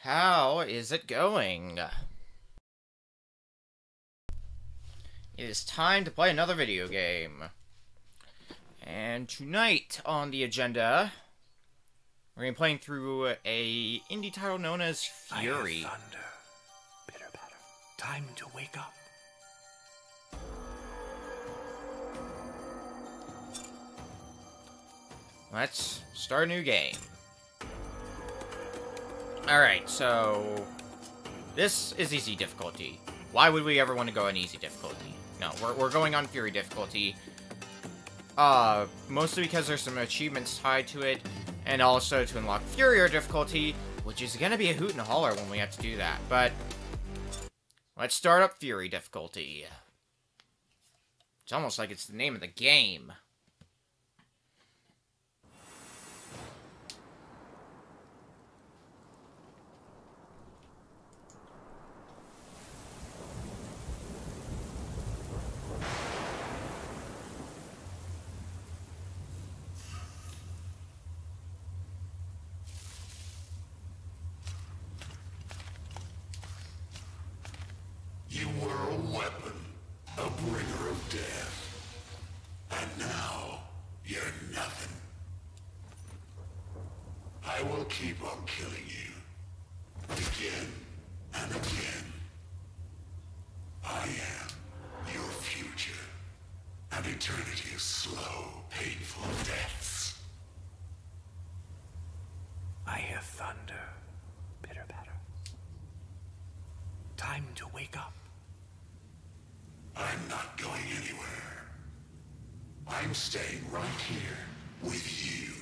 How is it going? It is time to play another video game. And tonight on the agenda, we're going to be playing through a indie title known as Furi. I hear thunder. Bitter batter. Time to wake up. Let's start a new game. Alright, so this is easy difficulty. Why would we ever want to go on easy difficulty? No, we're going on Furi difficulty. Mostly because there's some achievements tied to it, and also to unlock Furier difficulty, which is gonna be a hoot and a holler when we have to do that. But let's start up Furi difficulty. It's almost like it's the name of the game. You were a weapon, a bringer of death. And now, you're nothing. I will keep on killing you. Again and again. I am your future. An eternity of slow, painful deaths. I hear thunder. Bitter batter. Time to wake up. I'm not going anywhere. I'm staying right here with you.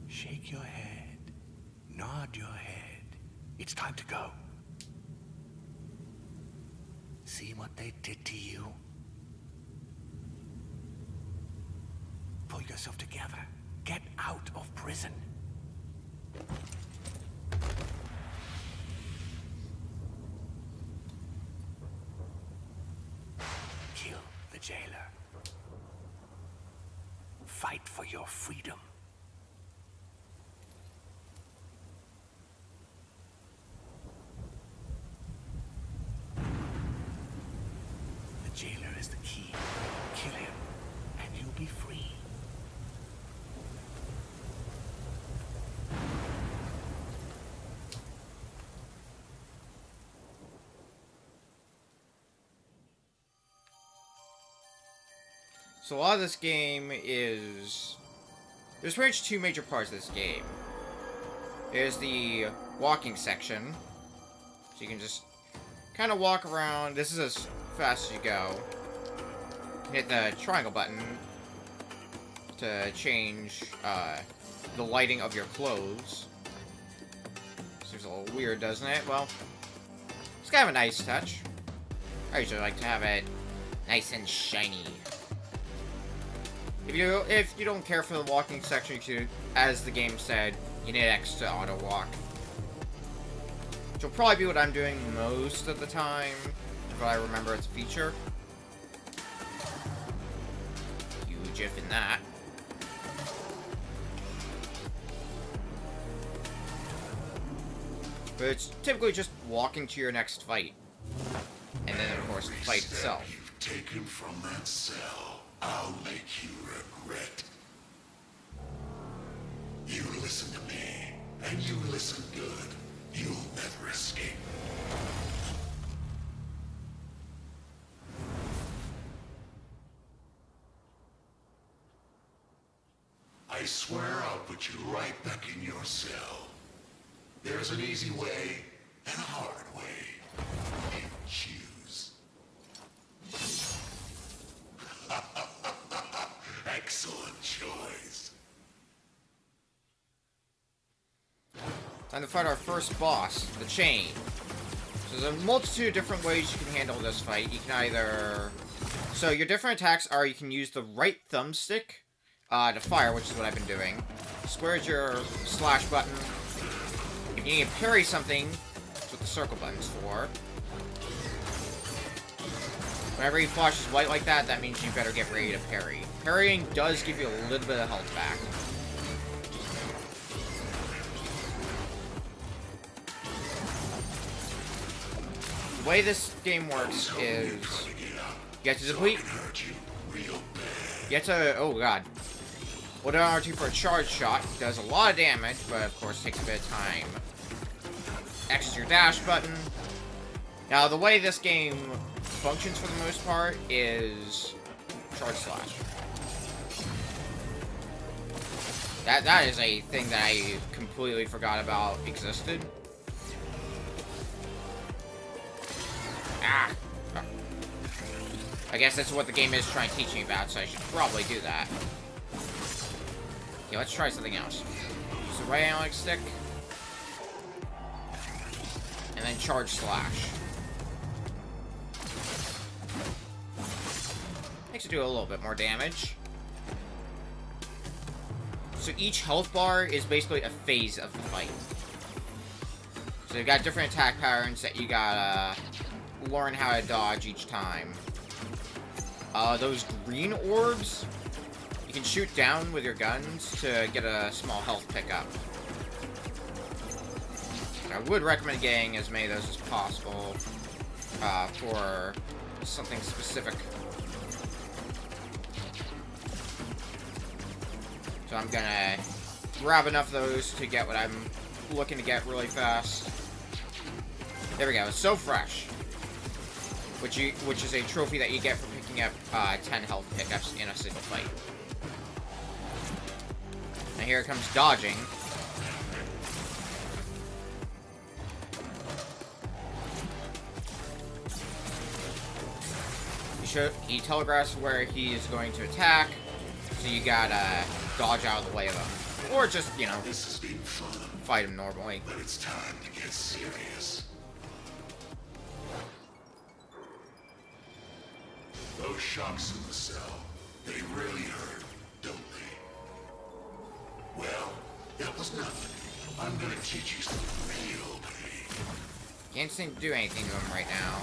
Shake your head. Nod your head. It's time to go. See what they did to you? Pull yourself together. Get out of prison. Kill the jailer. Fight for your freedom. The jailer is the key. Kill him, and you'll be free. So a lot of this game is... There's pretty much two major parts of this game. There's the walking section. So you can just kind of walk around. This is as fast as you go. Hit the triangle button to change the lighting of your clothes. Seems a little weird, doesn't it? Well, it's kind of a nice touch. I usually like to have it nice and shiny. If you don't care for the walking section, you should, as the game said, you need X to auto walk. Which will probably be what I'm doing most of the time, if I remember its feature. Huge if in that. But it's typically just walking to your next fight. And then, of course, the fight itself. You've taken from that cell, I'll make you regret. You listen to me, and you listen good. You'll never escape. I swear I'll put you right back in your cell. There's an easy way and a hard way. You choose. Excellent choice. Time to fight our first boss, the Chain. So there's a multitude of different ways you can handle this fight. You can either... So your different attacks are you can use the right thumbstick to fire, which is what I've been doing. Square is your slash button. If you need to parry something, that's what the circle button's for. Whenever he flashes white like that, that means you better get ready to parry. Parrying does give you a little bit of health back. The way this game works is you have to deplete. You have to. Oh god. Hold down R2 for a charge shot. Does a lot of damage, but of course takes a bit of time. X is your dash button. Now, the way this game functions for the most part is charge slash. That is a thing that I completely forgot about existed. Ah! Oh. I guess that's what the game is trying to teach me about, so I should probably do that. Okay, let's try something else. Use the right analog stick. And then charge slash. Makes it do a little bit more damage. So each health bar is basically a phase of the fight. So you've got different attack patterns that you gotta learn how to dodge each time. Those green orbs, you can shoot down with your guns to get a small health pickup. I would recommend getting as many of those as possible for something specific. So I'm gonna grab enough of those to get what I'm looking to get really fast. There we go. It's so fresh. Which is a trophy that you get for picking up 10 health pickups in a single fight. And here it comes dodging. He telegraphs where he is going to attack, so you gotta dodge out of the way of him. Or just, you know, This has been fun, fight him normally. but it's time to get serious. Those shocks in the cell, they really hurt, don't they? Well, that was nothing. I'm gonna teach you some real pain. Can't seem to do anything to him right now.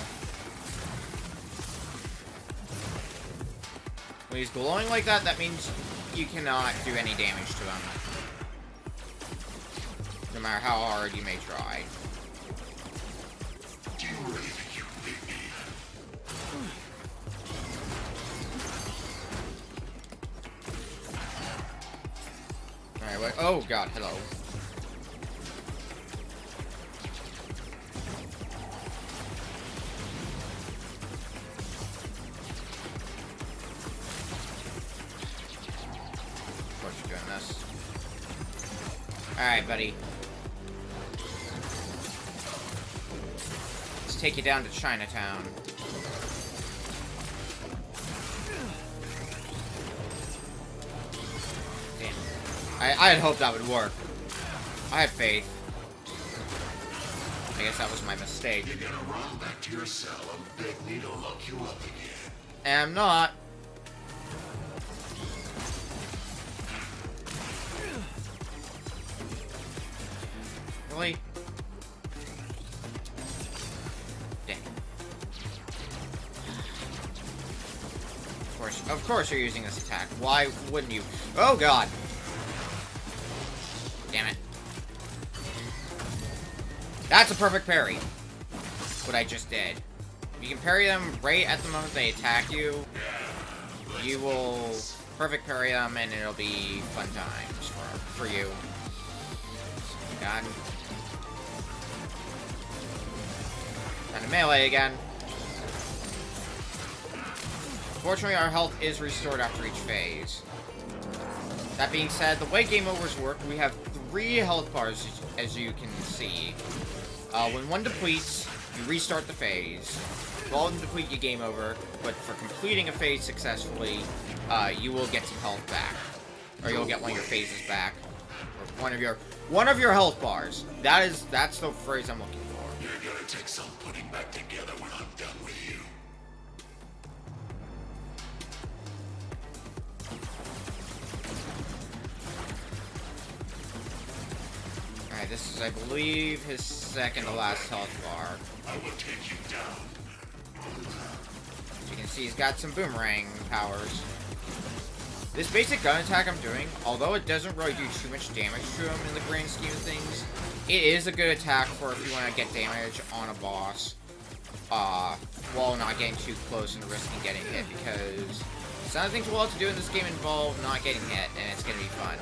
When he's glowing like that, that means you cannot do any damage to him. No matter how hard you may try. Do you really think you beat me? Alright, wait. Oh god, hello. Of course you're doing this. Alright, buddy. Let's take you down to Chinatown. Damn. I had hoped that would work. I had faith. I guess that was my mistake. You're gonna run back to your cell and beg me to lock you up again. And I'm not. Really? Dang. Of course you're using this attack. Why wouldn't you? Oh god! Damn it. That's a perfect parry. What I just did. You can parry them right at the moment they attack you. You will perfect parry them and it'll be fun times for you. God. Down to melee again. Fortunately, our health is restored after each phase. That being said, the way game overs work, we have 3 health bars, as you can see. When one depletes, you restart the phase. If all of them deplete, you game over. But for completing a phase successfully, you will get some health back. Or you'll get one of your phases back. Or one of your health bars. That's the phrase I'm looking for. You're gonna take some putting back together when I'm done with you. Alright, this is, I believe, his second to last health bar. I will take you down. As you can see, he's got some boomerang powers. This basic gun attack I'm doing, although it doesn't really do too much damage to him in the grand scheme of things, it is a good attack for if you want to get damage on a boss. while not getting too close and risking getting hit, because some of the things we'll have to do in this game involve not getting hit, and it's gonna be fun.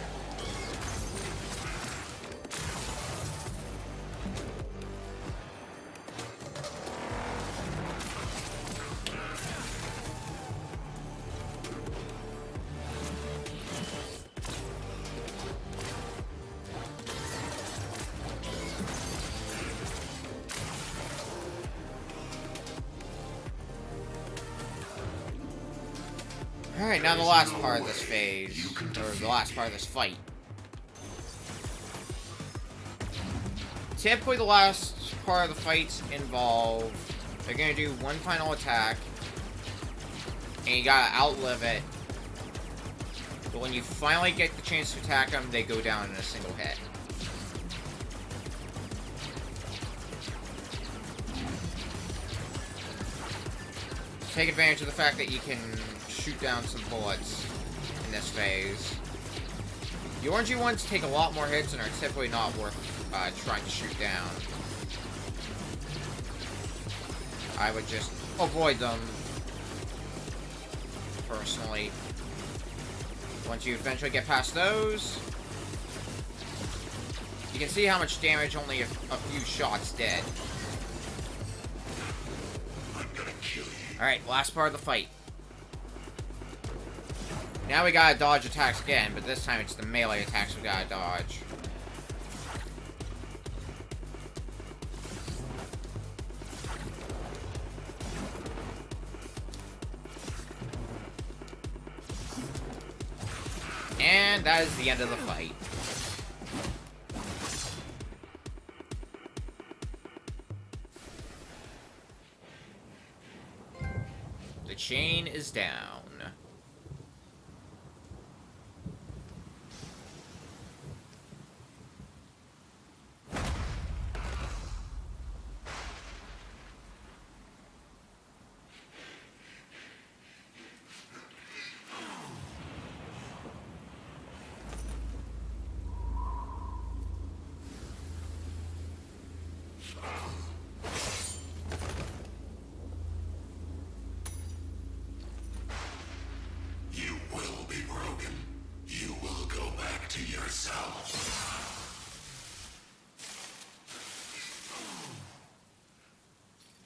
Alright, now the last part of this phase, or the last part of this fight. Typically, the last part of the fights involve, they're gonna do one final attack, and you gotta outlive it. But when you finally get the chance to attack them, they go down in a single hit. Take advantage of the fact that you can shoot down some bullets in this phase. The orangey ones take a lot more hits and are typically not worth trying to shoot down. I would just avoid them, personally. Once you eventually get past those, you can see how much damage only a few shots did. Alright, last part of the fight. Now we gotta dodge attacks again, but this time it's the melee attacks we gotta dodge. And that is the end of the fight. The chain is down.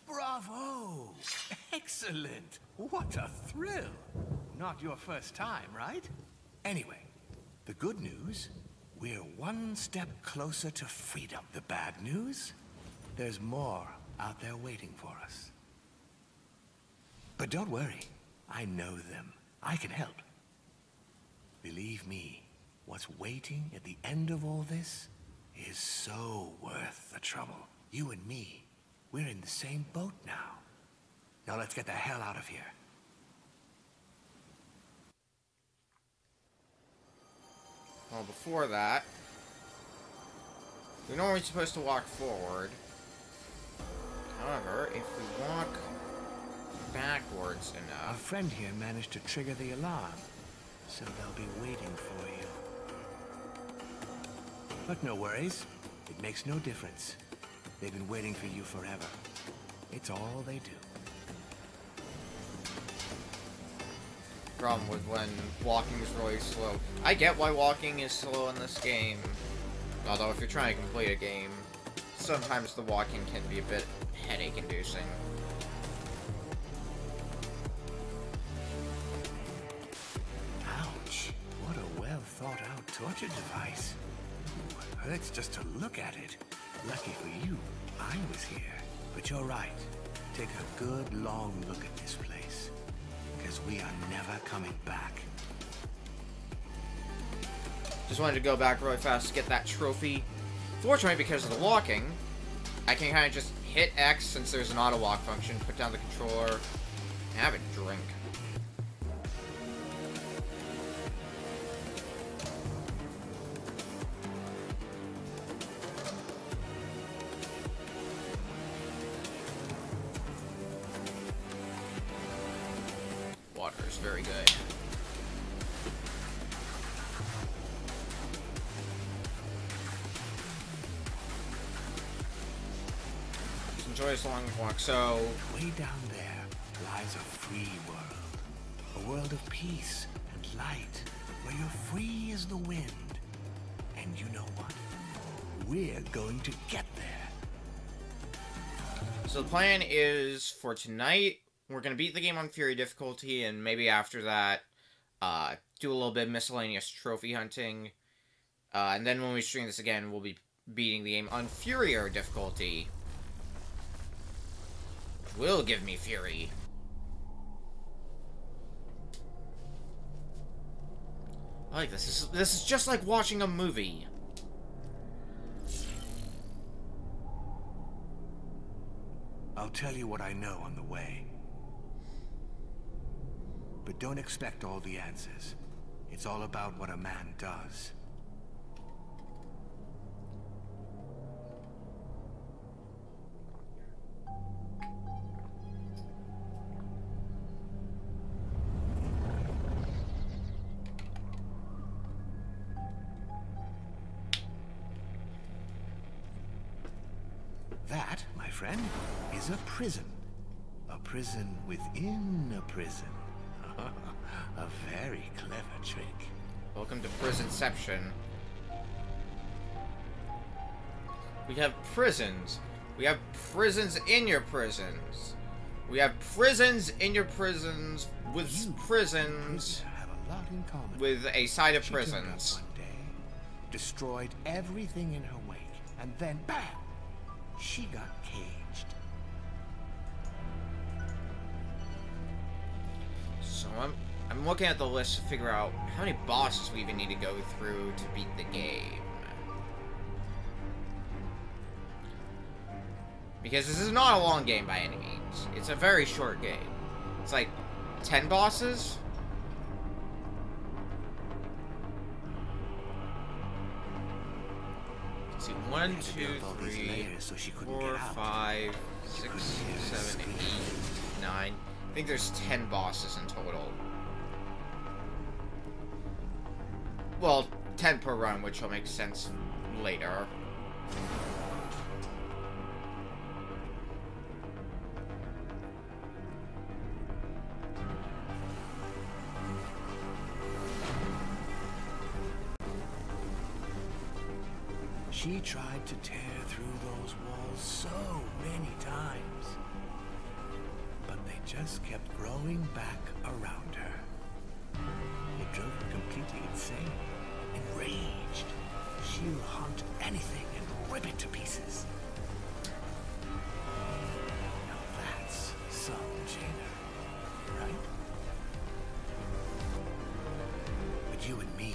Bravo! Excellent! What a thrill! Not your first time, right? Anyway, the good news, we're one step closer to freedom. The bad news, there's more out there waiting for us. But don't worry, I know them. I can help. Believe me, what's waiting at the end of all this is so worth the trouble. You and me, we're in the same boat now. Now let's get the hell out of here. Well, before that, we're normally supposed to walk forward. However, if we walk backwards Our enough... friend here managed to trigger the alarm, so they'll be waiting for you. But no worries, it makes no difference. They've been waiting for you forever. It's all they do. Problem with when walking is really slow. I get why walking is slow in this game. Although if you're trying to complete a game, sometimes the walking can be a bit headache-inducing. Ouch! What a well-thought-out torture device. Ooh, hurts just to look at it. Lucky for you, I was here. But you're right. Take a good, long look at this place. Because we are never coming back. Just wanted to go back really fast to get that trophy. Fortunately, because of the walking, I can kind of just hit X since there's an auto-walk function, put down the controller, and have a drink. Water is very good. enjoy this long walk. So, way down there lies a free world. A world of peace and light, where you're free as the wind. And you know what? We're going to get there. So the plan is for tonight, we're going to beat the game on Fury difficulty, and maybe after that, do a little bit of miscellaneous trophy hunting. And then when we stream this again, we'll be beating the game on Furier difficulty. Which will give me Fury. I like this. This is just like watching a movie. I'll tell you what I know on the way. But don't expect all the answers. It's all about what a man does. That, my friend, is a prison. A prison within a prison. A very clever trick. Welcome to Prisonception. We have prisons. We have prisons in your prisons. We have prisons in your prisons with prisons Have a lot in common. with a side of She turned up prisons. one day, destroyed everything in her wake, and then bam! She got caged. So I'm looking at the list to figure out how many bosses we even need to go through to beat the game. Because this is not a long game by any means. It's a very short game. It's like 10 bosses? Let's see, 1, 2, 3, 4, 5, 6, 7, 8, 9. I think there's 10 bosses in total. Well, 10 per run, which will make sense later. She tried to tear through those walls so many times, but they just kept growing back around her. It drove her completely insane. Enraged, she'll hunt anything and rip it to pieces. Now that's some Jaina, right? But you and me,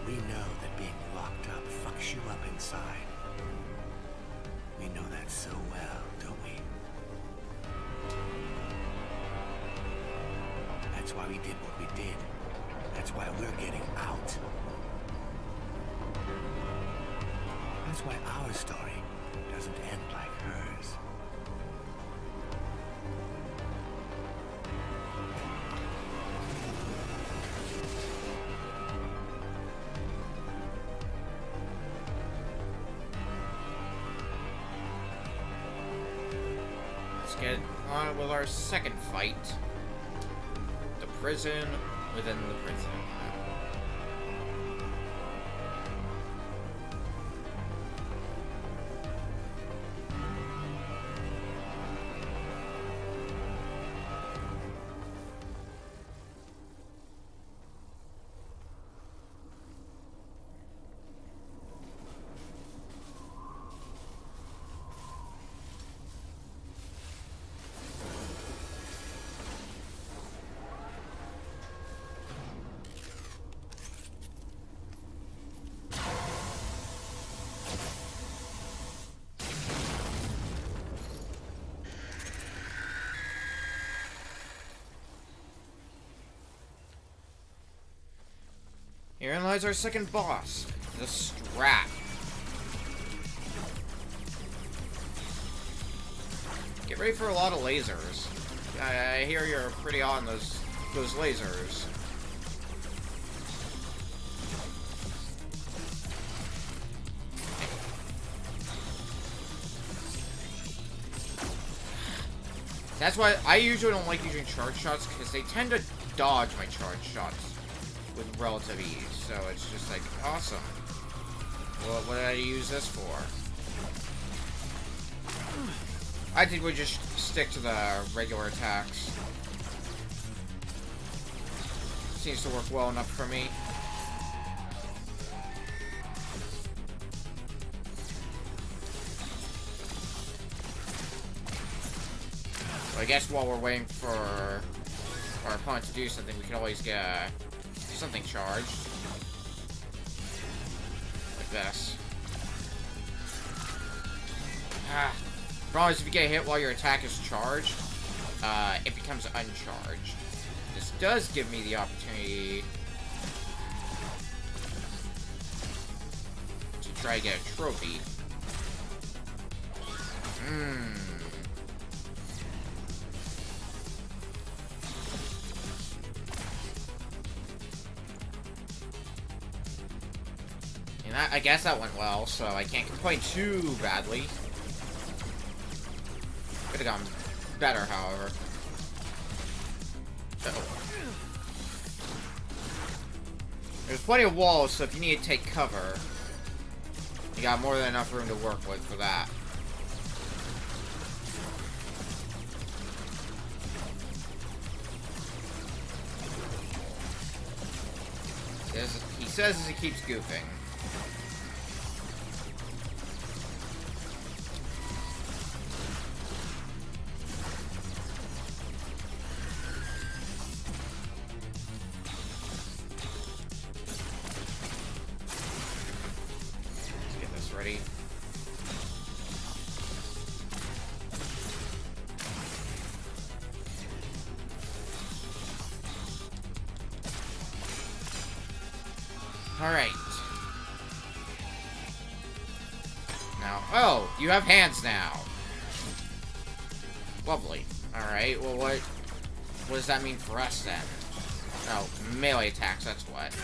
we know that being locked up fucks you up inside. We know that so well, don't we? That's why we did what we did. That's why we're getting out. That's why our story doesn't end like hers. Let's get on with our second fight. The prison within the prison. Herein lies our second boss, the Strap. Get ready for a lot of lasers. I hear you're pretty on those lasers. That's why I usually don't like using charge shots, because they tend to dodge my charge shots with relative ease. So it's just like, awesome. Well, what did I use this for? I think we just stick to the regular attacks. Seems to work well enough for me. I guess while we're waiting for our opponent to do something, we can always get something charged. Like this. Problem is, if you get hit while your attack is charged, it becomes uncharged. This does give me the opportunity to try to get a trophy. And I guess that went well, so I can't complain too badly. Could have gone better, however. There's plenty of walls, so if you need to take cover, you got more than enough room to work with for that. He says as he keeps goofing. Let's get this ready. Alright. Now, oh, you have hands now. Lovely. Alright, well, what does that mean for us, then? Oh, melee attacks, that's what.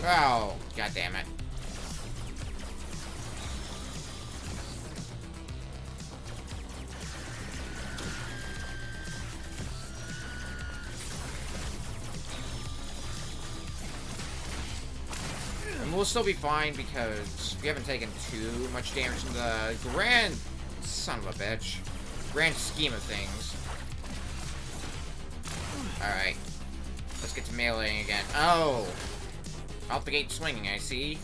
Oh, god damn it. We'll still be fine because we haven't taken too much damage in the grand scheme of things. Alright. Let's get to meleeing again. Oh! Out the gate swinging, I see.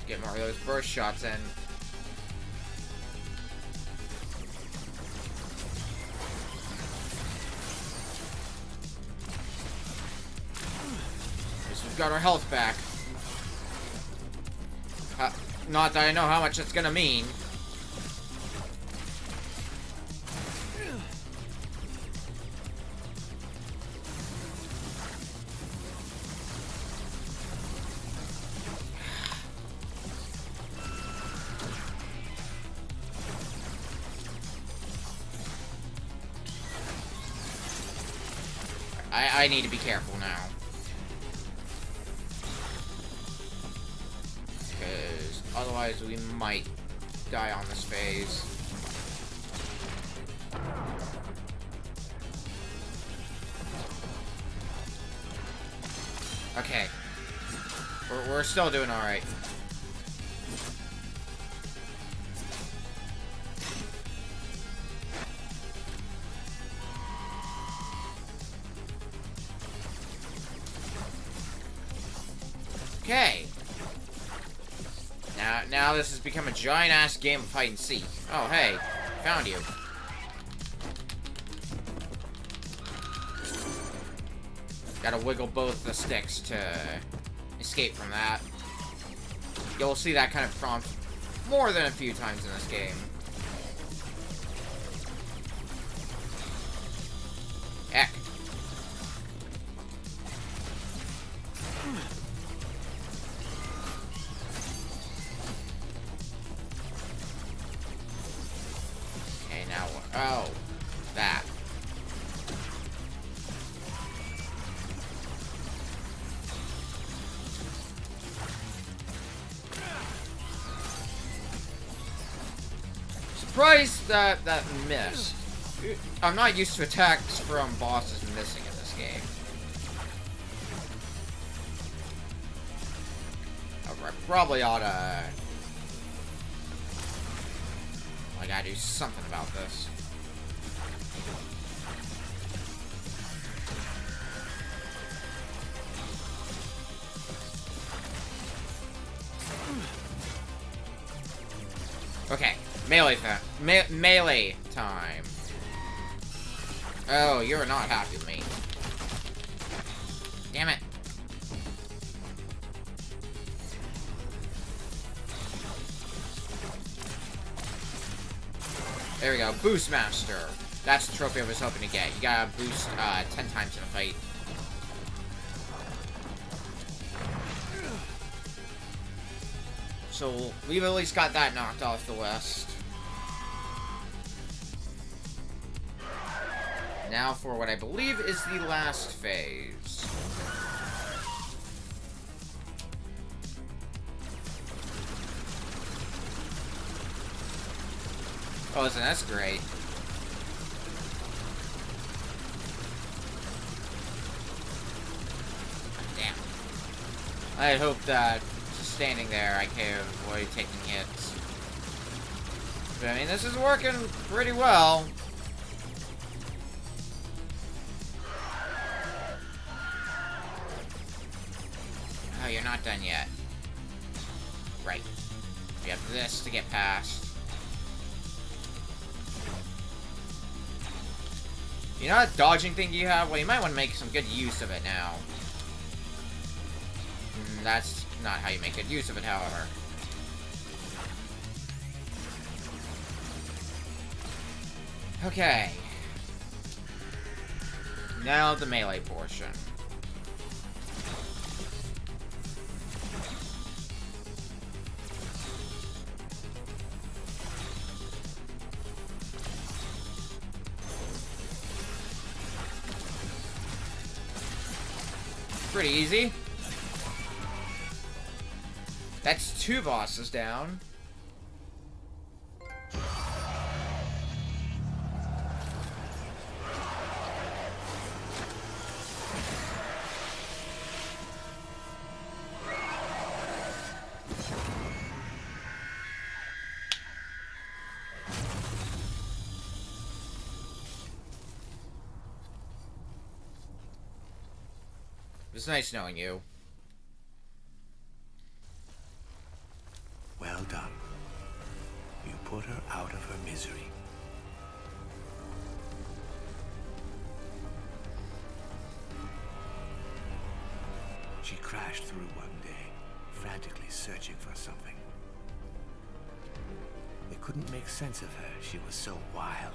Get more of those burst shots in. Got our health back. Not that I know how much it's gonna mean. I need to be careful now. Otherwise, we might die on this phase. Okay. We're still doing alright. Okay. Now this has become a giant-ass game of hide and seek. Oh, hey. Found you. Gotta wiggle both the sticks to escape from that. You'll see that kind of prompt more than a few times in this game. Heck. Oh, that. Surprised that that missed. I'm not used to attacks from bosses missing in this game. I probably oughta... I gotta do something about this. Okay, melee time. Oh, you're not happy with me. Damn it. There we go, Boost Master. That's the trophy I was hoping to get. You gotta boost 10 times in a fight. So, we've at least got that knocked off the list. Now for what I believe is the last phase. Oh, listen, that's great. Damn. I had hoped that just standing there I could avoid taking hits. But I mean, this is working pretty well. Oh, you're not done yet. Right. We have this to get past. You know that dodging thing you have? Well, you might want to make some good use of it now. That's not how you make good use of it, however. Okay. Now the melee portion. Pretty easy. That's 2 bosses down. It's nice knowing you. Well done. You put her out of her misery. She crashed through one day, frantically searching for something. They couldn't make sense of her. She was so wild.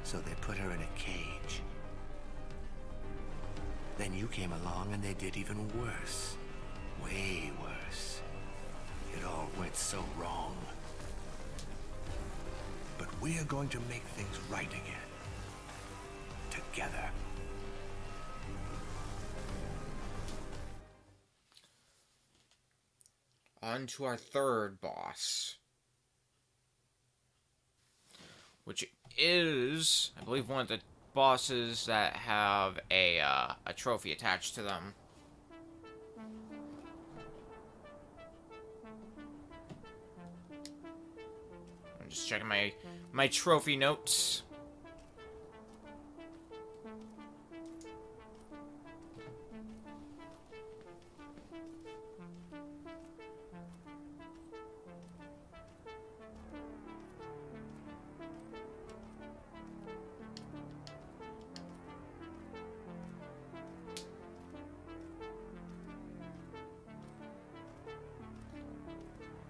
So they put her in a cage. Then you came along and they did even worse. Way worse. It all went so wrong. But we're going to make things right again. Together. On to our third boss. Which is, I believe, one of the bosses that have a trophy attached to them. I'm just checking my trophy notes.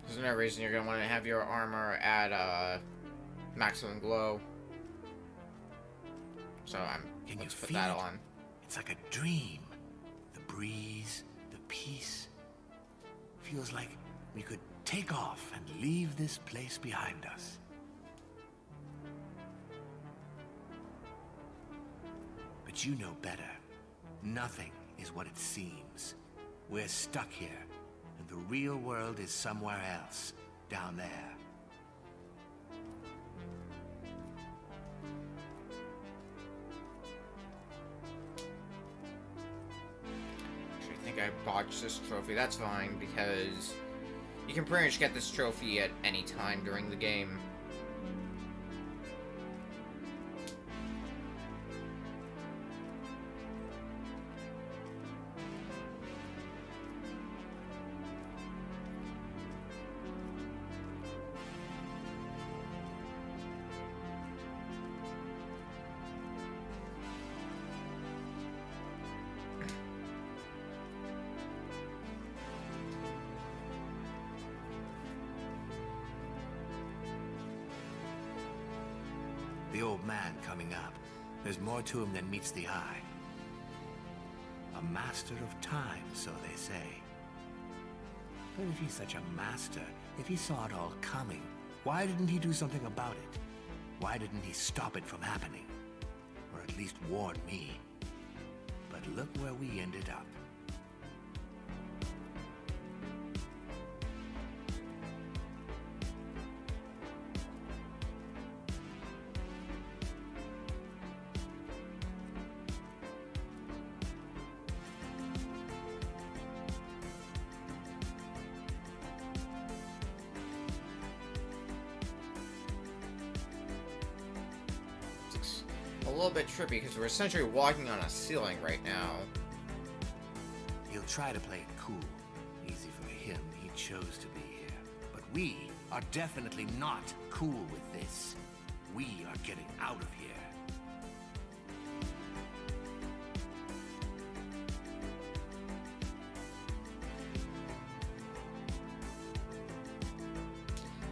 There's no reason you're gonna want to have your armor at maximum glow. So let's put that on. It's like a dream. The breeze, the peace. Feels like we could take off and leave this place behind us. But you know better. Nothing is what it seems. We're stuck here, and the real world is somewhere else, down there. Actually, I think I botched this trophy. That's fine, because you can pretty much get this trophy at any time during the game. The old man coming up. There's more to him than meets the eye. A master of time, so they say. But if he's such a master, if he saw it all coming, why didn't he do something about it? Why didn't he stop it from happening? Or at least warn me? But look where we ended up. A little bit trippy because we're essentially walking on a ceiling right now. He'll try to play it cool. Easy for him, he chose to be here. But we are definitely not cool with this. We are getting out of here.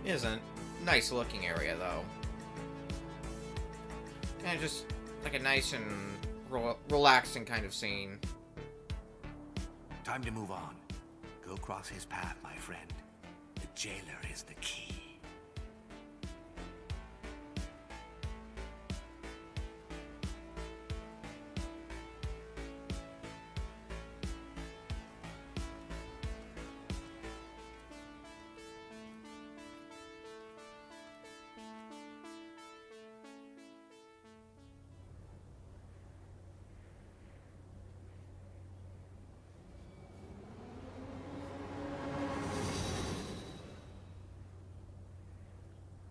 It is a nice looking area though. Kind of just like a nice and relaxing kind of scene. Time to move on. Go cross his path, my friend. The jailer is the key.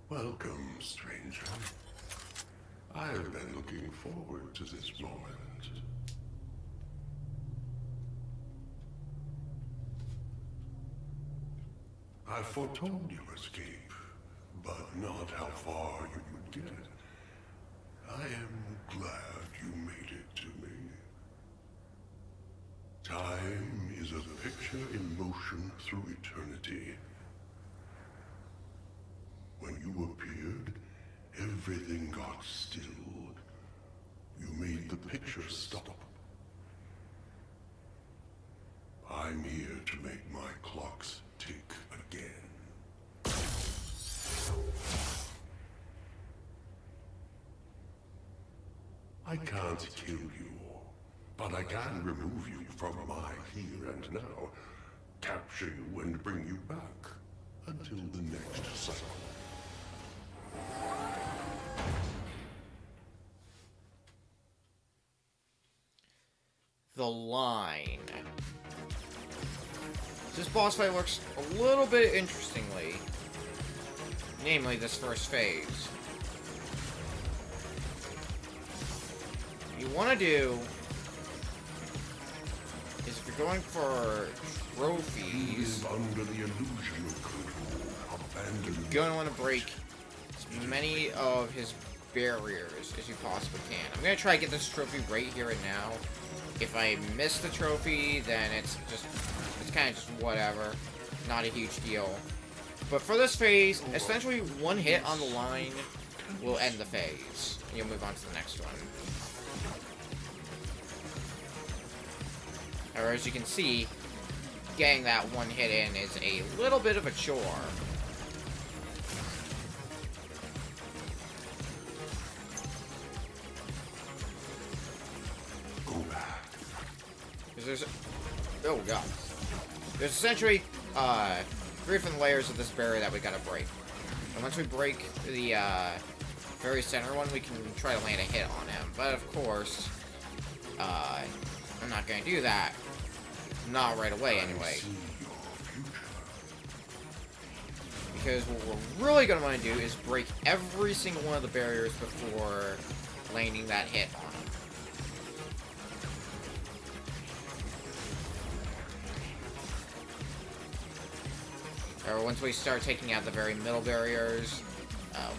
Welcome, stranger. I've been looking forward to this moment. I foretold you escape, but not how far you would get. I am glad you made it to me. Time is a picture in motion through eternity. When you appeared, everything got still. You made the picture stop. I'm here to make my clocks tick again. I can't kill you, but I can remove you from my here and now, capture you and bring you back until the next cycle. The line. This boss fight looks a little bit interestingly. Namely, this first phase. What you want to do is if you're going for trophies, Under the illusion of control, abandoned. you're going to want to break as many of his barriers as you possibly can. I'm going to try to get this trophy right here and now. If I miss the trophy, then it's kind of just whatever. Not a huge deal. But for this phase, essentially one hit on the line will end the phase. You'll move on to the next one. Or as you can see, getting that one hit in is a little bit of a chore. There's... Oh, God. There's essentially, 3 different layers of this barrier that we gotta break. And once we break the, very center one, we can try to land a hit on him. But, of course, I'm not gonna do that. Not right away, anyway. Because what we're really gonna want to do is break every single one of the barriers before landing that hit on him. Or once we start taking out the very middle barriers,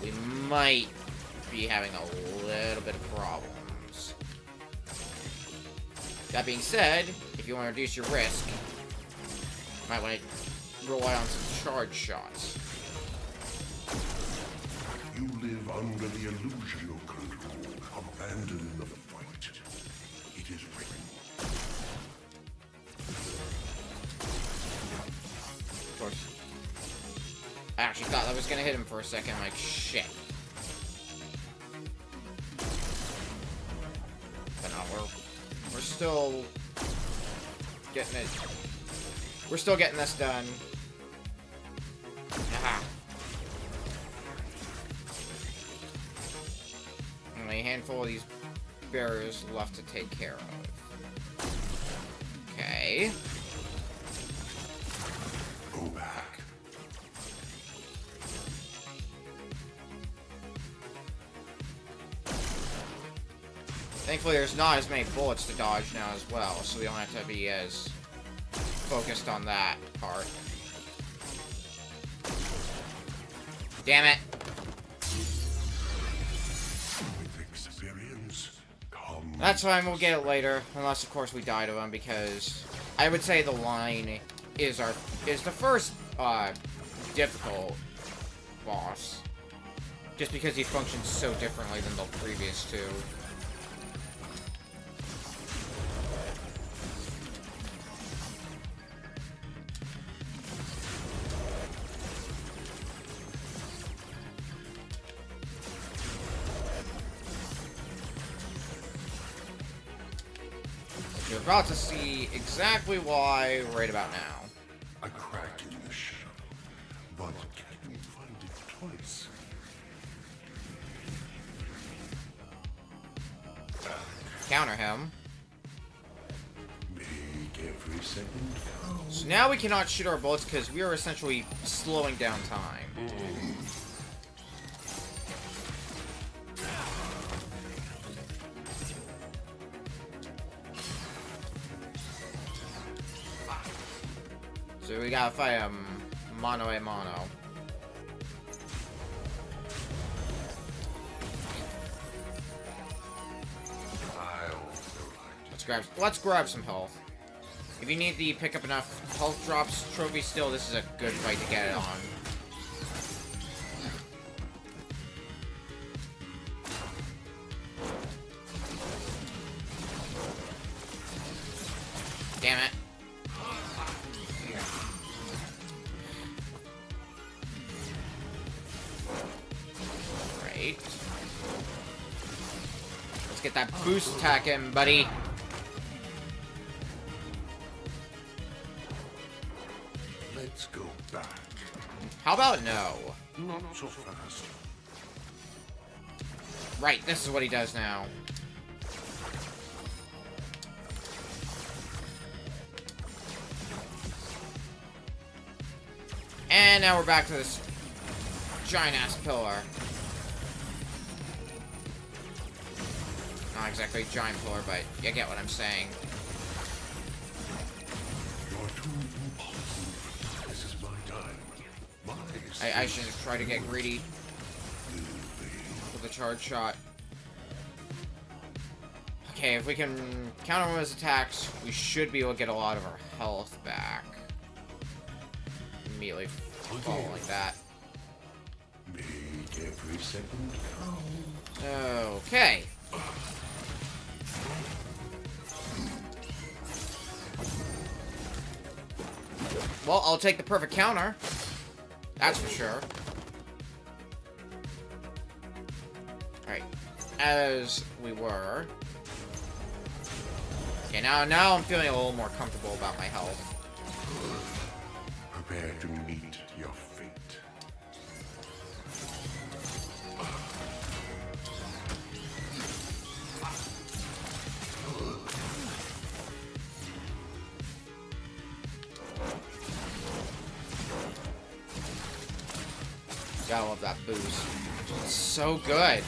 we might be having a little bit of problems. That being said, if you want to reduce your risk, you might want to rely on some charge shots. You live under the illusion of control. Abandon the fight. It is written. Of course. I actually thought I was gonna hit him for a second. I'm like, shit. But no, we're still getting it. We're still getting this done. Aha. Only a handful of these barriers left to take care of. Okay. Go back. Thankfully, there's not as many bullets to dodge now as well, so we don't have to be as focused on that part. Damn it! With experience comes... That's fine, we'll get it later. Unless, of course, we die to him, because I would say the line is the first, difficult boss. Just because he functions so differently than the previous two. You're about to see exactly why right about now. A crack in the shell, but can you find it twice? Counter him. Make every second count. So now we cannot shoot our bullets because we are essentially slowing down time. So we gotta fight him mano a mano. Let's grab some health. If you need to pick up enough health drops trophy still, this is a good fight to get it on. Damn it. Great. Let's get that boost attack in, buddy. Let's go back. How about no? Not so fast. Right, this is what he does now. And now we're back to this giant-ass pillar. Not exactly a giant pillar, but you get what I'm saying. You're too impulsive. This is my time. I should try to get greedy with a charge shot. Okay, if we can counter one of his attacks, we should be able to get a lot of our health back. Immediately fall like that. Make every second count. Okay. Well, I'll take the perfect counter. That's for sure. Alright. As we were. Okay, now I'm feeling a little more comfortable about my health. Prepare to meet your fate. Gotta love that boost. It's so good.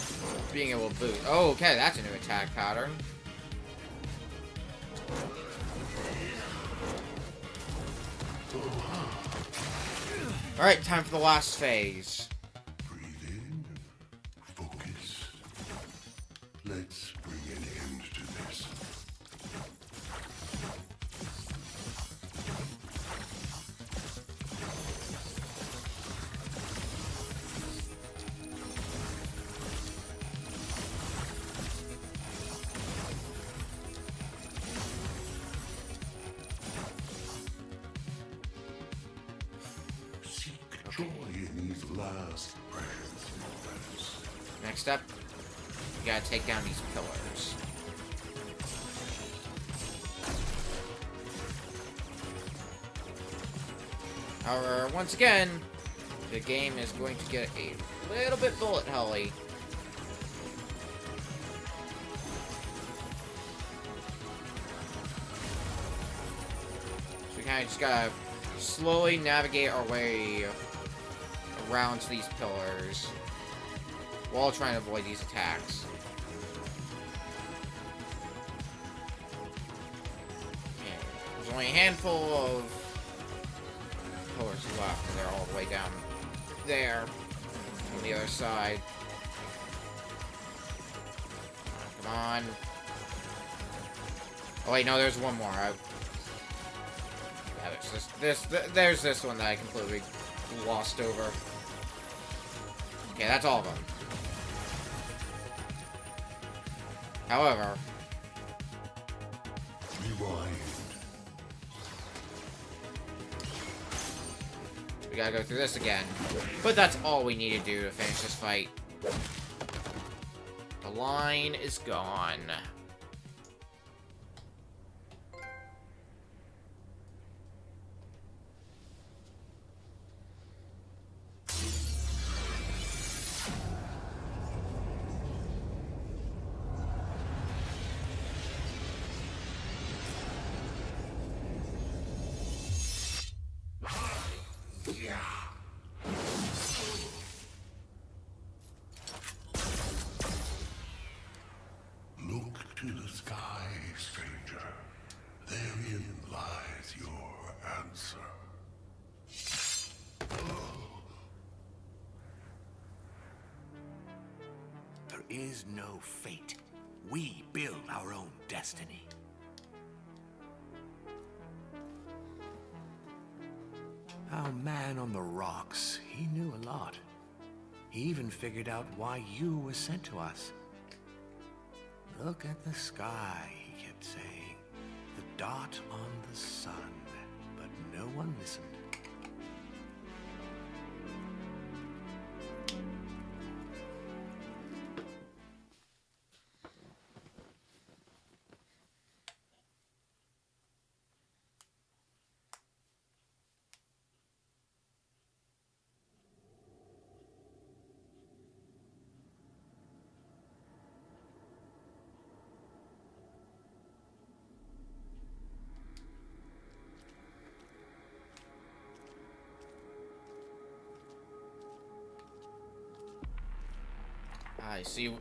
Being able to boost. Oh, okay, that's a new attack pattern. Alright, time for the last phase. Breathe in. Focus. Let's bring an end to this. Joy in these last precious moments. Next up, we gotta take down these pillars. However, once again, the game is going to get a little bit bullet helly. So we kind of just gotta slowly navigate our way around to these pillars while trying to avoid these attacks. Okay, there's only a handful of pillars left, and they're all the way down there on the other side. Come on. Oh wait, no, there's one more. Yeah, there's this one that I completely glossed over. Okay, that's all of them. However, Rewind. we gotta go through this again. But that's all we need to do to finish this fight. The line is gone. Look to the sky, stranger. Therein lies your answer. There is no fate. We build our own destiny. Our man on the rocks, he knew a lot. He even figured out why you were sent to us. Look at the sky, he kept saying. The dot on the sun. But no one listened.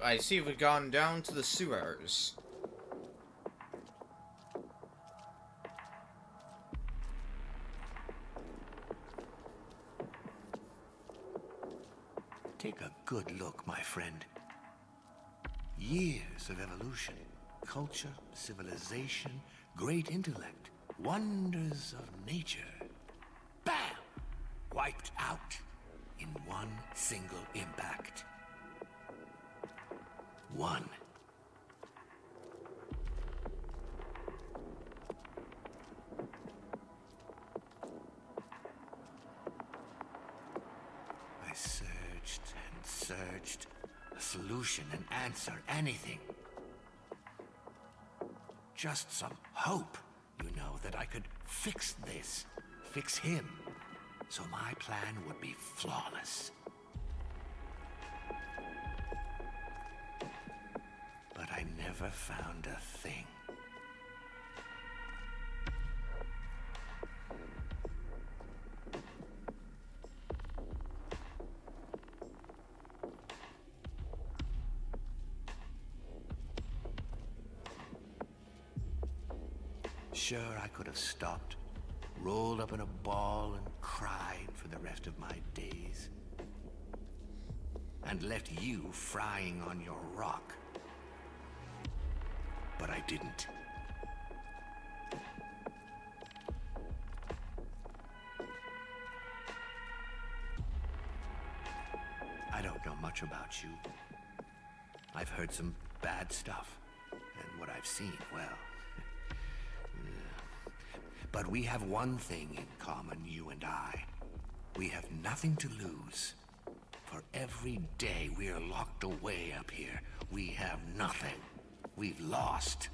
I see we've gone down to the sewers. Take a good look, my friend. Years of evolution, culture, civilization, great intellect, wonders of nature. Bam! Wiped out in one single impact. One. I searched and searched. A solution, an answer, anything. just some hope, you know, that I could fix this, fix him, so my plan would be flawless. But I never found a thing. Sure, I could have stopped, rolled up in a ball and cried for the rest of my days. And left you frying on your rock. But I didn't. I don't know much about you. I've heard some bad stuff, and what I've seen, well... But we have one thing in common, you and I. We have nothing to lose. For every day we're locked away up here, we have nothing. We've lost.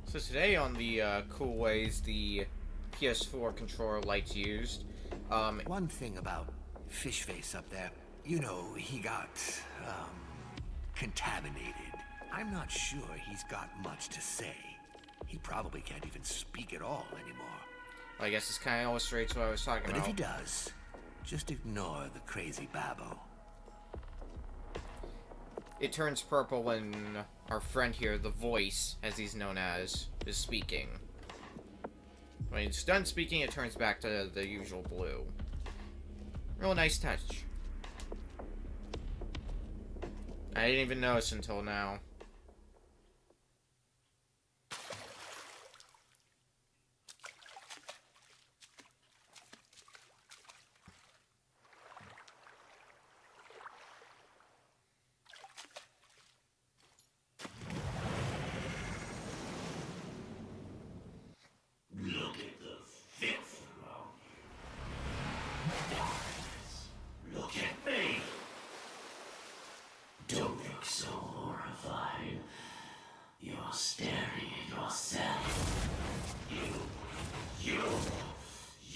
So today on the cool ways the PS4 controller light's used, one thing about Fishface up there, you know, he got, contaminated. I'm not sure he's got much to say. He probably can't even speak at all anymore. I guess this kind of illustrates what I was talking about. But if he does, just ignore the crazy babble. It turns purple when our friend here, the voice, as he's known as, is speaking. When he's done speaking, it turns back to the usual blue. Real nice touch. I didn't even notice until now.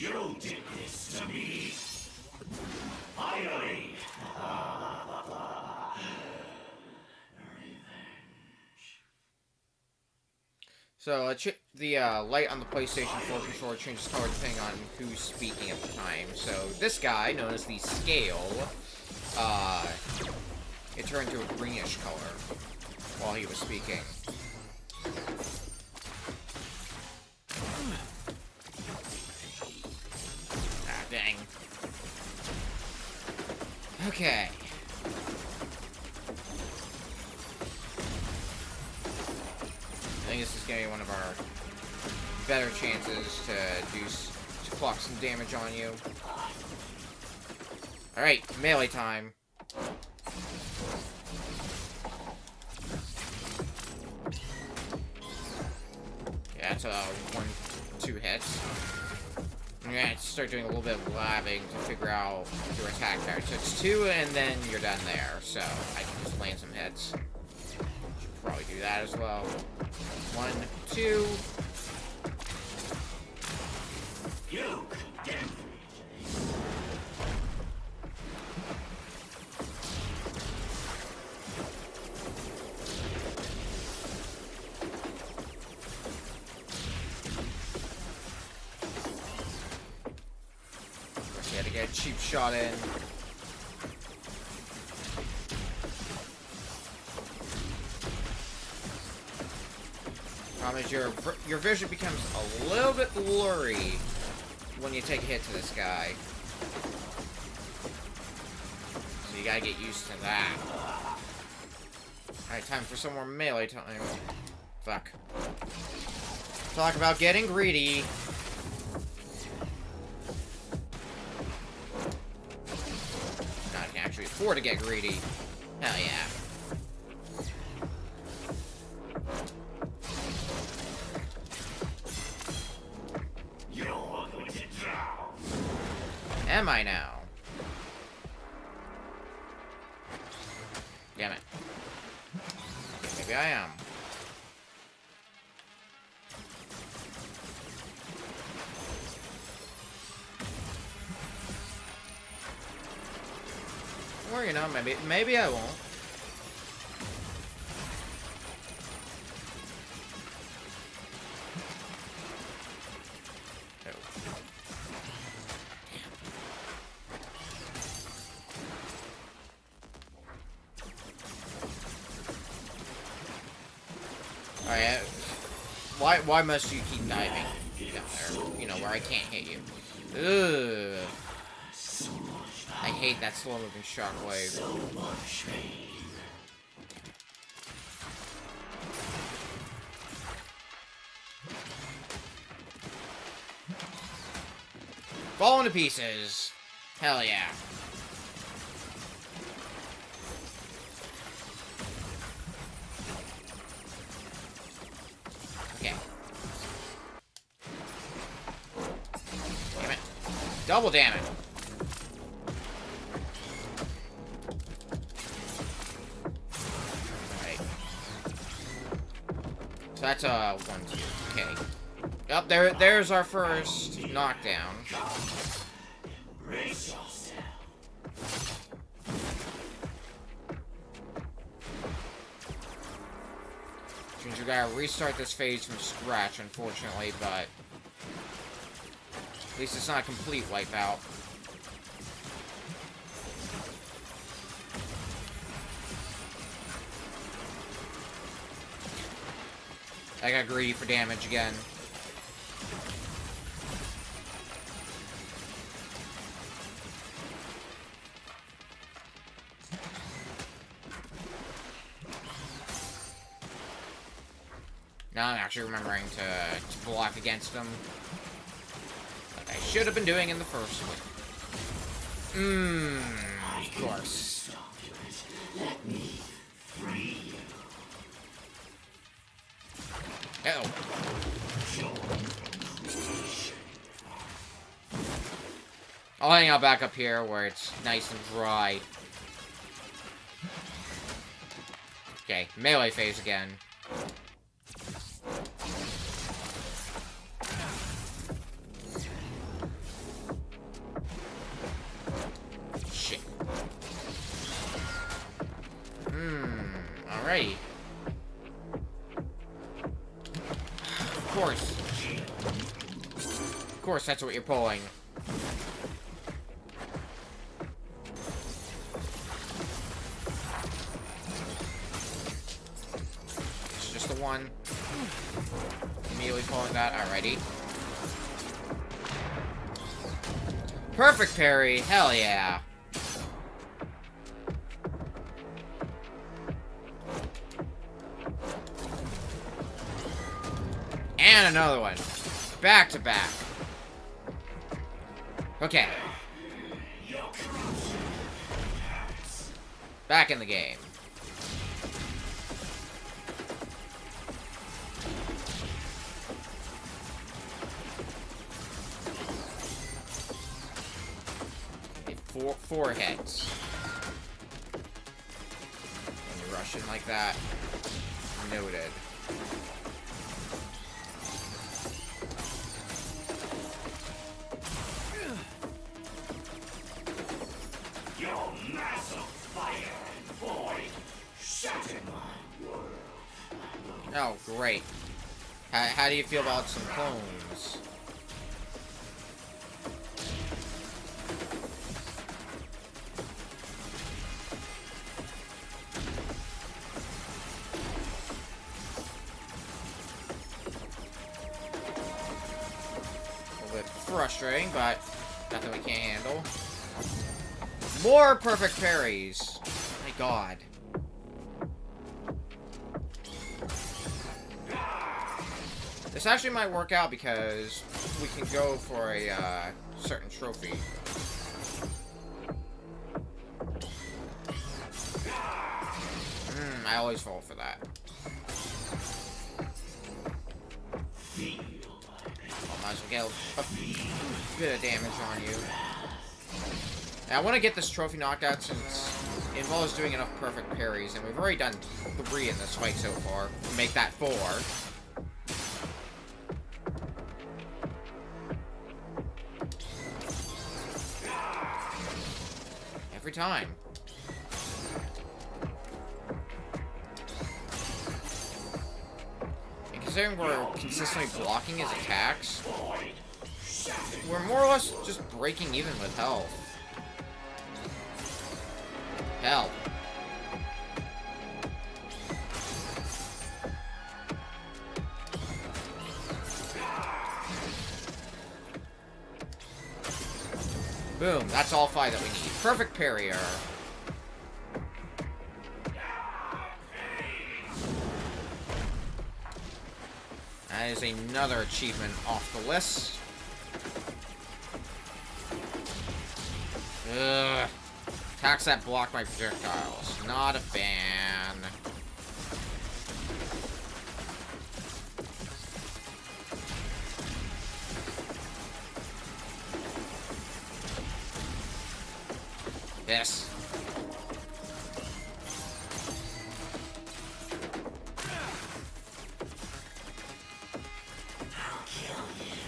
You did this to me! Finally! So, the light on the PlayStation 4 controller changes color depending on who's speaking at the time. So, this guy, known as the Scale, it turned to a greenish color while he was speaking. Ah, dang. Okay. I think this is going to be one of our better chances to clock some damage on you. Alright, melee time. Yeah, that's 1-2 hits. I'm gonna start doing a little bit of labbing to figure out your attack pattern. So it's 2 and then you're done there, so I can just land some hits. Should probably do that as well. 1, 2. You condemned me. First, you had to get a cheap shot in. Problem is your vision becomes a little bit blurry when you take a hit to this guy. So you gotta get used to that. Alright, time for some more melee time. Fuck. Talk about getting greedy. God, I can actually afford to get greedy. Hell yeah. Am I now? Damn it. Maybe I am. Or, you know, maybe I won't. Alright, why must you keep diving down there? You know, where I can't hit you. Ugh. I hate that slow-moving shockwave. Falling to pieces. Hell yeah. Okay. Damn it. Double damage. Alright. So that's 1, 2. Okay. Yep, there's our first knockdown. Which means we gotta restart this phase from scratch, unfortunately, but at least it's not a complete wipeout. I got greedy for damage again. Now I'm actually remembering to block against them. Like I should have been doing in the first one. Of course. Let me free you. Uh-oh. I'll hang out back up here where it's nice and dry. Okay, melee phase again. Shit. Alrighty. Of course, that's what you're pulling. It's just the one. Immediately pulling that. Alrighty. Perfect parry. Hell yeah. And another one. Back to back. Okay. Back in the game. Okay, four hits. When you rush in like that. Noted. Oh, great. How do you feel about some clones? A little bit frustrating, but nothing we can't handle. More perfect parries. My god. This actually might work out because we can go for a certain trophy. I always fall for that. I might as well get a bit of damage on you. Now, I want to get this trophy knocked out since it involves doing enough perfect parries, and we've already done 3 in this fight so far. Make that 4. Every time. considering we're consistently blocking his attacks, we're more or less just breaking even with health. Hell. Boom, that's all 5 that we need. Perfect parrier. That is another achievement off the list. Ugh. Attacks that block my projectiles. Not a fan. Yes. I'll kill you.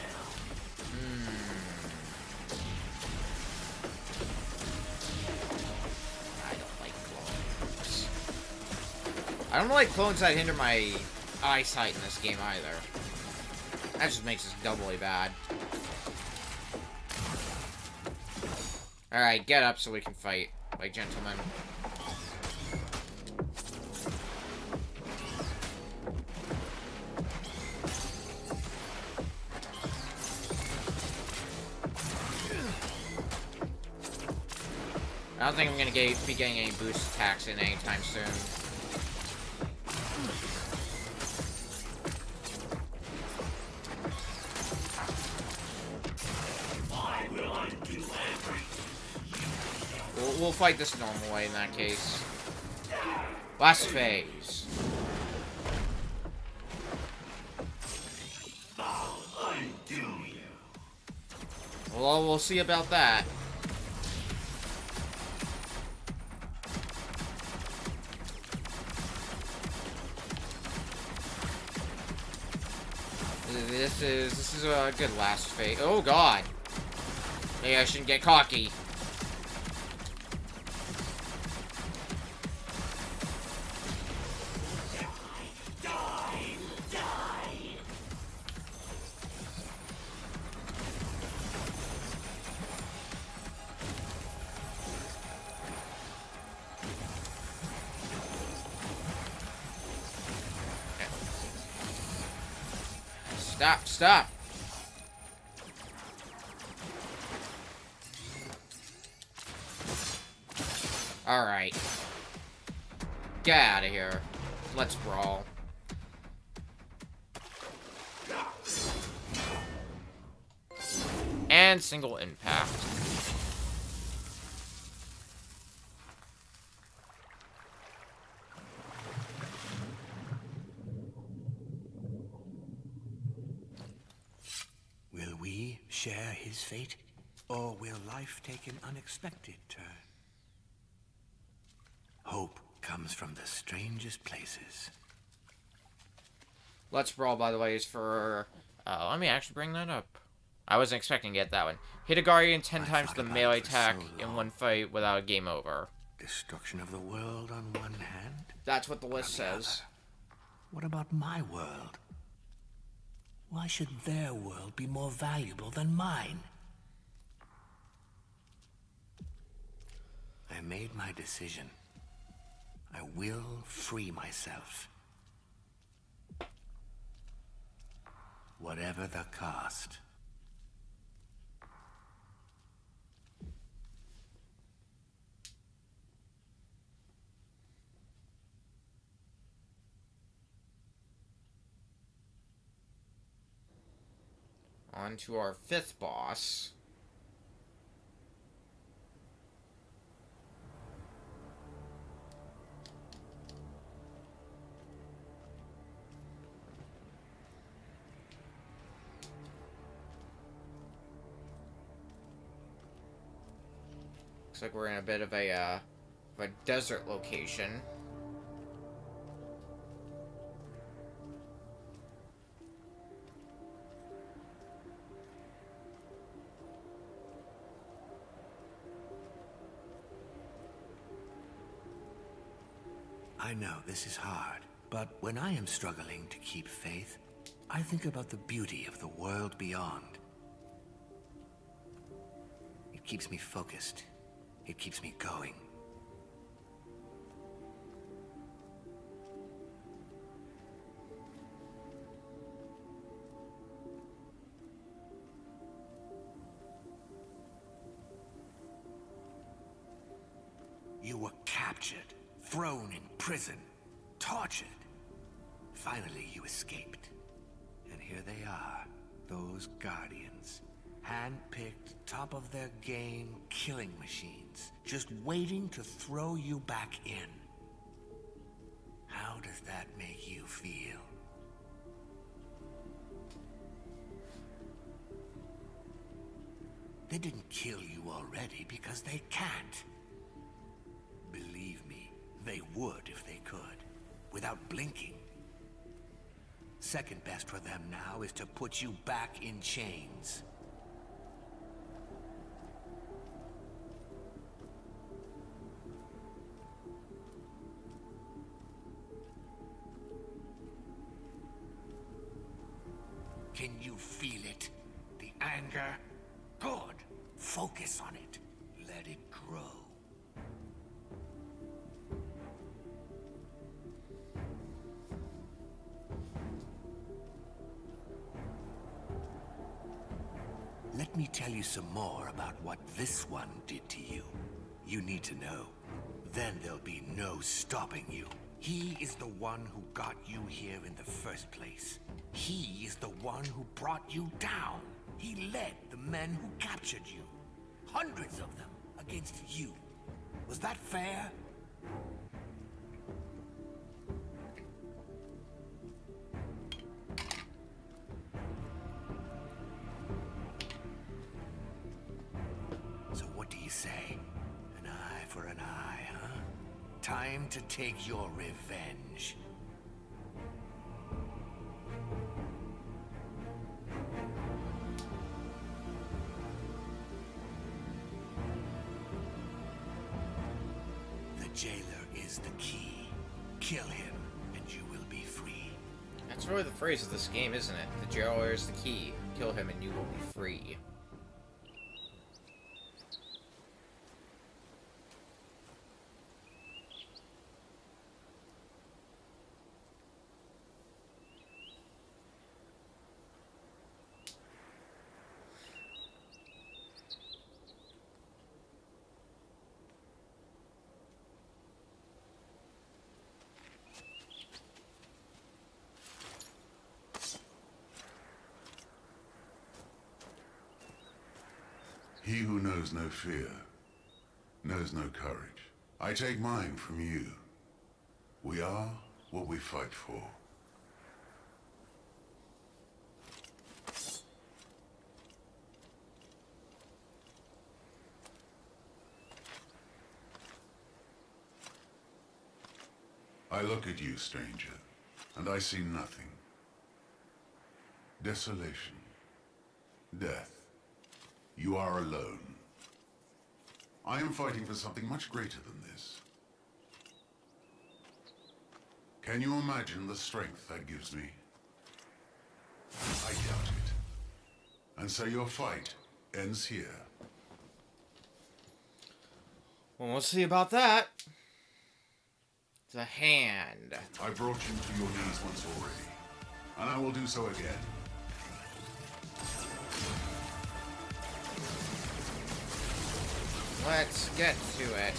I don't like clones. I don't like clones that hinder my eyesight in this game either. That just makes this doubly bad. Alright, get up so we can fight, like gentlemen. I don't think I'm gonna be getting any boost attacks in anytime soon. We'll fight this normal way in that case. Last phase. I'll undo you. Well, we'll see about that. This is a good last phase. Oh god. Maybe I shouldn't get cocky. Stop, stop! Alright. Get out of here. Let's brawl. And single impact. Will we share his fate, or will life take an unexpected turn? Hope comes from the strangest places. Let's Brawl, by the way, is for... let me actually bring that up. I wasn't expecting to get that one. Hit a Guardian 10 times the melee attack in one fight without a game over. Destruction of the world on one hand. That's what the list says. What about my world? Why should their world be more valuable than mine? I made my decision. I will free myself. Whatever the cost. On to our 5th boss. Looks like we're in a bit of a desert location. I know this is hard, but when I am struggling to keep faith, I think about the beauty of the world beyond. It keeps me focused. It keeps me going. You were captured, thrown in prison, tortured. Finally, you escaped. And here they are, those Guardians. Hand-picked, top of their game killing machines, just waiting to throw you back in. How does that make you feel? They didn't kill you already because they can't. Believe me, they would if they could, without blinking. Second best for them now is to put you back in chains. Can you feel it? The anger? Good. Focus on it. Let it grow. Let me tell you some more about what this one did to you. You need to know. Then there'll be no stopping you. He is the one who got you here in the first place. He is the one who brought you down. He led the men who captured you. Hundreds of them against you. Was that fair? So what do you say? An eye for an eye, huh? Time to take your revenge. The jailer is the key. Kill him, and you will be free. That's really the phrase of this game, isn't it? The jailer is the key. Kill him and you will be free. He who knows no fear, knows no courage. I take mine from you. We are what we fight for. I look at you, stranger, and I see nothing. Desolation. Death. You are alone. I am fighting for something much greater than this. Can you imagine the strength that gives me? I doubt it. And so your fight ends here. Well, we'll see about that. The hand. I brought you to your knees once already, and I will do so again. Let's get to it.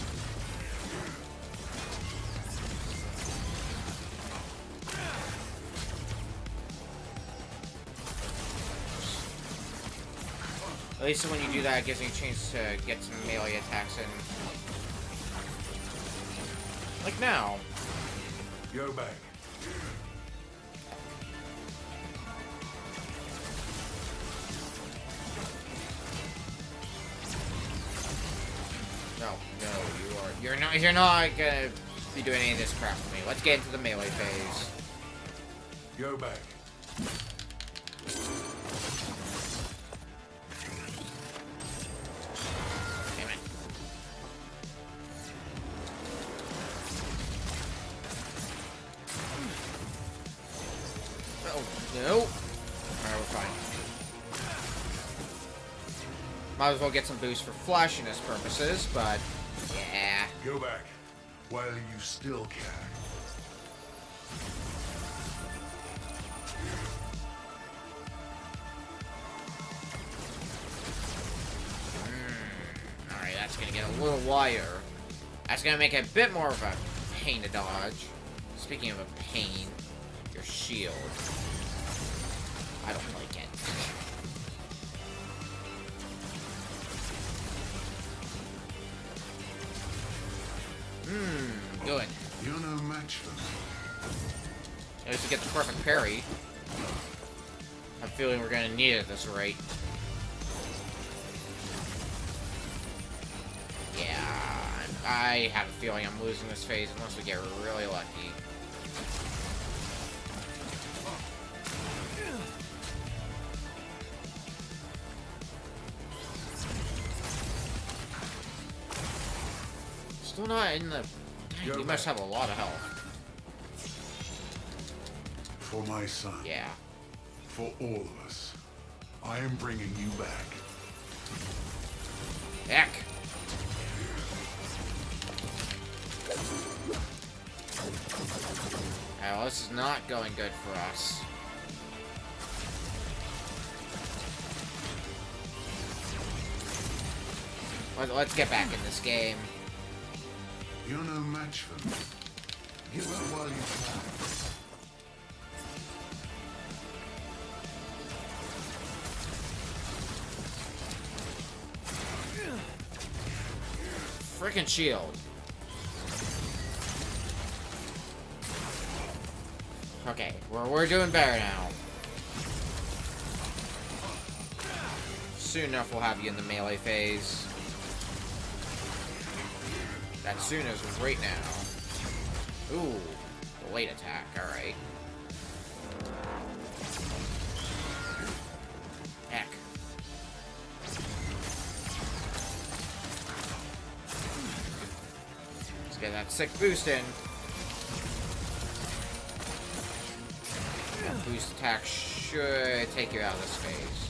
At least when you do that, it gives you a chance to get some melee attacks in. Like now. Go back. No, you're not gonna be doing any of this crap for me. Let's get into the melee phase. Go back. Damn it. Oh, no. Might as well get some boost for flashiness purposes, but yeah. Go back while you still can. Alright, that's gonna get a little wider. That's gonna make it a bit more of a pain to dodge. Speaking of a pain, your shield. I don't like it. Good. You're no match for me. At least to get the perfect parry. I'm feeling we're gonna need it at this rate. Yeah, I have a feeling I'm losing this phase unless we get really lucky. Still not in the... Dang, you must have a lot of health. For my son. Yeah. For all of us. I am bringing you back. Heck. Well, this is not going good for us. Let's get back in this game. You're no match for me. Give up while you can. Frickin' shield. Okay, we're doing better now. Soon enough we'll have you in the melee phase. That soon is right now. Ooh, late attack, alright. Heck. Let's get that sick boost in. That boost attack should take you out of this phase.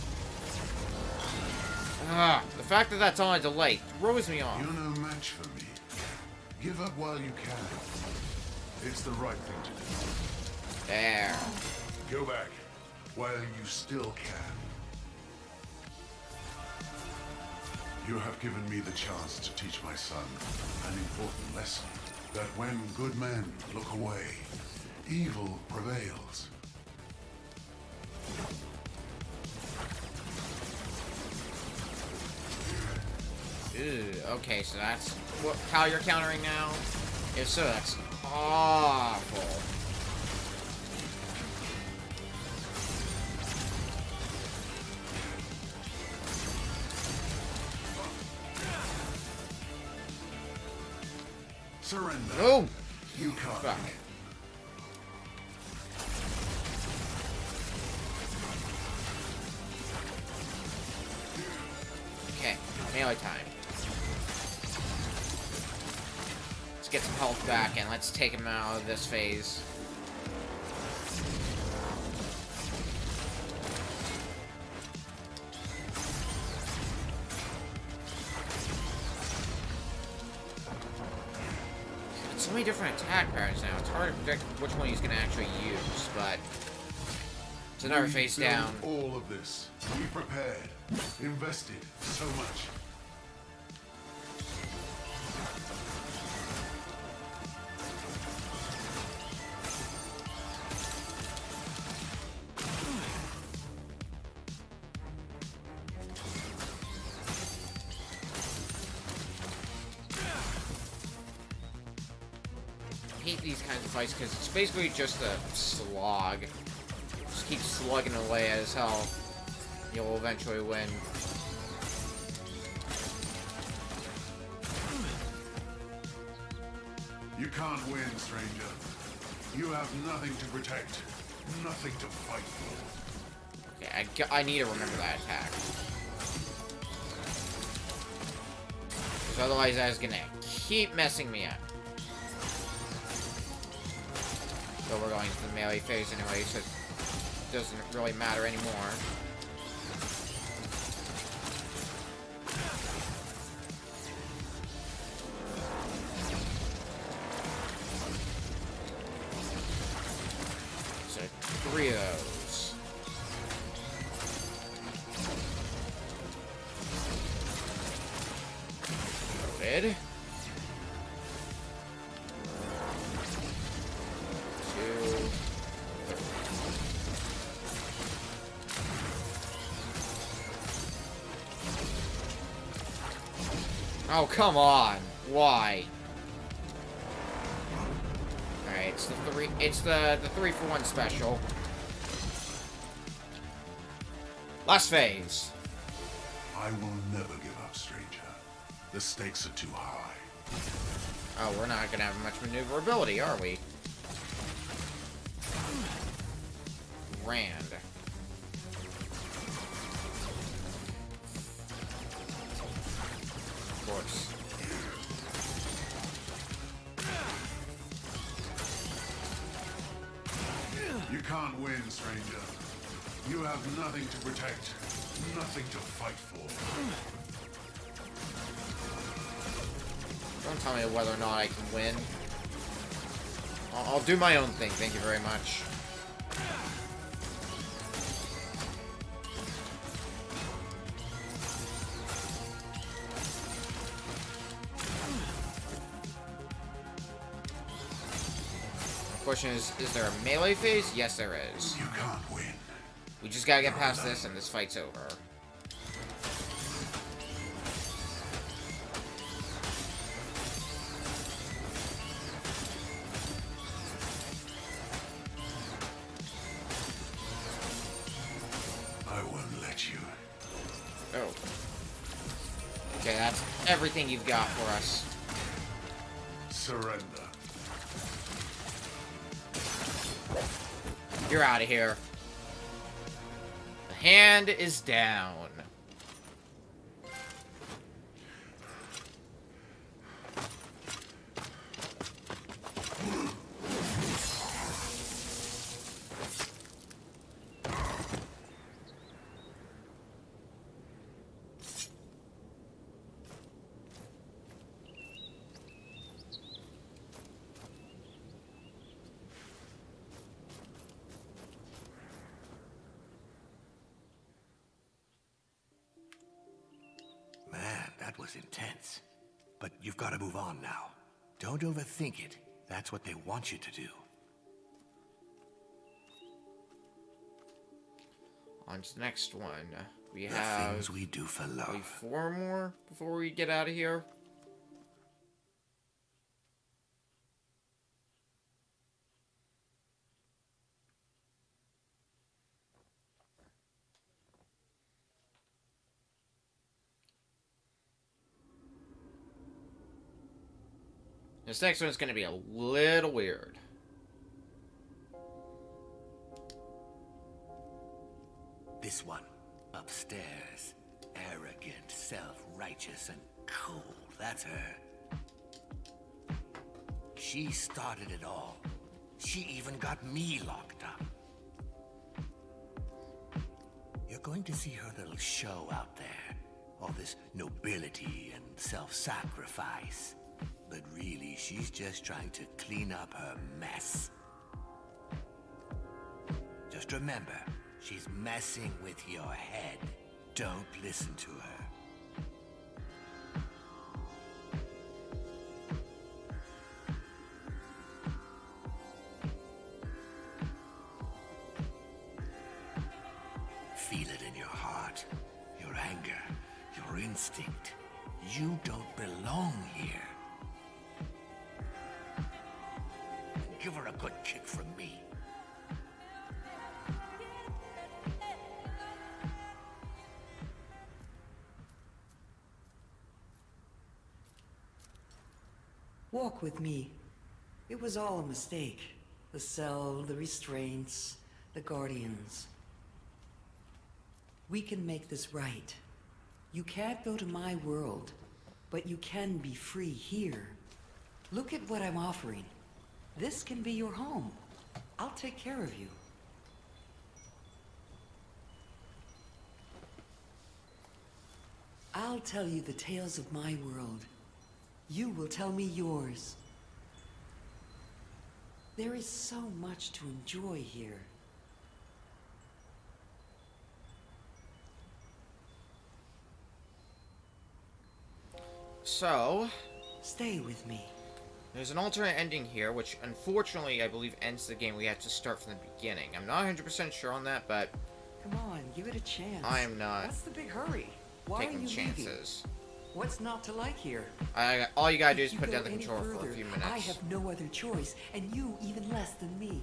Ah, the fact that that's on a delay throws me off. You're no match for me. Give up while you can. It's the right thing to do. There. Go back while you still can. You have given me the chance to teach my son an important lesson. That when good men look away, evil prevails. Ew, okay, so that's how you're countering now? If so, that's awful. Surrender. Oh! You can't. Fuck. Okay, melee time. Let's get some health back and let's take him out of this phase. So many different attack patterns now. It's hard to predict which one he's going to actually use, but it's another face We've down. done all of this. We prepared, invested so much. I hate these kinds of fights because it's basically just a slog. Just keep slugging away as hell. You'll eventually win. You can't win, stranger. You have nothing to protect, nothing to fight for. Okay, I need to remember that attack. Because otherwise that's gonna keep messing me up. So we're going to the melee phase anyway, so it doesn't really matter anymore. Noted. 2. Oh, come on. Why? Alright, it's the 3-for-1 special. Last phase. I will never give up, stranger. The stakes are too high. Oh, we're not gonna have much maneuverability, are we? Grand. Of course. You can't win, stranger. You have nothing to protect, nothing to fight for. Don't tell me whether or not I can win. I'll do my own thing, thank you very much. The question is there a melee phase? Yes, there is. You can't win. We just gotta get past this and this fight's over. I won't let you. Oh. Okay, that's everything you've got for us. Surrender. You're out of here. The hand is down. That was intense. But you've got to move on now. Don't overthink it. That's what they want you to do. On to the next one. We The have things we do for love. 4 more before we get out of here. This next one's going to be a little weird. This one, upstairs. Arrogant, self-righteous, and cool. That's her. She started it all. She even got me locked up. You're going to see her little show out there. All this nobility and self-sacrifice. But really, she's just trying to clean up her mess. Just remember, she's messing with your head. Don't listen to her. Feel it in your heart, your anger, your instinct. You don't belong here. Give her a good kick from me. Walk with me. It was all a mistake. The cell, the restraints, the guardians. We can make this right. You can't go to my world, but you can be free here. Look at what I'm offering. This can be your home. I'll take care of you. I'll tell you the tales of my world. You will tell me yours. There is so much to enjoy here. So, Stay with me. there's an alternate ending here, which unfortunately I believe ends the game. We have to start from the beginning. I'm not 100% sure on that, but Come on, give it a chance. I am not What's the big hurry? Why are taking you leaving? chances. What's not to like here? All you gotta do is If put go down the any controller for a further, few I minutes. have no other choice, and you even less than me.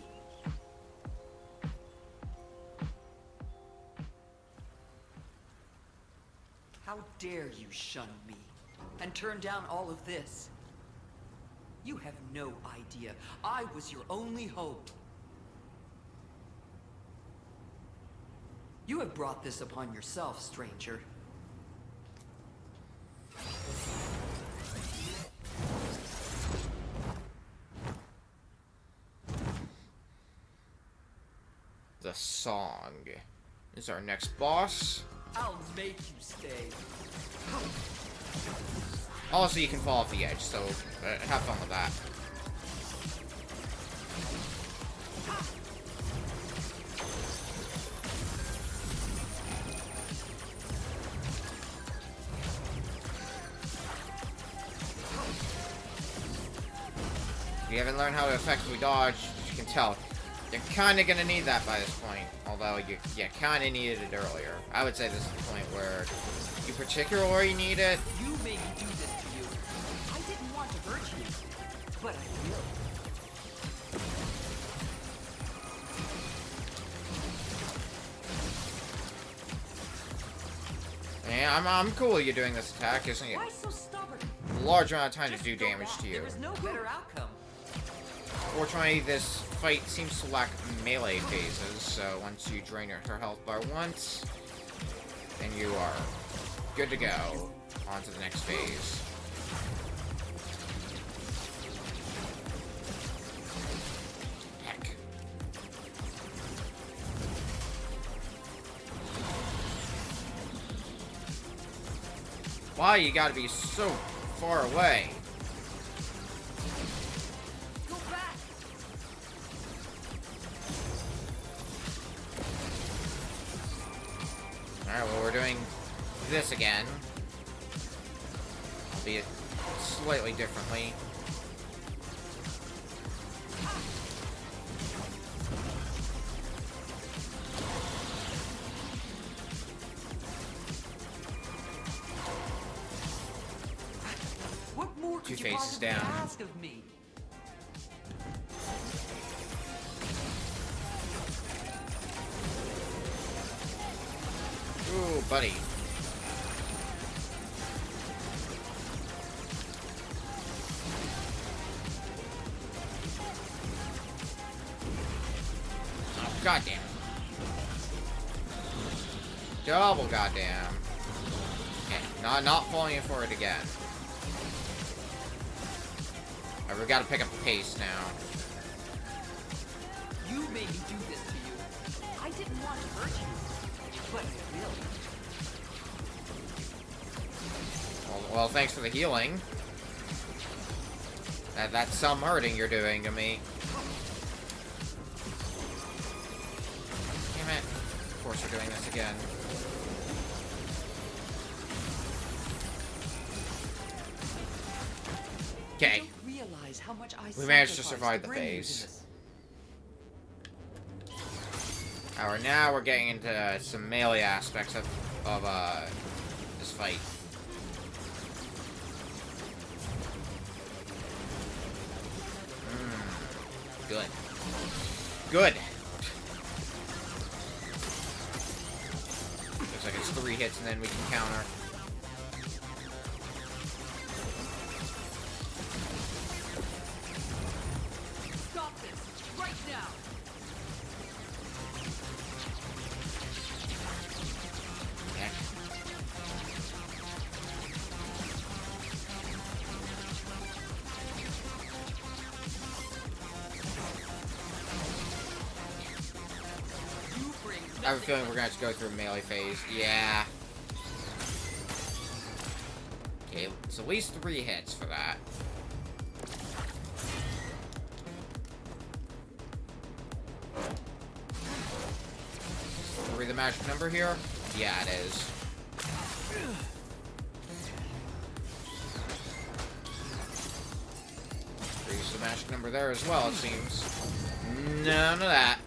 How dare you shun me and turn down all of this? You have no idea. I was your only hope. You have brought this upon yourself, stranger. The song is our next boss. I'll make you stay. Also, you can fall off the edge, so have fun with that. If you haven't learned how to effectively dodge, as you can tell, you're kind of going to need that by this point. Although you kind of needed it earlier. I would say this is the point where you particularly need it. You made me do this to you. I didn't want to hurt you, but I will. Yeah, I'm cool with you doing this attack, isn't it? Why so stubborn? A large amount of time Just to do go damage back. to you. There is no better outcome. Fortunately, this fight seems to lack melee phases, so once you drain her health bar once, then you are good to go on to the next phase. Heck. Why you gotta be so far away? Go back. Alright, well, we're doing this again. Albeit slightly differently. What more could Two you faces possibly down. ask of me? Ooh, buddy. Oh, goddamn. Double goddamn. Okay, not falling in for it again. Alright, we gotta pick up the pace now. You made me do this to you. I didn't want to hurt you, but I will. Well, thanks for the healing. That's some hurting you're doing to me. Damn it. Of course we're doing this again. Okay. You don't realize how much I We managed to sacrificed survive the bring you phase. this. Alright, now we're getting into some melee aspects of this fight. Good. Good. Looks like it's 3 hits and then we can counter. Stop this right now. Heck. You bring I have a feeling we're gonna have to go through a melee phase. Yeah. Okay, it's at least 3 hits for that. Is 3 the magic number here? Yeah, it is. a magic number there as well, it seems. None of that.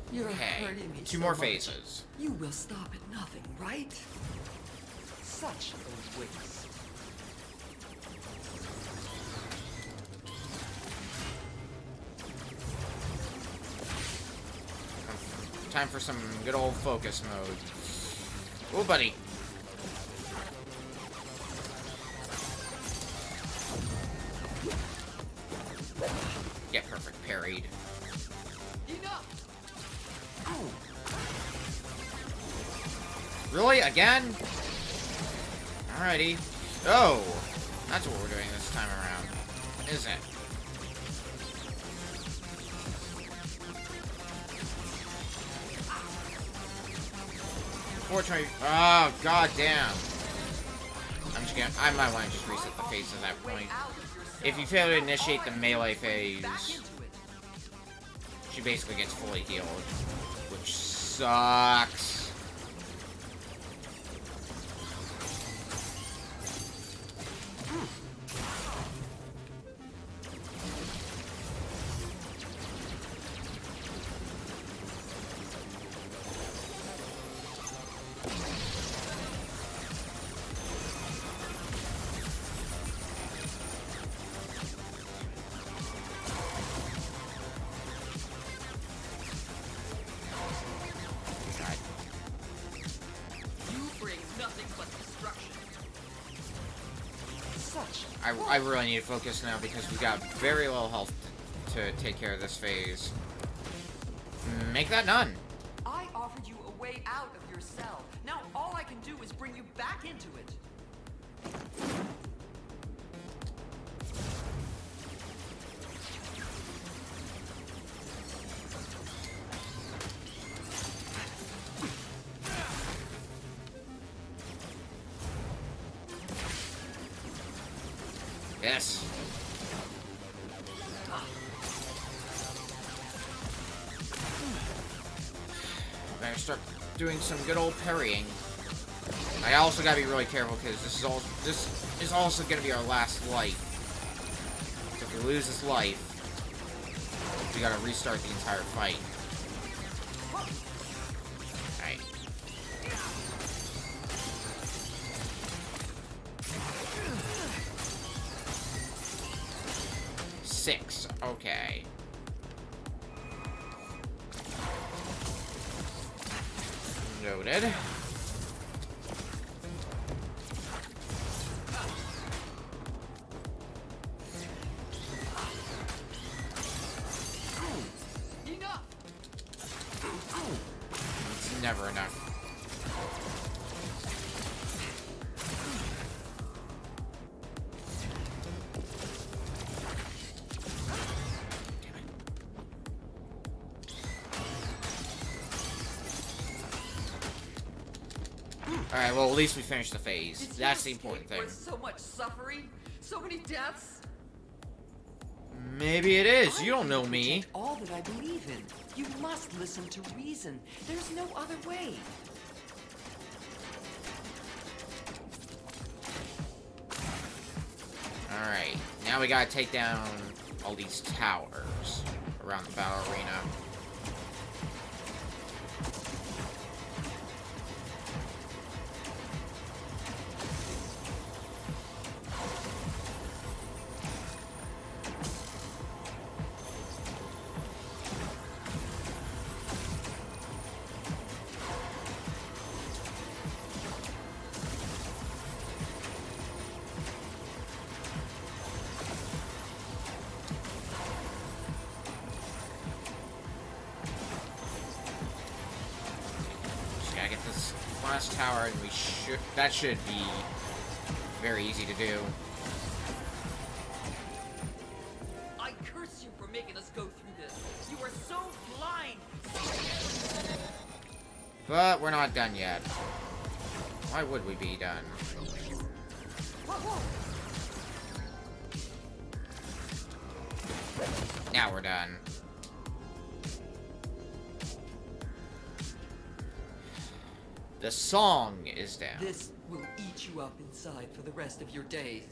You're Okay, hurting me 2 so more much. phases. You will stop at nothing, right? Such a waste. Time for some good old focus mode. Oh, buddy. Get perfect parried. Really? Again? Alrighty. Oh! That's what we're doing this time around. Is it? Oh, god damn. I'm just gonna. I might want to just reset the phase at that point. If you fail to initiate the melee phase, she basically gets fully healed. Which sucks. I really need to focus now because we got very low health to take care of this phase. Make that none. I offered you a way out of your cell. Now all I can do is bring you back into it. Yes. Better start doing some good old parrying. I also gotta be really careful because this is also gonna be our last life. So if we lose this life, we gotta restart the entire fight. Alright. Six. Okay. Noted. It's never enough. Alright, well, at least we finished the phase. That's the important thing. With so much suffering, so many deaths. Maybe it is. You don't know me. All that I believe in. You must listen to reason. There's no other way. Alright, now we gotta take down all these towers around the battle arena. Last tower, and that should be very easy to do. I curse you for making us go through this. You are so blind. But we're not done yet. Why would we be done? Now we're done. The song is down. This will eat you up inside for the rest of your days.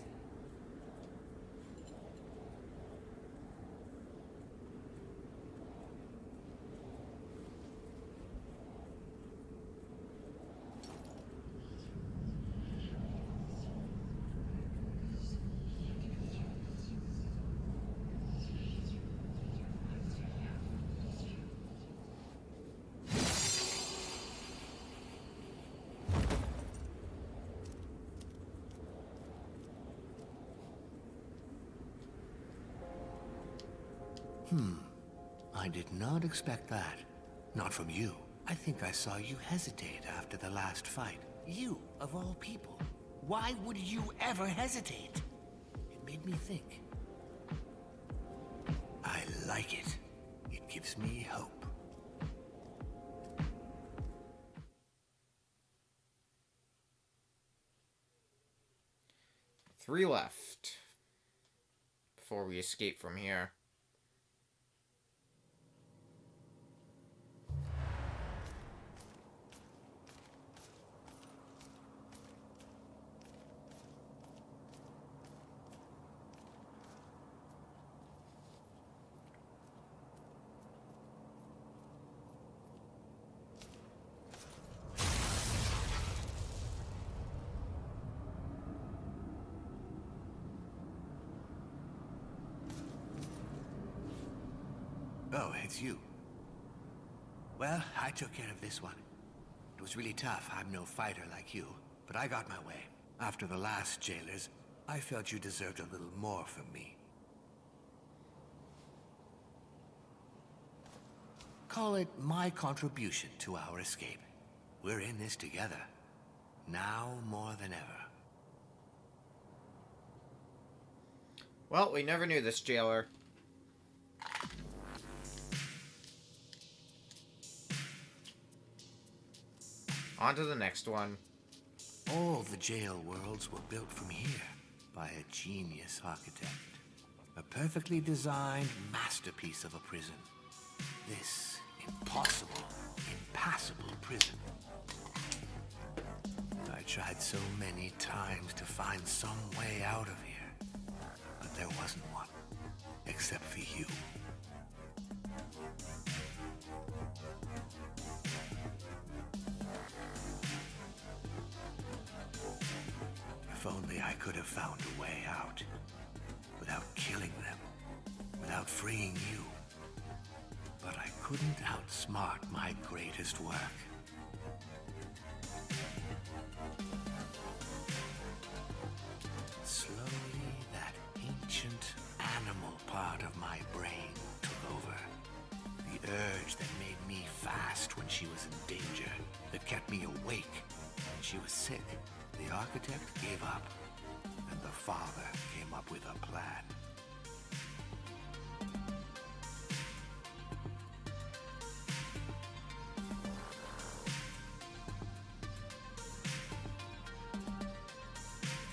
I did not expect that. Not from you. I think I saw you hesitate after the last fight. You, of all people. Why would you ever hesitate? It made me think. I like it. It gives me hope. Three left before we escape from here. Oh, it's you. Well, I took care of this one. It was really tough. I'm no fighter like you, but I got my way. After the last jailers, I felt you deserved a little more from me. Call it my contribution to our escape. We're in this together. Now more than ever. Well, we never knew this jailer. On to the next one. All the jail worlds were built from here by a genius architect. A perfectly designed masterpiece of a prison. This impossible, impassable prison. I tried so many times to find some way out of here, but there wasn't one, except for you. If only I could have found a way out, without killing them, without freeing you. But I couldn't outsmart my greatest work. Slowly, that ancient animal part of my brain took over. The urge that made me fast when she was in danger, that kept me awake when she was sick. The architect gave up, and the father came up with a plan.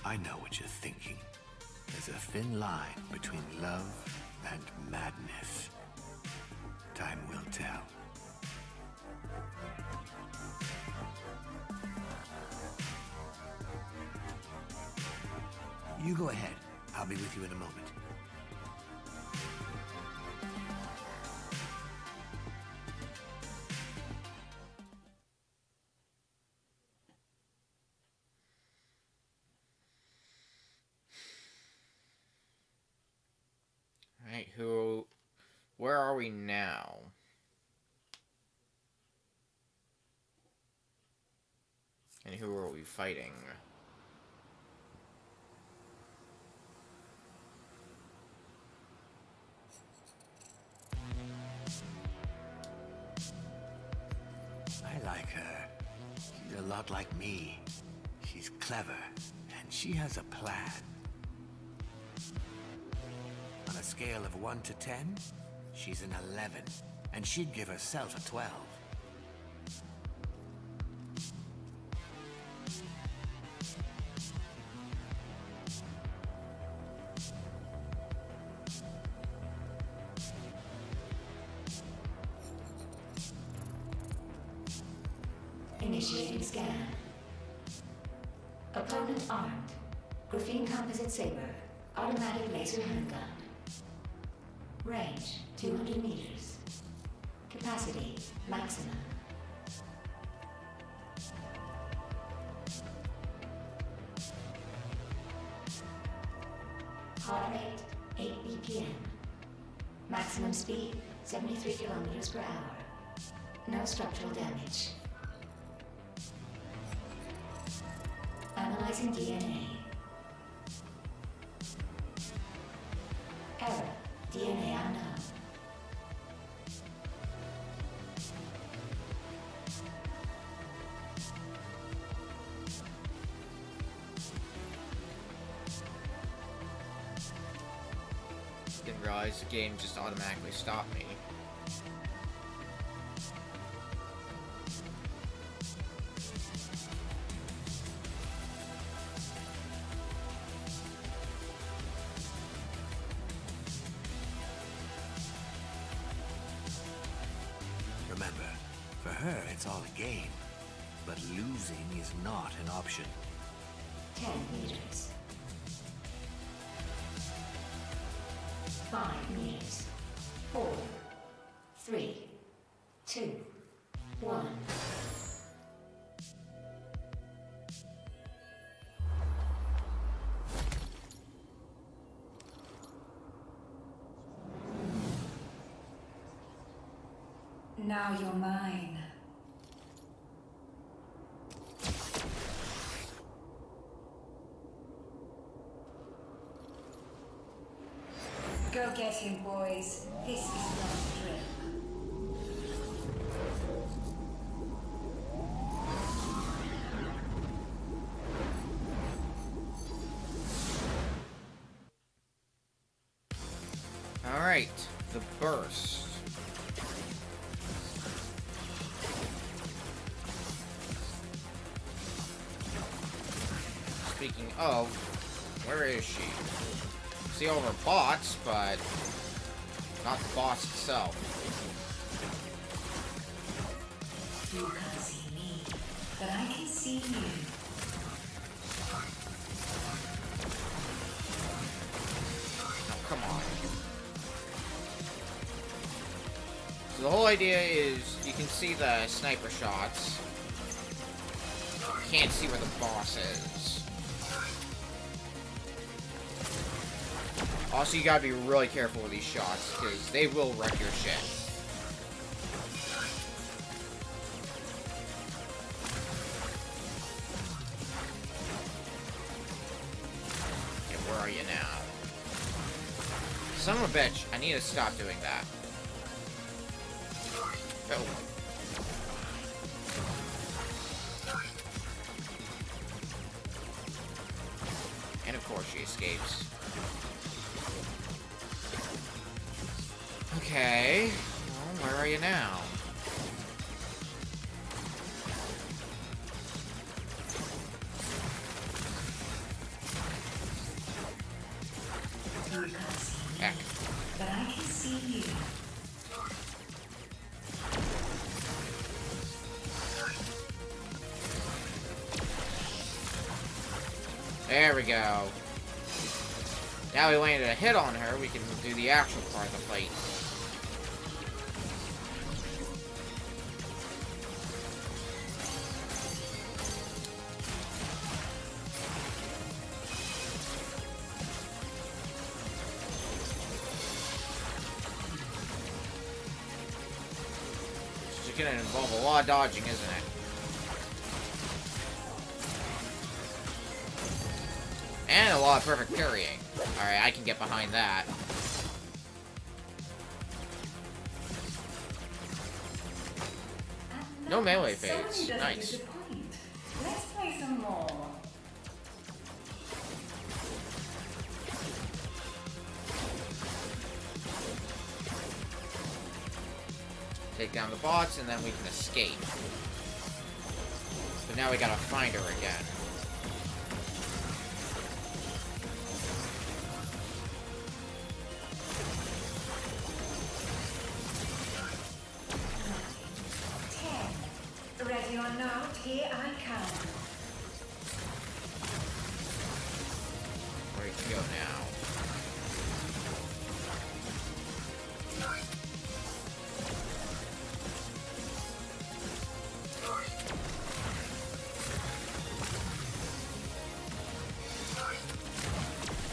I know what you're thinking. There's a thin line between love and madness. Time will tell. You go ahead. I'll be with you in a moment. Alright, where are we now? And who are we fighting? I like her. She's a lot like me. She's clever, and she has a plan. On a scale of 1 to 10, she's an 11, and she'd give herself a 12. Initiating scan. Opponent armed. Graphene composite saber. Automatic laser handgun. Range 200 meters. Capacity maximum. Heart rate 8 BPM. Maximum speed 73 kilometers per hour. No structural damage. Analyzing DNA. Error. DNA unknown. Didn't realize the game just automatically stopped me. Remember, for her it's all a game. But losing is not an option. 10 meters. 5 meters. 4, 3, 2, 1. Now you're mine. Go get him, boys. This is not a drill. Alright, the burst. Speaking of, where is she? See all her bots, but not the boss itself. You can't see me, but I can see you. Oh, come on. So the whole idea is you can see the sniper shots. You can't see where the boss is. Also, you gotta be really careful with these shots, because they will wreck your shit. Okay, where are you now? Son of a bitch, I need to stop doing that. Oh. And of course she escapes. Okay, well, where are you now? You can't see me, Heck. but I can see you. There we go. Now we landed a hit on her, we can do the actual part of the fight. It's gonna involve a lot of dodging, isn't it? And a lot of perfect parrying. Alright, I can get behind that. No melee phase. Nice. Let's play some more. Take down the bots, and then we can escape. But now we gotta find her again. Ready or not, here I come. Where to go now?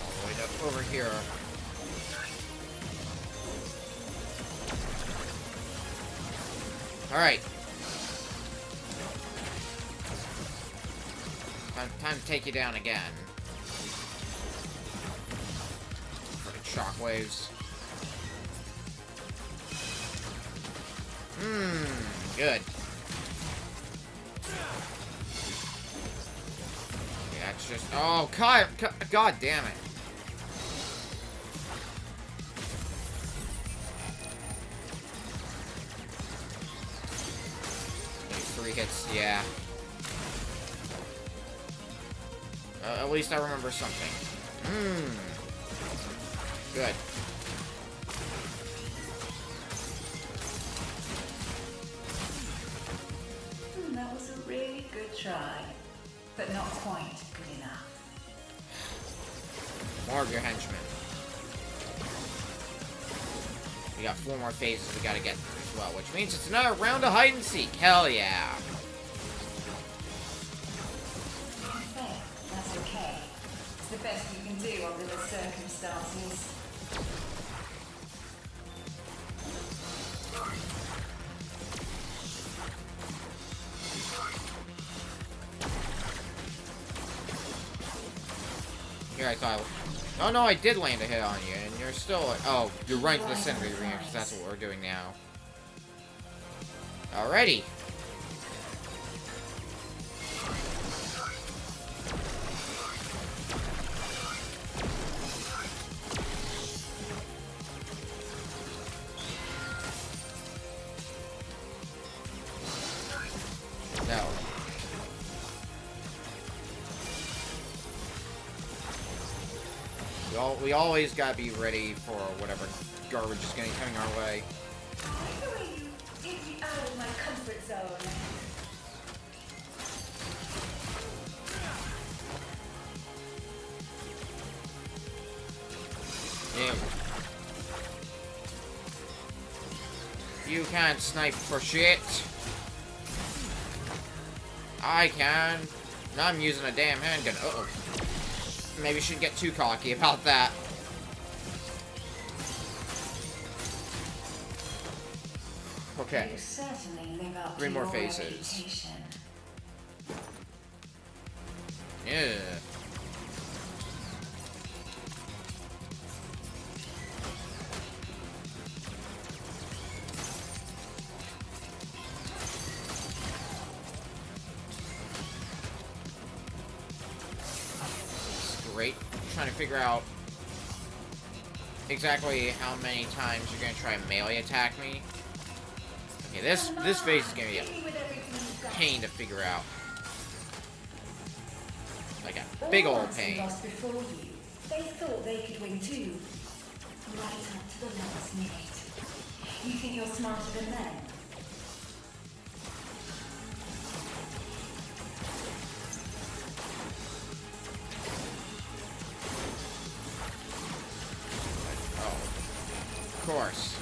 All the way up over here. Alright. Time to take you down again. Shockwaves. Good. Yeah, it's just... Oh, God damn it. Maybe 3 hits, yeah. At least I remember something. Good. That was a really good try, but not quite good enough. More of your henchmen. We got 4 more phases we gotta get through as well, which means it's another round of hide and seek. Hell yeah. That's okay. It's the best you can do under the circumstances. Here, I thought... Oh, no, I did land a hit on you, and you're still... Oh, you're right to the center of the arena, because that's what we're doing now. Alrighty. No. We always gotta be ready for whatever garbage is gonna be coming our way. Get me out of my comfort zone. Ew. You can't snipe for shit. I can. Now I'm using a damn handgun. Uh-oh. Maybe shouldn't get too cocky about that. Okay. 3 more phases. Yeah. Great. Trying to figure out exactly how many times you're gonna try and melee attack me. Okay, this phase is gonna be a pain to figure out. Like a big old pain. They thought they could win too. Right up to the last minute. You think you're smarter than them? Of course.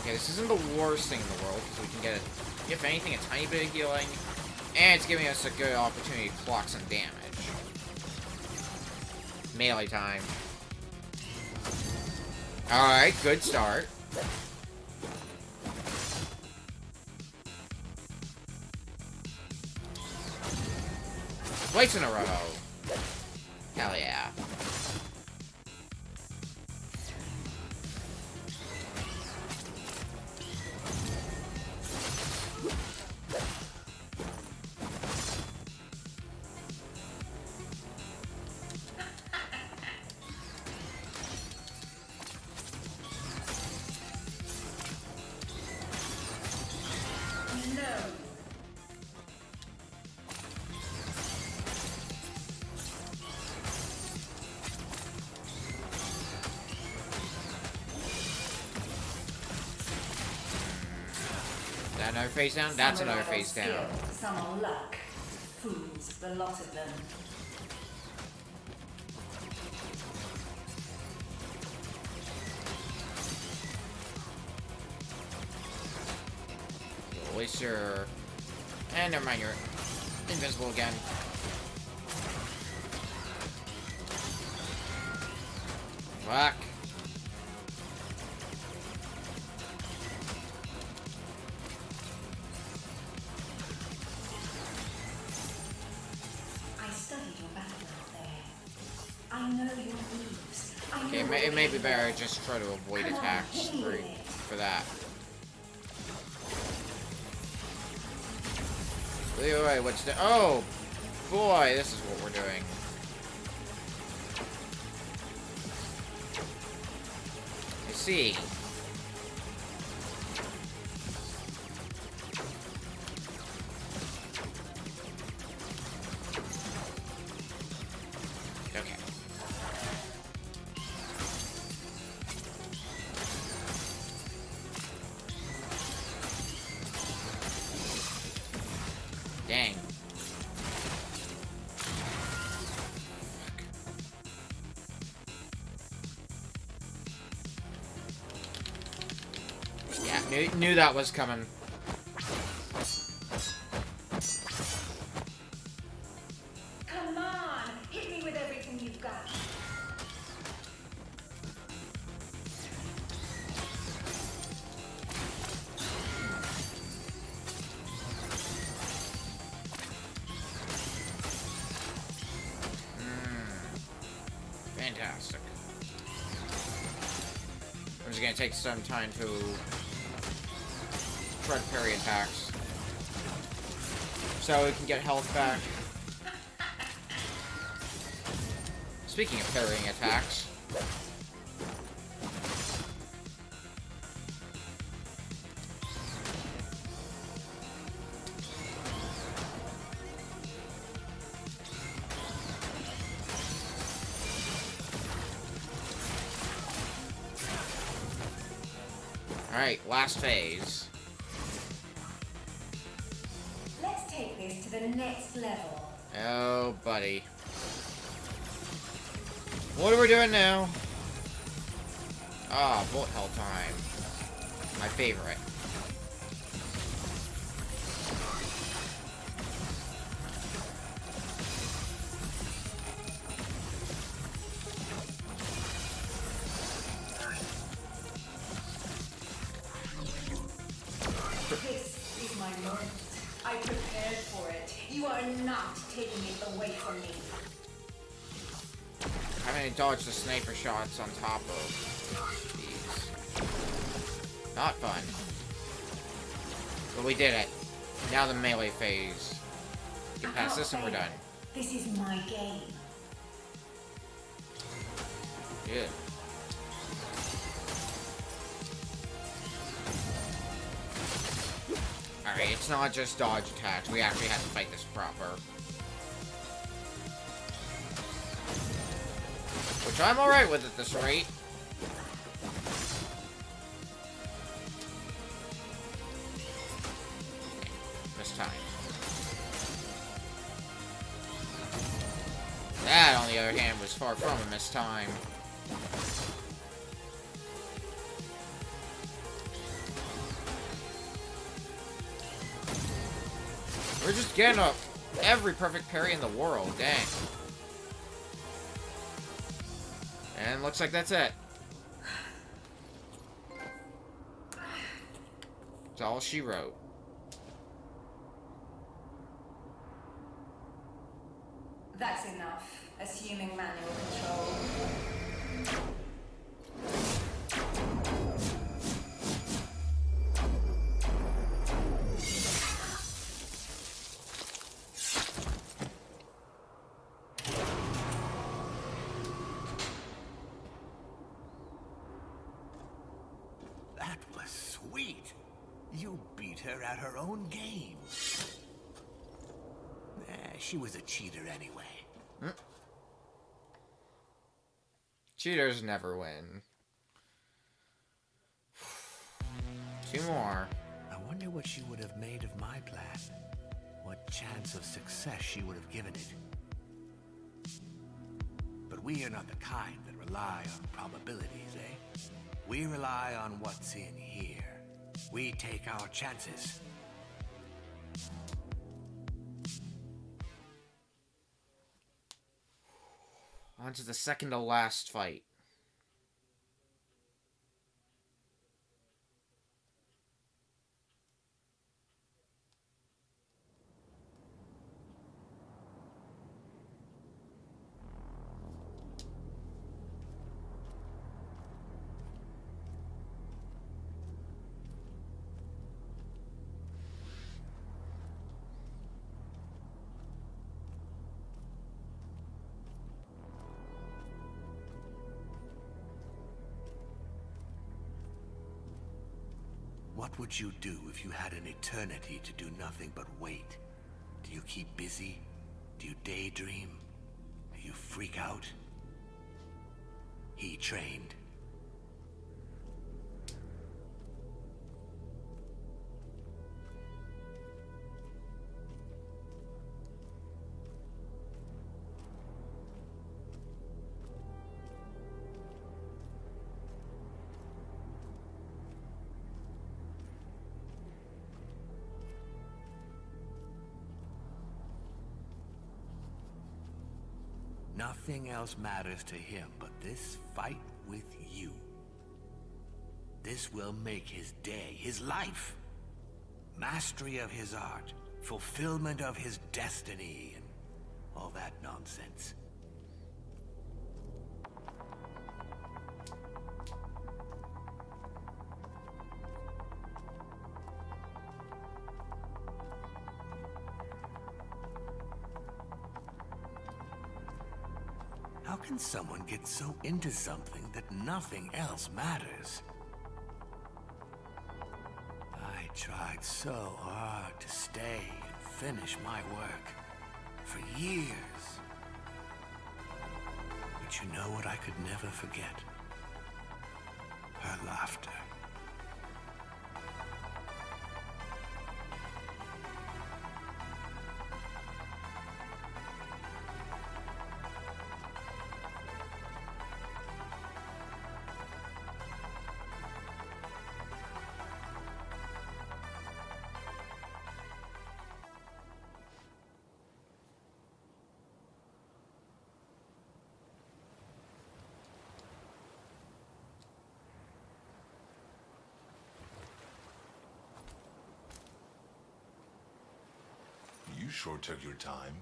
Okay, this isn't the worst thing in the world, because we can get, if anything, a tiny bit of healing, and it's giving us a good opportunity to clock some damage. Melee time. Alright, good start. Twice in a row. Hell yeah. Another face down? That's another face down. Some on luck. Fools, the lot of them. least you're... And never mind, you're invisible again. Fuck. I studied your battle out there. I know your moves. Okay, it may be better just try to avoid attacks for that. Wait, what's the... Oh! Boy, this is what we're doing. I see. Okay. Dang. Yeah, knew that was coming. Come on, hit me with everything you've got. Fantastic. I'm just gonna take some time to try to parry attacks, so we can get health back. Speaking of parrying attacks, alright, last phase. Let's take this to the next level. Oh, buddy. What are we doing now? Ah, bullet hell time. My favorite. This is my moment. I prepared for it. You are not taking it away from me. Having to dodge the sniper shots on top of these. Not fun. But we did it. Now the melee phase. Get past this and we're done. This is my game. Good. Alright, it's not just dodge attacks. We actually have to fight this proper. Which I'm alright with at this rate. This time. That, on the other hand, was far from a miss time. We're just getting up every perfect parry in the world, dang. And looks like that's it. That's all she wrote. That's enough. Assuming manual control. That was sweet. You beat her at her own game. She was a cheater anyway. Cheaters never win. 2 more. I wonder what she would have made of my plan. What chance of success she would have given it. But we are not the kind that rely on probabilities, eh? We rely on what's in here. We take our chances. On to the second to last fight. What would you do if you had an eternity to do nothing but wait? Do you keep busy? Do you daydream? Do you freak out? He trained. Nothing else matters to him but this fight with you. This will make his day, his life. Mastery of his art, fulfillment of his destiny, and all that nonsense. How can someone get so into something that nothing else matters? I tried so hard to stay and finish my work for years. But you know what I could never forget? Her laughter. You sure took your time.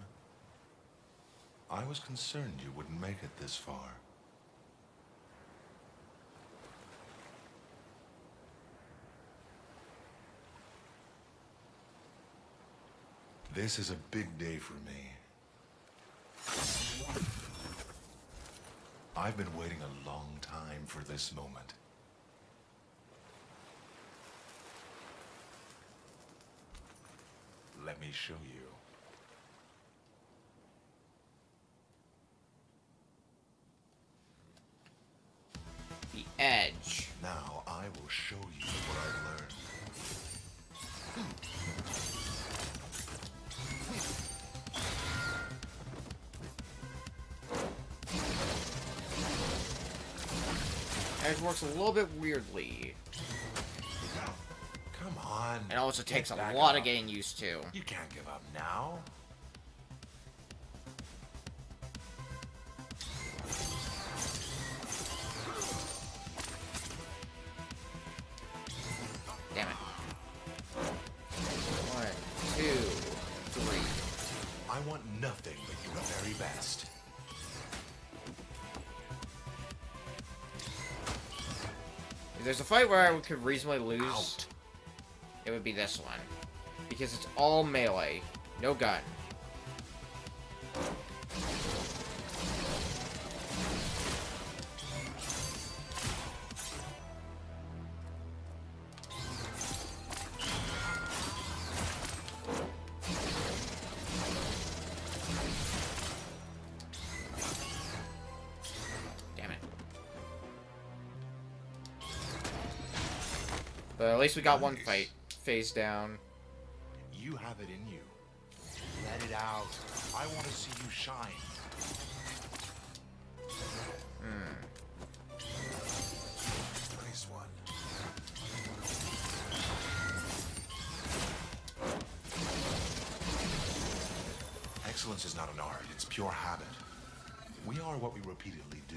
I was concerned you wouldn't make it this far. This is a big day for me. I've been waiting a long time for this moment. Let me show you. The edge. Now I will show you what I've learned. Edge works a little bit weirdly. Come on. It also takes a get back lot up. of getting used to. You can't give up now. Damn it. 1, 2, 3. I want nothing but your very best. If there's a fight where I could reasonably lose, Out. it would be this one. Because it's all melee. No gun. Damn it. But at least we got one Nice. fight phase down. You have it in you. Let it out. I want to see you shine. Nice one. Excellence is not an art, it's pure habit. We are what we repeatedly do.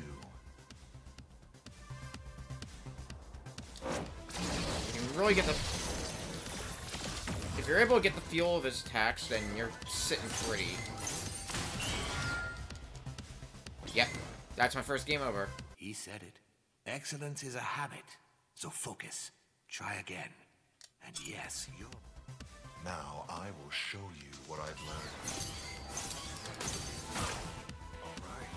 You can really get the... If you're able to get the feel of his attacks, then you're sitting pretty. Yep, that's my first game over. He said it. Excellence is a habit. So focus. Try again. And yes, you're... Now I will show you what I've learned. All right.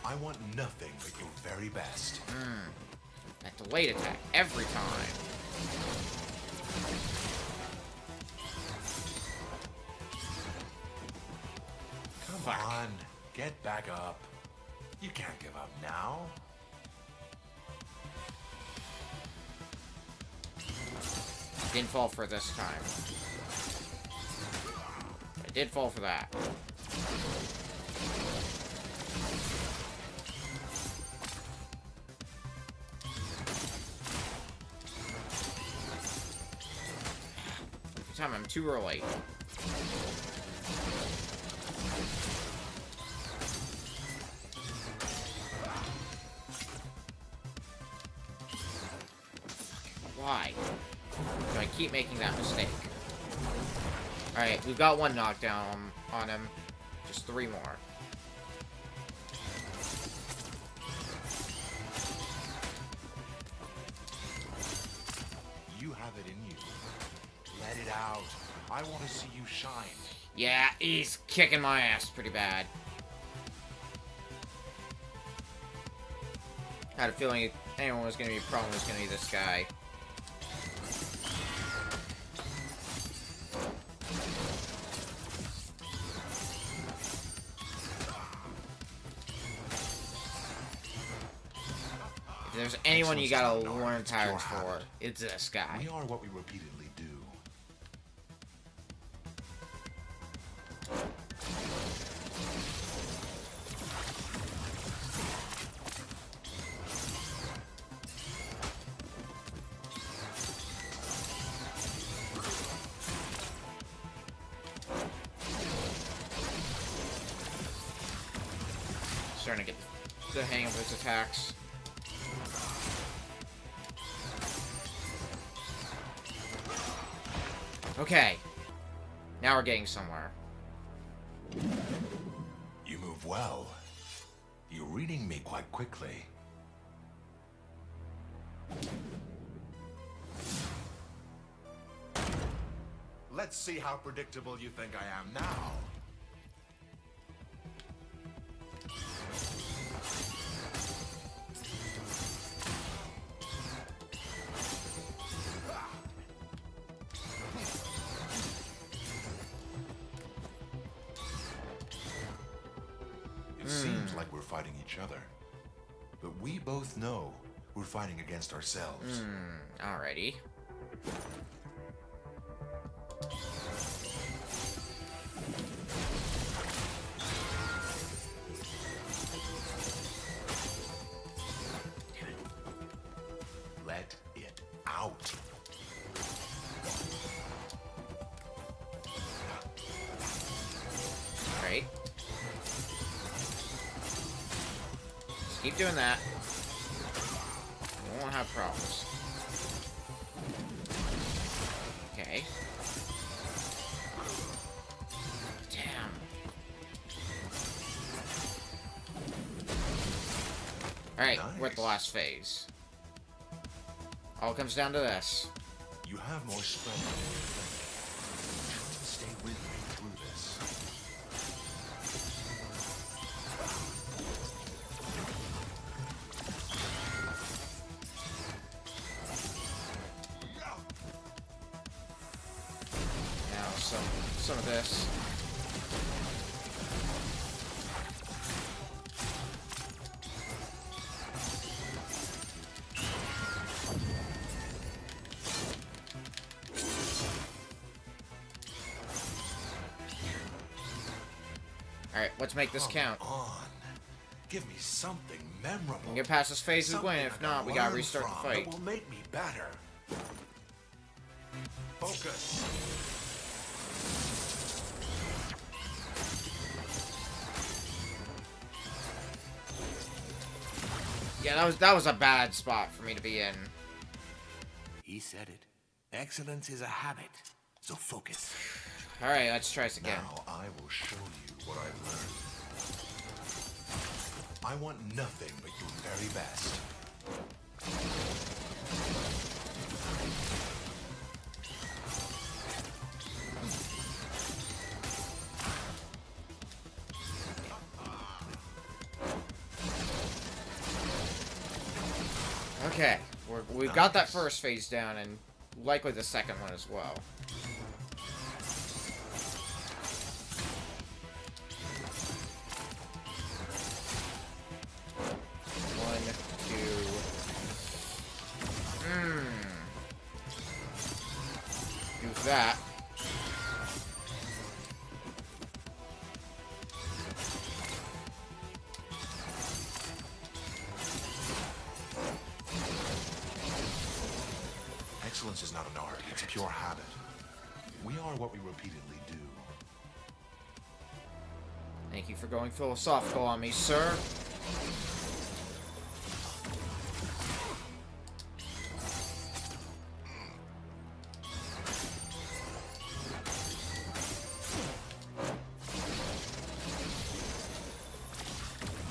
I want nothing but your very best. That delayed attack every time. Come on, get back up. You can't give up now. Didn't fall for this time. I did fall for that. Every time I'm too early. Why do I keep making that mistake? Alright, we've got one knockdown on him. Just 3 more. You have it in you. Let it out. I want to see you shine. Yeah, he's kicking my ass pretty bad. I had a feeling if anyone was going to be a problem, it was going to be this guy. If there's anyone you gotta learn patterns for, it's this guy. We are what we repeatedly do. Starting to get the hang of his attacks. Okay. Now we're getting somewhere. You move well. You're reading me quite quickly. Let's see how predictable you think I am now. It seems like we're fighting each other. But we both know we're fighting against ourselves. Alrighty. Let it out. Alright. Just keep doing that. We won't have problems. Okay. Damn. Alright, we're at the last phase. All comes down to this. You have more strength than you think. Stay with me through this. Now, some of this. Alright, let's make this count. Come on. Give me something memorable. We can get past this phase, we win. If not, we gotta restart the fight. That will make me better. Focus. Yeah, that was a bad spot for me to be in. He said it. Excellence is a habit, so focus. Alright, let's try this again. Now I will show you what I've learned. I want nothing but your very best. Okay, we've got that first phase down, and likely the second one as well. One, two... Do that. Excellence is not an art, it's a pure habit. We are what we repeatedly do. Thank you for going philosophical on me, sir.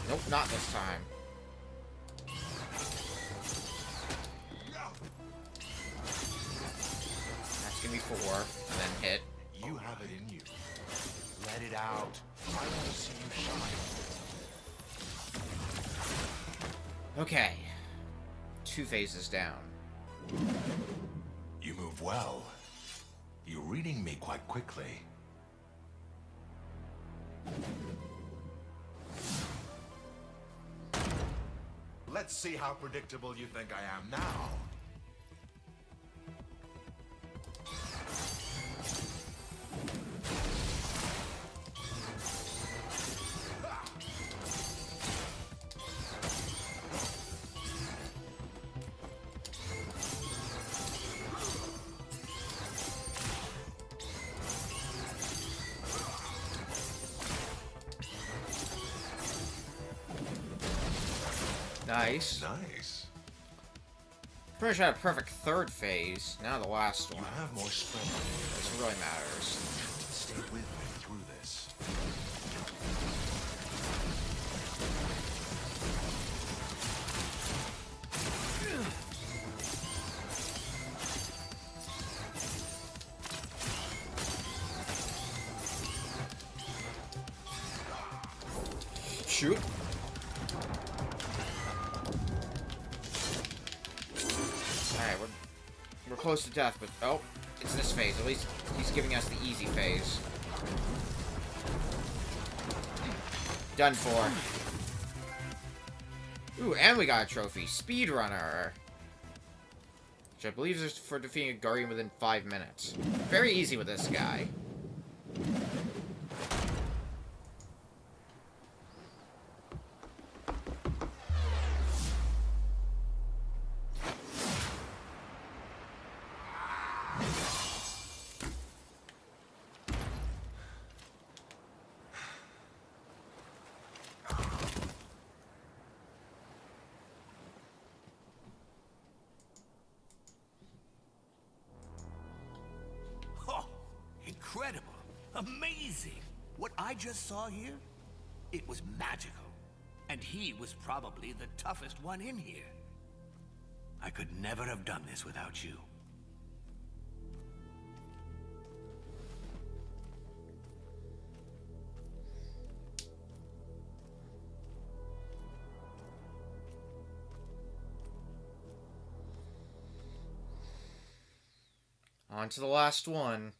Nope, not this time. That's gonna be 4, and then hit. You have it in you. Let it out. I want to see you shine. Okay. 2 phases down. You move well. You're reading me quite quickly. Let's see how predictable you think I am now. Nice. Nice. Pretty sure I had a perfect 3rd phase. Now the last You one. have more strength. This really matters. Stay with me through this. Shoot. Alright, we're close to death, but oh, it's this phase. At least he's giving us the easy phase. Done for. Ooh, and we got a trophy. Speedrunner. Which I believe is for defeating a Guardian within 5 minutes. Very easy with this guy. Oh, incredible. Amazing. What I just saw here, it was magical. And he was probably the toughest one in here. I could never have done this without you. On to the last one.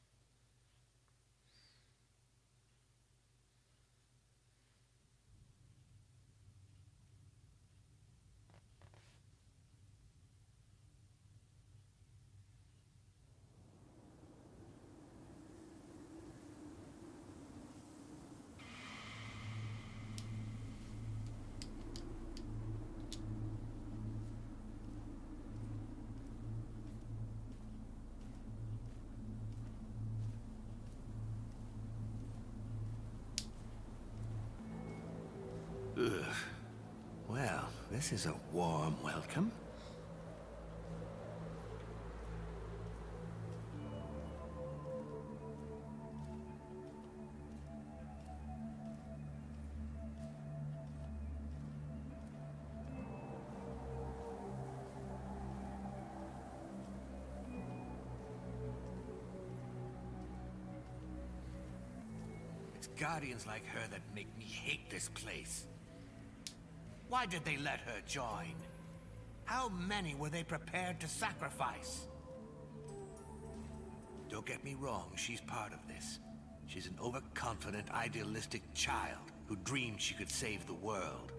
this is a warm welcome. It's guardians like her that make me hate this place. Why did they let her join? How many were they prepared to sacrifice? Don't get me wrong, she's part of this. She's an overconfident, idealistic child who dreamed she could save the world.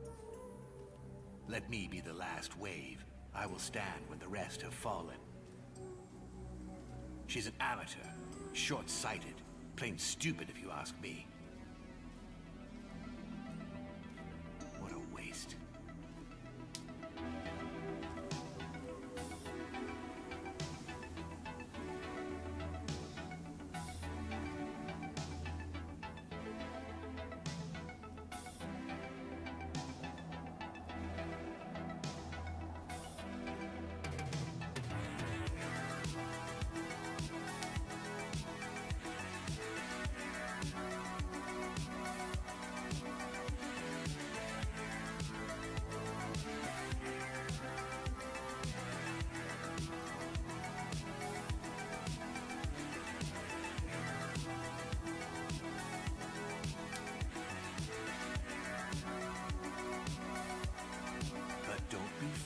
Let me be the last wave. I will stand when the rest have fallen. She's an amateur, short-sighted, plain stupid if you ask me. What a waste.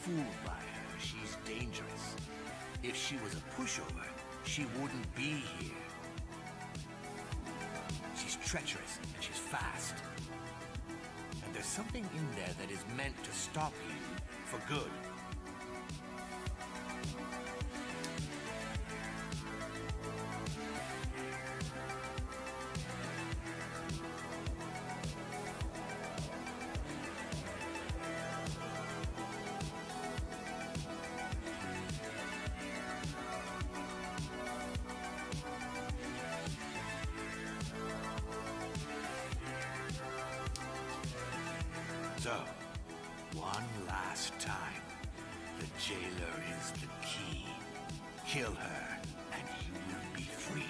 Fooled by her, she's dangerous. If she was a pushover, she wouldn't be here. She's treacherous and she's fast. And there's something in there that is meant to stop you for good. So, one last time, the jailer is the key. Kill her, and you will be free.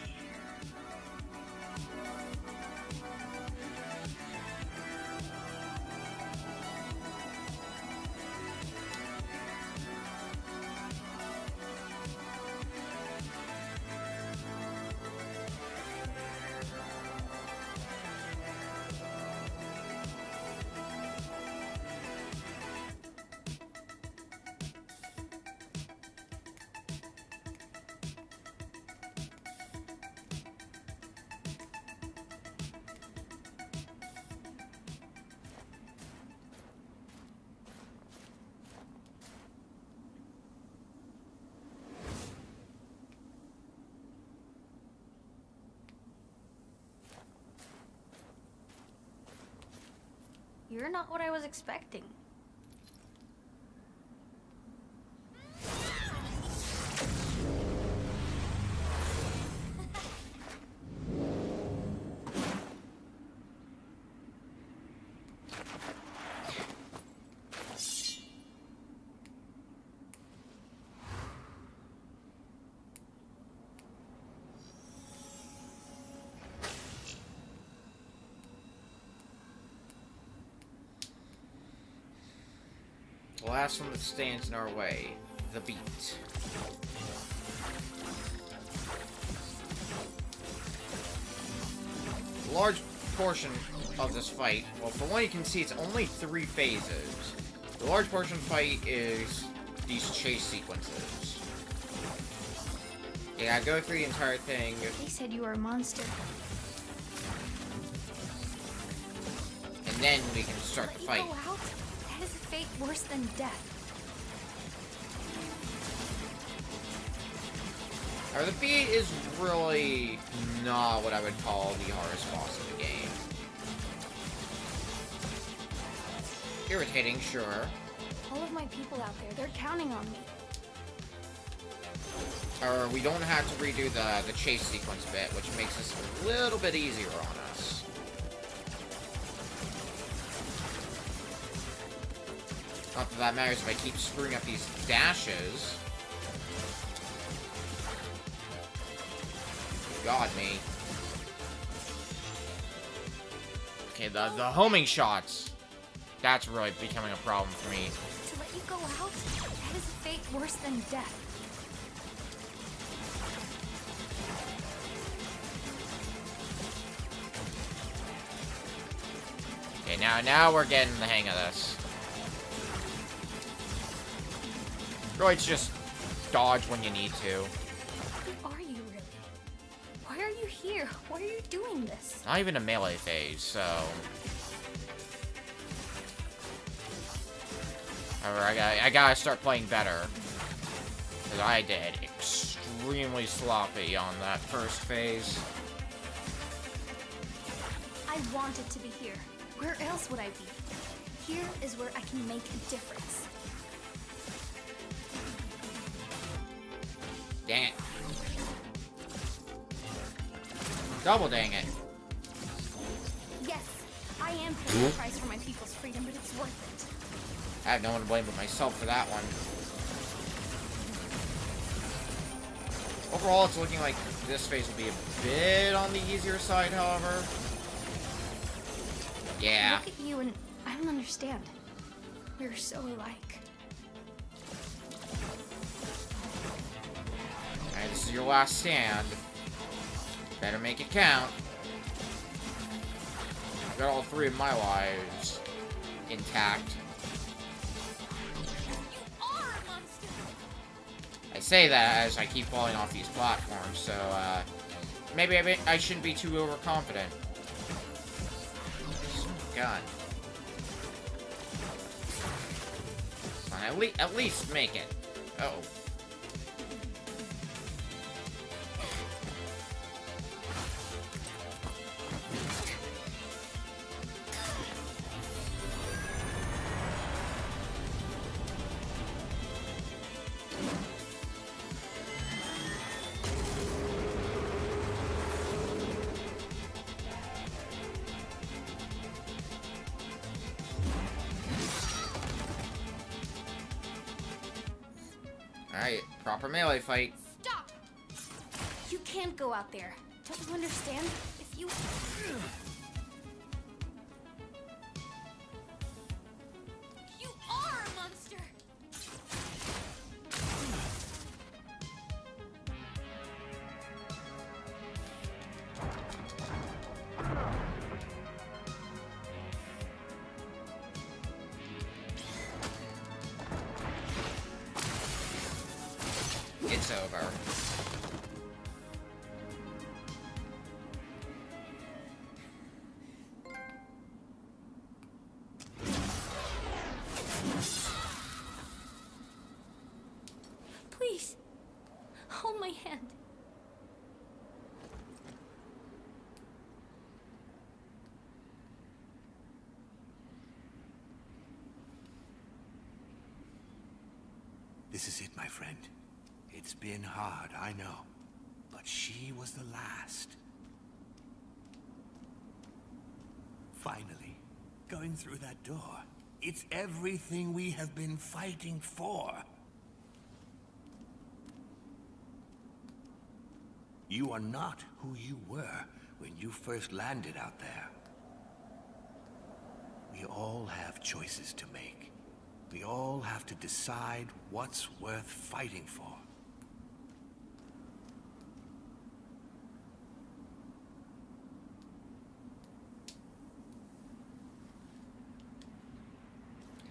You're not what I was expecting. The last one that stands in our way, the beat. A large portion of this fight, well, for one, you can see it's only 3 phases. The large portion of the fight is these chase sequences. You gotta go through the entire thing. He said you were a monster. And then we can start the fight. Go out? That is a fate worse than death. Or the beat is really not what I would call the hardest boss of the game. Irritating, sure. All of my people out there, they're counting on me. Or we don't have to redo the chase sequence bit, which makes this a little bit easier on us. Not that that matters if I keep screwing up these dashes. God, me. Okay, the homing shots. That's really becoming a problem for me. To let you go out, that is a fate worse than death. Okay, now we're getting the hang of this. Really, it's just dodge when you need to. Who are you really? Why are you here? Why are you doing this? Not even a melee phase, so... Alright, I gotta start playing better. Because I did extremely sloppy on that first phase. I wanted to be here. Where else would I be? Here is where I can make a difference. Dang it. Double dang it. Yes, I am paying the price for my people's freedom, but it's worth it. I have no one to blame but myself for that one. Overall, it's looking like this phase will be a bit on the easier side, however. Yeah. Look at you and I don't understand. We're so alike. Alright, this is your last stand. Better make it count. I've got all 3 of my lives intact. I say that as I keep falling off these platforms, so, maybe I shouldn't be too overconfident. God. Fine, at least make it. Uh-oh. Alright, proper melee fight. Stop! You can't go out there. Don't you understand? If you... You are a monster! It's over. Please, hold my hand. This is it, my friend. It's been hard, I know. But she was the last. Finally, going through that door. It's everything we have been fighting for. You are not who you were when you first landed out there. We all have choices to make. We all have to decide what's worth fighting for.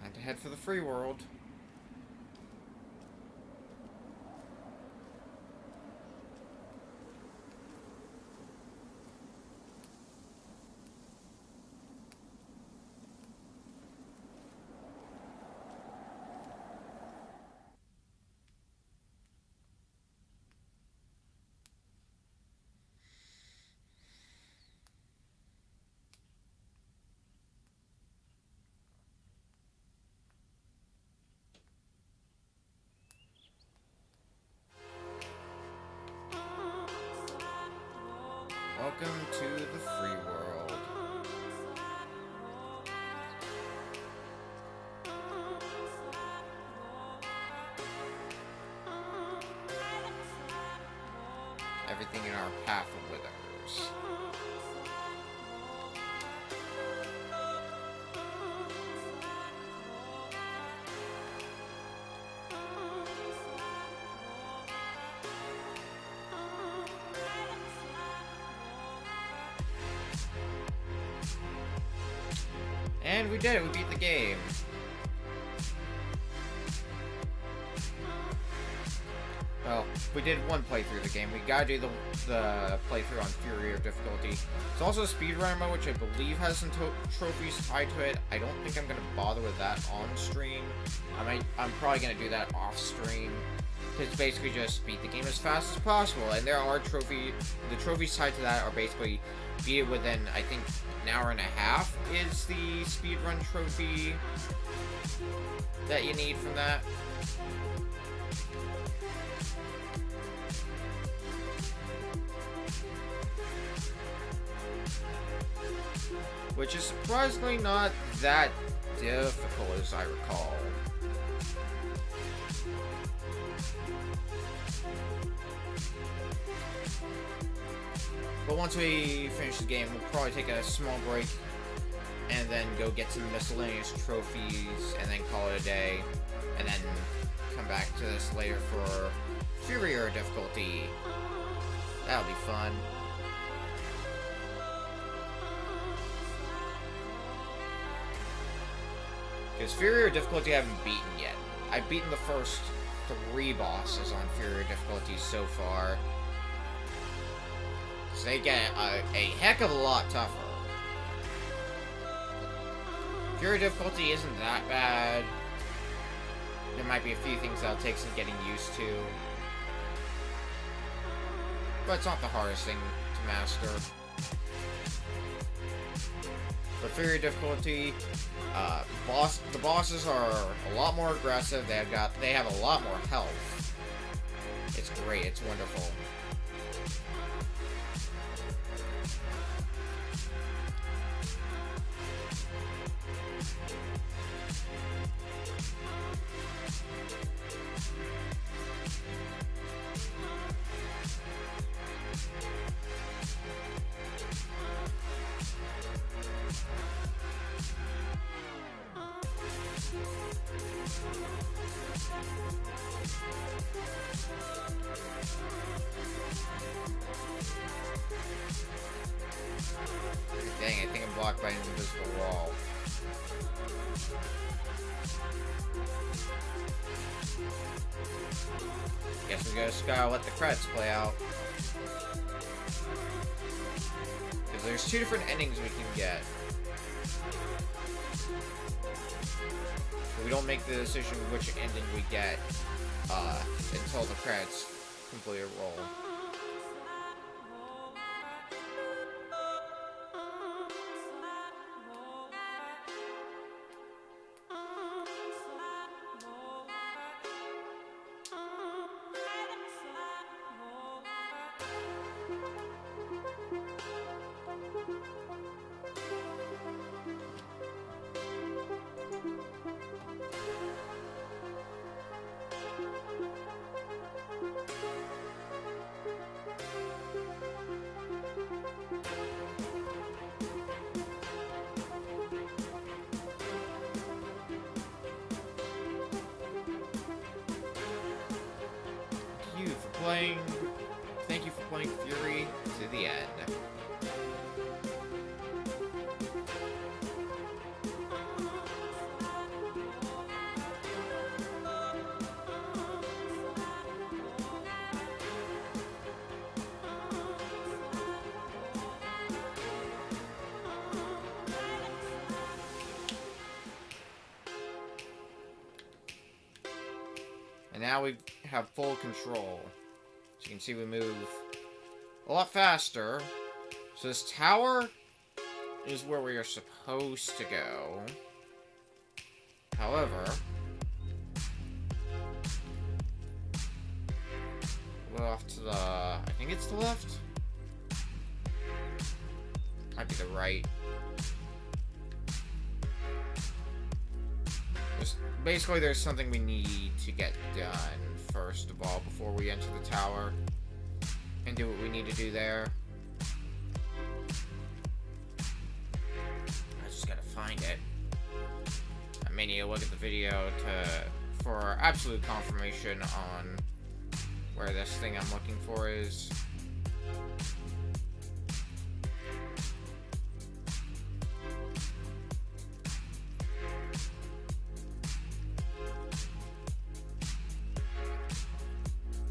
Time to head for the free world. everything in our path withers. And we did it, we beat the game. Well, we did one playthrough of the game. We gotta do the playthrough on Furi or difficulty. It's also a speedrunner mode, which I believe has some trophies tied to it. I don't think I'm gonna bother with that on stream. I'm probably gonna do that off stream. It's basically just beat the game as fast as possible. And there are the trophies tied to that are basically beat it within, I think, an hour and a half is the speedrun trophy that you need from that. Which is surprisingly not that difficult as I recall. But once we finish the game, we'll probably take a small break and then go get some miscellaneous trophies and then call it a day. And then come back to this later for Furier difficulty. That'll be fun. Because Furier difficulty I haven't beaten yet. I've beaten the first 3 bosses on Furier difficulty so far. So they get a heck of a lot tougher. Fury difficulty isn't that bad. There might be a few things that'll take some getting used to. But it's not the hardest thing to master. But Fury difficulty, the bosses are a lot more aggressive. They have a lot more health. It's great. It's wonderful. Dang, I think I'm blocked by an invisible wall. Guess we just gotta let the credits play out. Because there's 2 different endings we can get. But we don't make the decision which ending we get until the credits completely roll. Thank you for playing Furi to the end. And now we have full control. So you can see we move a lot faster. So this tower is where we are supposed to go. However, we're off to the... I think it's the left? Might be the right. Basically, there's something we need to get done first of all before we enter the tower. and do what we need to do there. I just gotta find it. I may need to look at the video for absolute confirmation on where this thing I'm looking for is.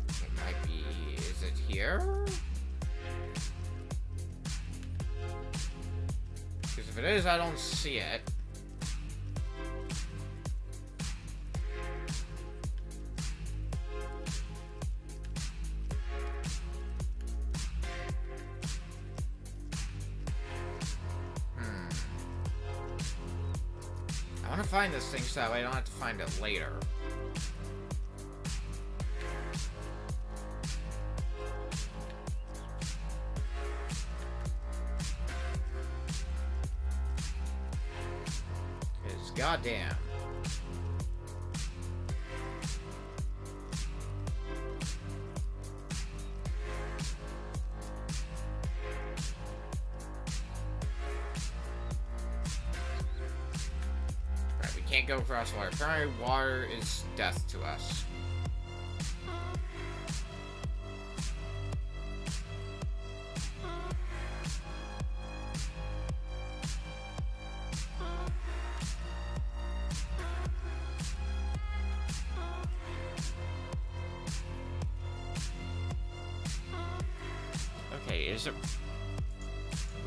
It might be, is it here? Because if it is, I don't see it. I want to find this thing so that way I don't have to find it later. Because goddamn. Can't go across water. Apparently water is death to us. Okay, is it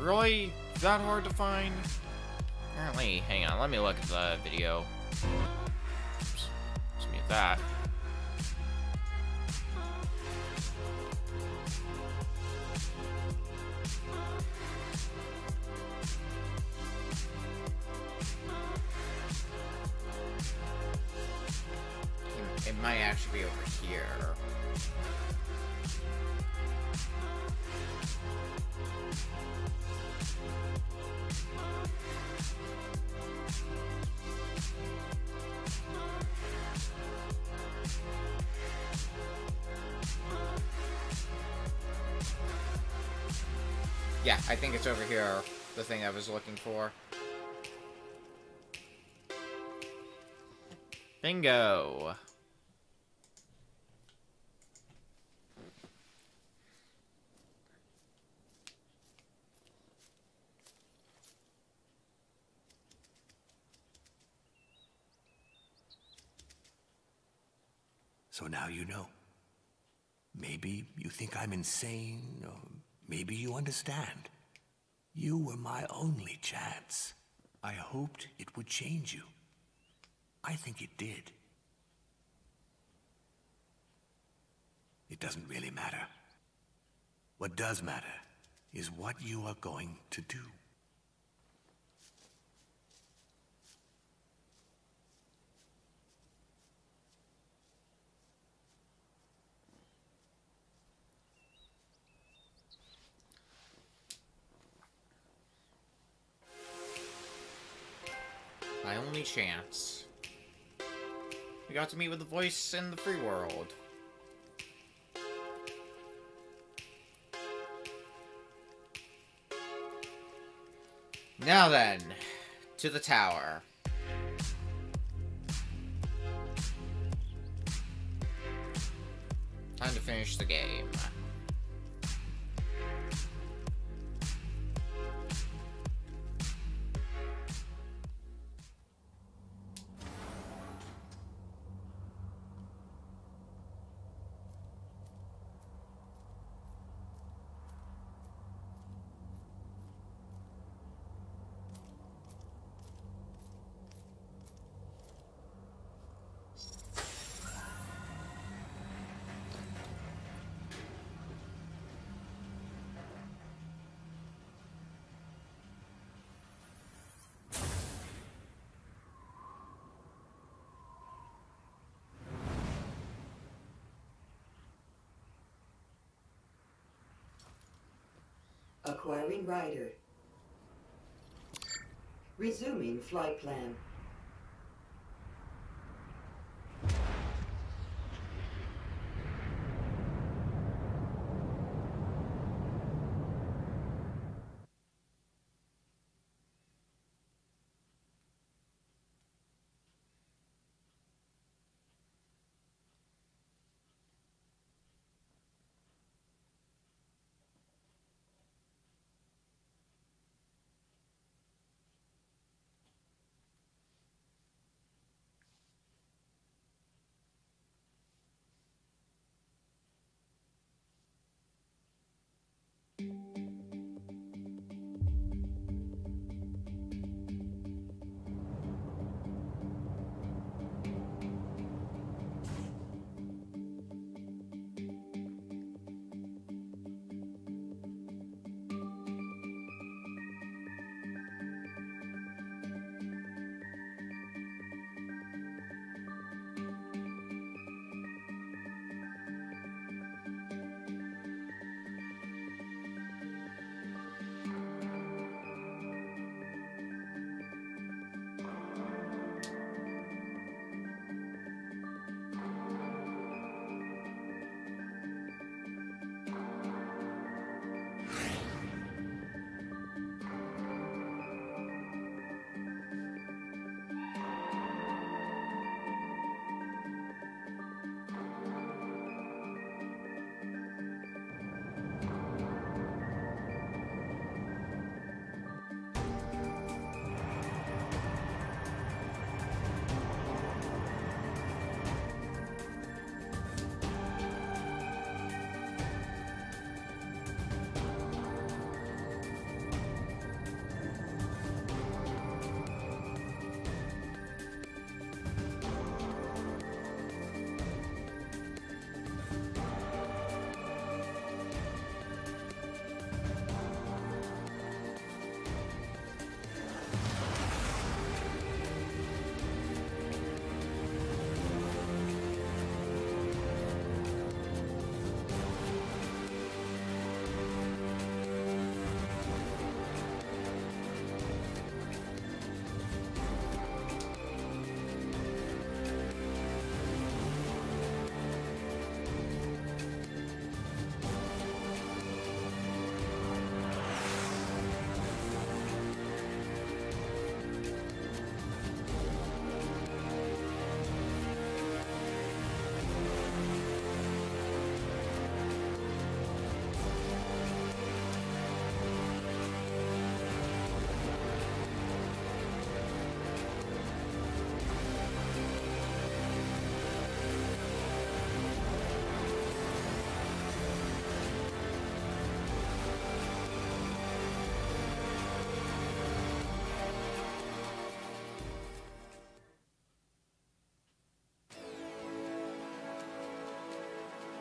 really that hard to find? Apparently, hang on, let me look at the video. Oops. Let's mute that. It might actually be over here. Yeah, I think it's over here, the thing I was looking for. Bingo! So now you know. Maybe you think I'm insane, or maybe you understand. You were my only chance. I hoped it would change you. I think it did. It doesn't really matter. What does matter is what you are going to do. My only chance. We got to meet with the voice in the free world. Now then, to the tower. Time to finish the game. Acquiring rider. Resuming flight plan.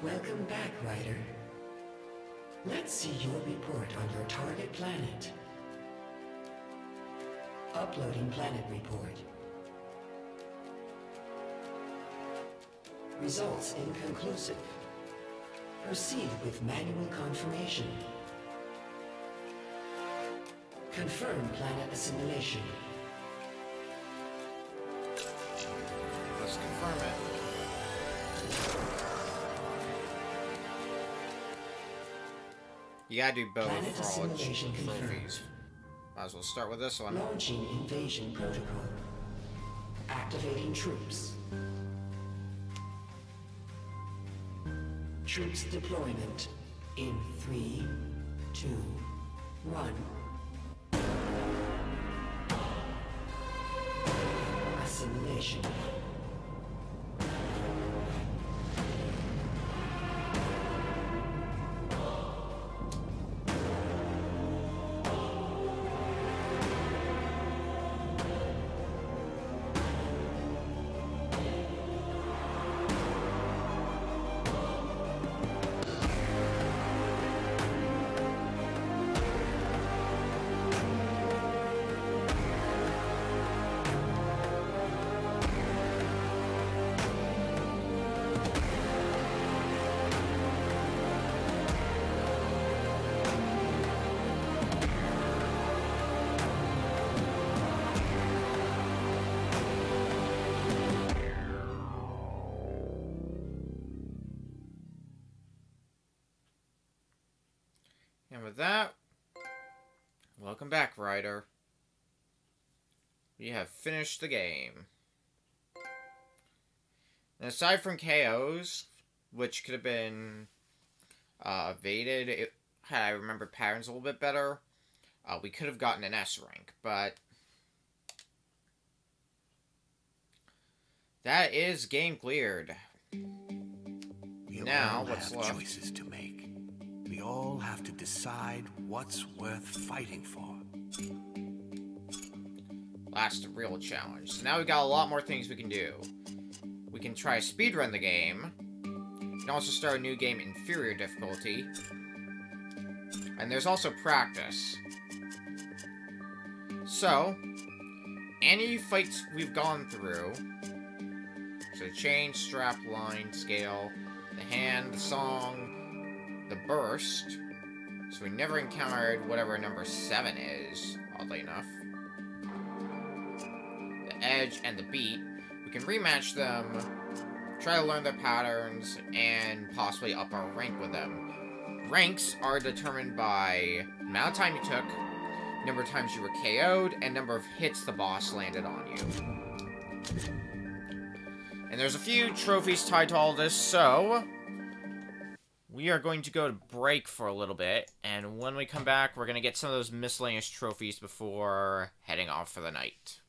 Welcome back, Ryder. Let's see your report on your target planet. Uploading planet report. Results inconclusive. Proceed with manual confirmation. Confirm planet assimilation. Let's confirm it. You gotta do both Planet for all its assimilation confirmed. trophies. Might as well start with this one. Launching invasion protocol. Activating troops. Troops deployment in 3, 2, 1. Assimilation. And with that, welcome back, Ryder. We have finished the game. And aside from KOs, which could have been evaded, had I remembered patterns a little bit better, we could have gotten an S rank, but that is game cleared. We Now, all what's have left? choices to make. We all have to decide what's worth fighting for. That's the real challenge. So now we've got a lot more things we can do. We can try speedrun the game. We can also start a new game in inferior difficulty. And there's also practice. So, any fights we've gone through, so chain, strap, line, scale, the hand, the song, the burst, so we never encountered whatever number 7 is, oddly enough. The edge and the beat, we can rematch them, try to learn their patterns, and possibly up our rank with them. Ranks are determined by the amount of time you took, number of times you were KO'd, and number of hits the boss landed on you. And there's a few trophies tied to all this, so we are going to go to break for a little bit, and when we come back, we're going to get some of those miscellaneous trophies before heading off for the night.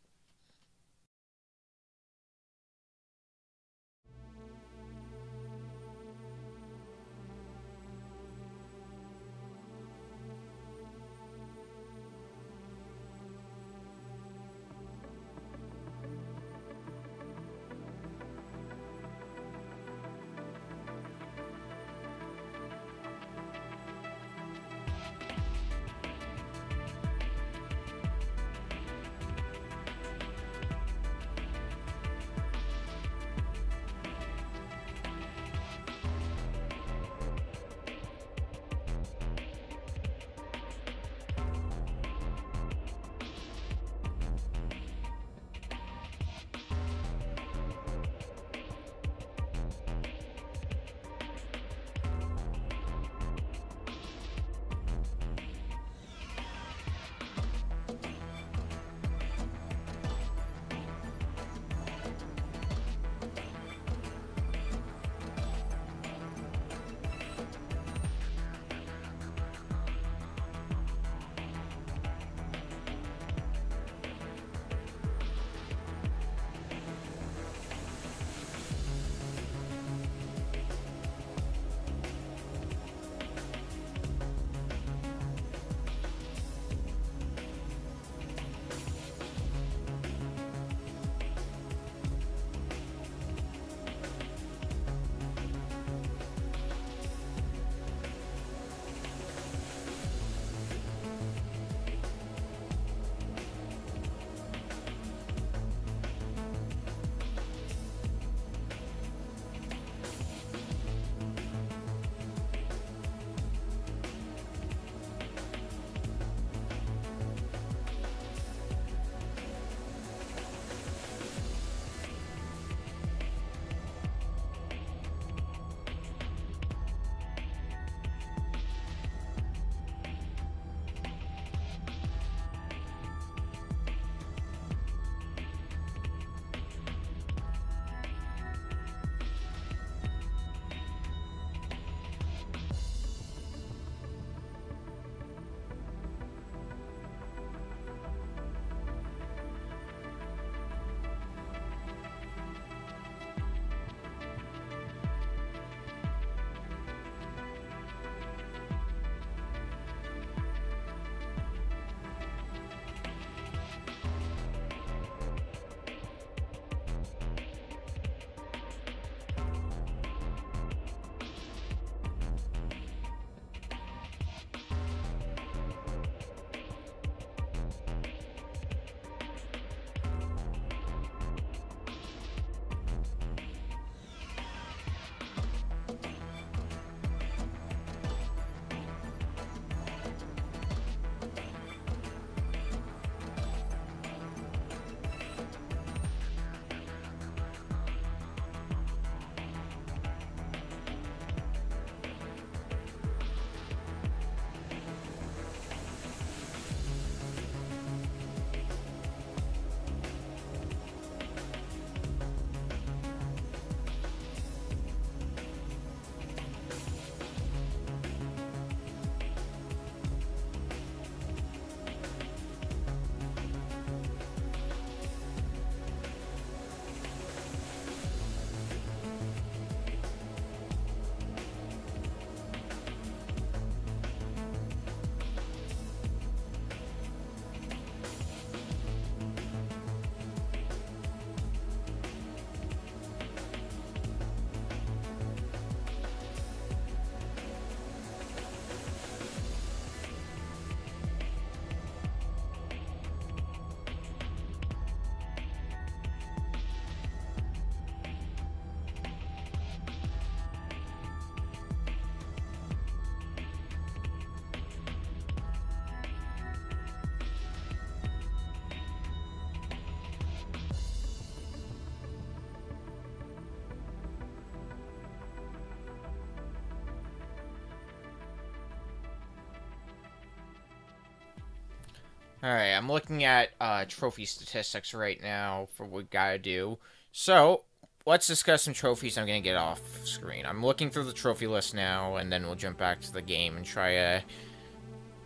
Alright, I'm looking at trophy statistics right now for what we gotta do. So, let's discuss some trophies I'm gonna get off screen. I'm looking through the trophy list now, and then we'll jump back to the game and try to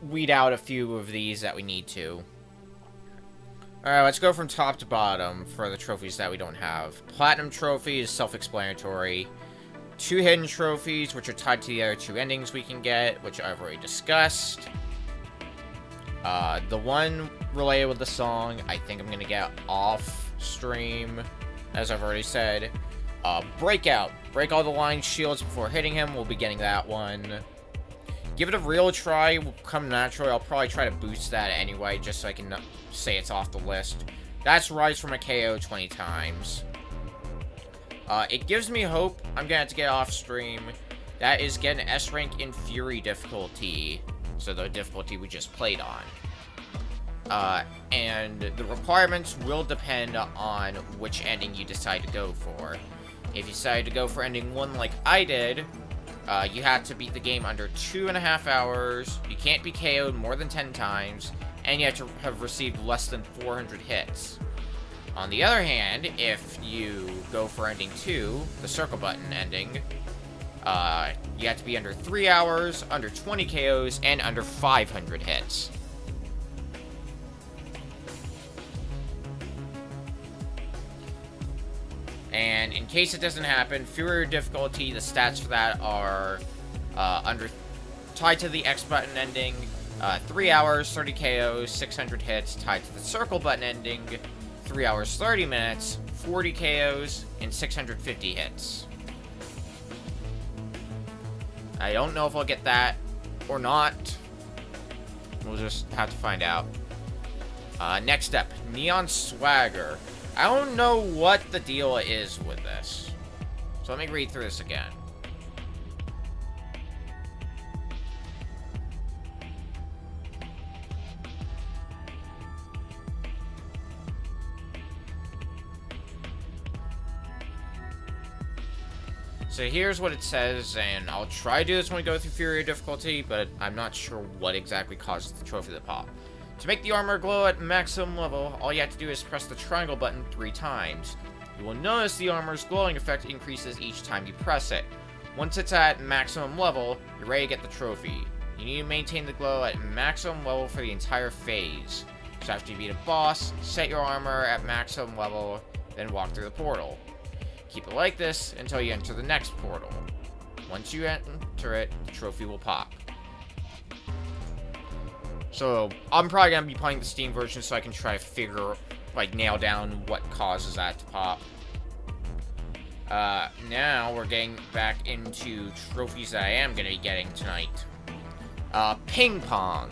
weed out a few of these that we need to. Alright, let's go from top to bottom for the trophies that we don't have. Platinum trophy is self-explanatory. 2 hidden trophies, which are tied to the other 2 endings we can get, which I've already discussed. The one related with the song, I think I'm gonna get off stream, as I've already said. Breakout. Break all the line shields before hitting him, we'll be getting that one. Give it a real try, will come naturally. I'll probably try to boost that anyway, just so I can say it's off the list. That's Rise from a KO 20 times. It gives me hope. I'm gonna have to get off stream. That is get an S rank in Furi difficulty. So the difficulty we just played on. And the requirements will depend on which ending you decide to go for. If you decide to go for ending 1 like I did, you have to beat the game under 2.5 hours, you can't be KO'd more than 10 times, and you have to have received less than 400 hits. On the other hand, if you go for ending 2, the circle button ending, you have to be under 3 hours, under 20 KOs, and under 500 hits. And in case it doesn't happen, Furi difficulty, the stats for that are tied to the X button ending, 3 hours, 30 KOs, 600 hits, tied to the circle button ending, 3 hours, 30 minutes, 40 KOs, and 650 hits. I don't know if I'll get that or not. We'll just have to find out. Next up, Neon Swagger. I don't know what the deal is with this. So let me read through this again. So here's what it says, and I'll try to do this when we go through Furi difficulty, but I'm not sure what exactly causes the trophy to pop. To make the armor glow at maximum level, all you have to do is press the triangle button 3 times. You will notice the armor's glowing effect increases each time you press it. Once it's at maximum level, you're ready to get the trophy. You need to maintain the glow at maximum level for the entire phase. So after you beat a boss, set your armor at maximum level, then walk through the portal. Keep it like this until you enter the next portal. Once you enter it, the trophy will pop. So, I'm probably going to be playing the Steam version so I can try to nail down what causes that to pop. Now we're getting back into trophies that I am going to be getting tonight. Ping Pong.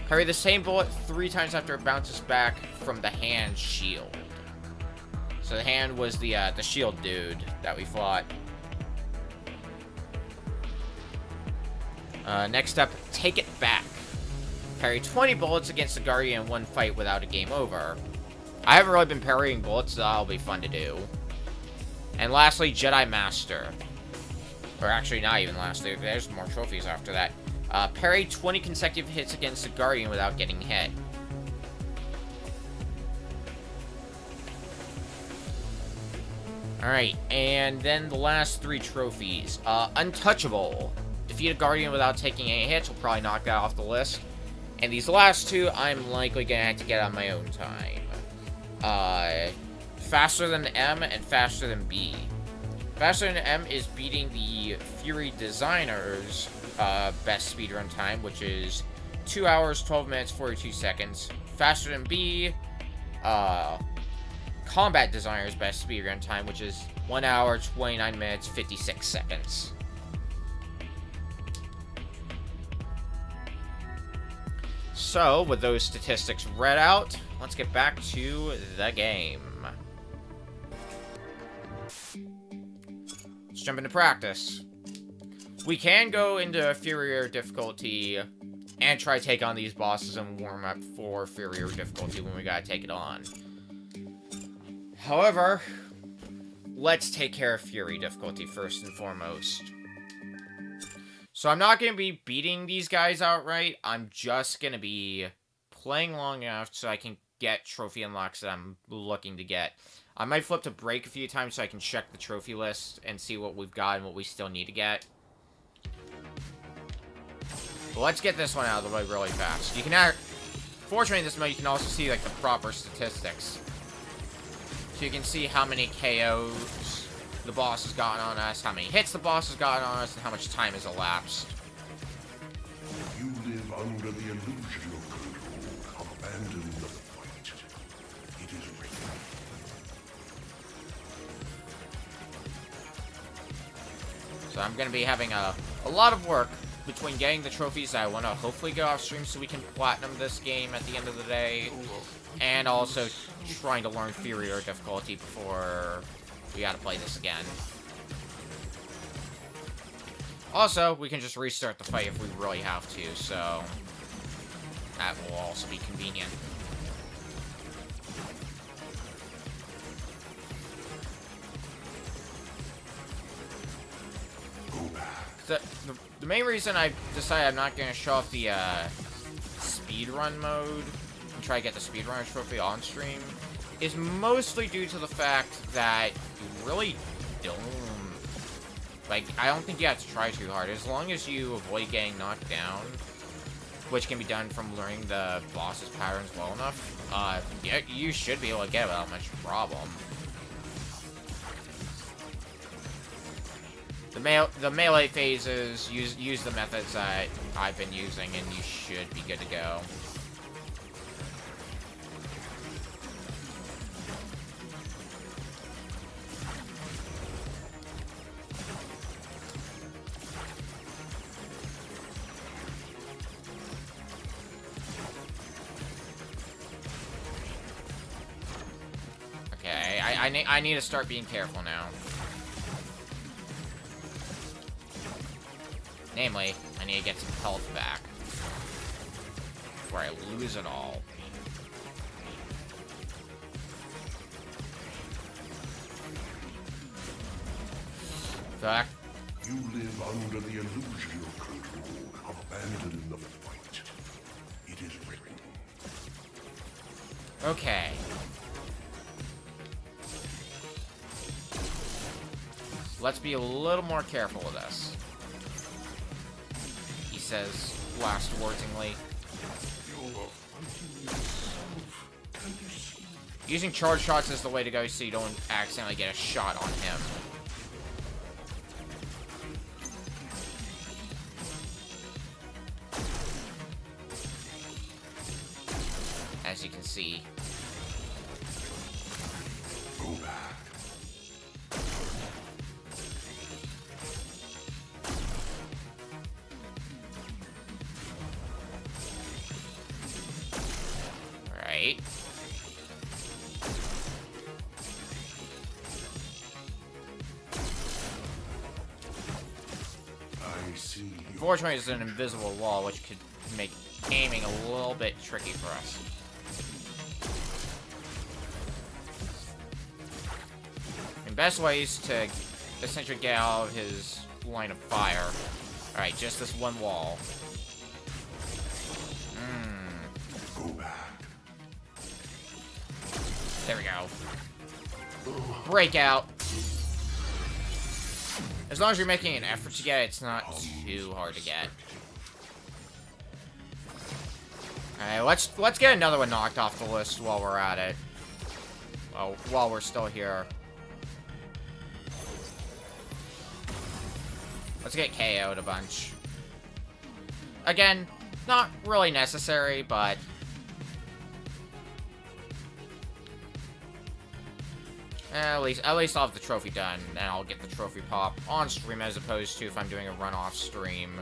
Parry the same bullet 3 times after it bounces back from the hand shield. So the hand was the shield dude that we fought. Next up, Take It Back. Parry 20 bullets against the Guardian in 1 fight without a game over. I haven't really been parrying bullets, so that'll be fun to do. And lastly, Jedi Master. Or actually, not even lastly, there's more trophies after that. Parry 20 consecutive hits against the Guardian without getting hit. Alright, and then the last 3 trophies. Untouchable. Defeat a Guardian without taking any hits. Will probably knock that off the list. And these last 2, I'm likely going to have to get on my own time. Faster than M and faster than B. Faster than M is beating the Furi Designer's best speedrun time, which is 2 hours, 12 minutes, 42 seconds. Faster than B, Combat Designer's best speedrun time, which is 1 hour, 29 minutes, 56 seconds. So, with those statistics read out, let's get back to the game. Let's jump into practice. We can go into Furier difficulty and try to take on these bosses and warm up for Furier difficulty when we gotta take it on. However, let's take care of Furi difficulty first and foremost. So I'm not going to be beating these guys outright. I'm just going to be playing long enough so I can get trophy unlocks that I'm looking to get. I might flip to break a few times so I can check the trophy list and see what we've got and what we still need to get. But let's get this one out of the way really fast. You can, fortunately in this mode, you can also see like the proper statistics. So you can see how many KOs the boss has gotten on us, how many hits the boss has gotten on us, and how much time has elapsed. You live under the illusion of control. Abandon the fight. It is written. So I'm going to be having a lot of work between getting the trophies that I want to hopefully get off stream so we can platinum this game at the end of the day, and also trying to learn Furi or difficulty before we gotta play this again. Also, we can just restart the fight if we really have to, so that will also be convenient. The main reason I decided I'm not going to show off the speedrun mode and try to get the speedrunner trophy on stream is mostly due to the fact that you really don't... Like, I don't think you have to try too hard. As long as you avoid getting knocked down, which can be done from learning the boss's patterns well enough, yeah, you should be able to get it without much problem. The melee phases, use the methods that I've been using, and you should be good to go. Okay, I need to start being careful now. Namely, I need to get some health back before I lose it all. Fact. You live under the illusion of control. Abandon the fight. It is written. Okay. Let's be a little more careful with this. He says last-wordsingly. Using charge shots is the way to go so you don't accidentally get a shot on him. As you can see. Go back. Right. I see you. Unfortunately, it's an invisible wall, which could make aiming a little bit tricky for us. And best ways to essentially get out of his line of fire. Alright, just this one wall. Go back. There we go. Breakout. As long as you're making an effort to get it, it's not too hard to get. Alright, let's get another one knocked off the list while we're at it. Well, while we're still here. Let's get KO'd a bunch. Again, not really necessary, but... At least I'll have the trophy done, and I'll get the trophy pop on stream as opposed to if I'm doing a run-off stream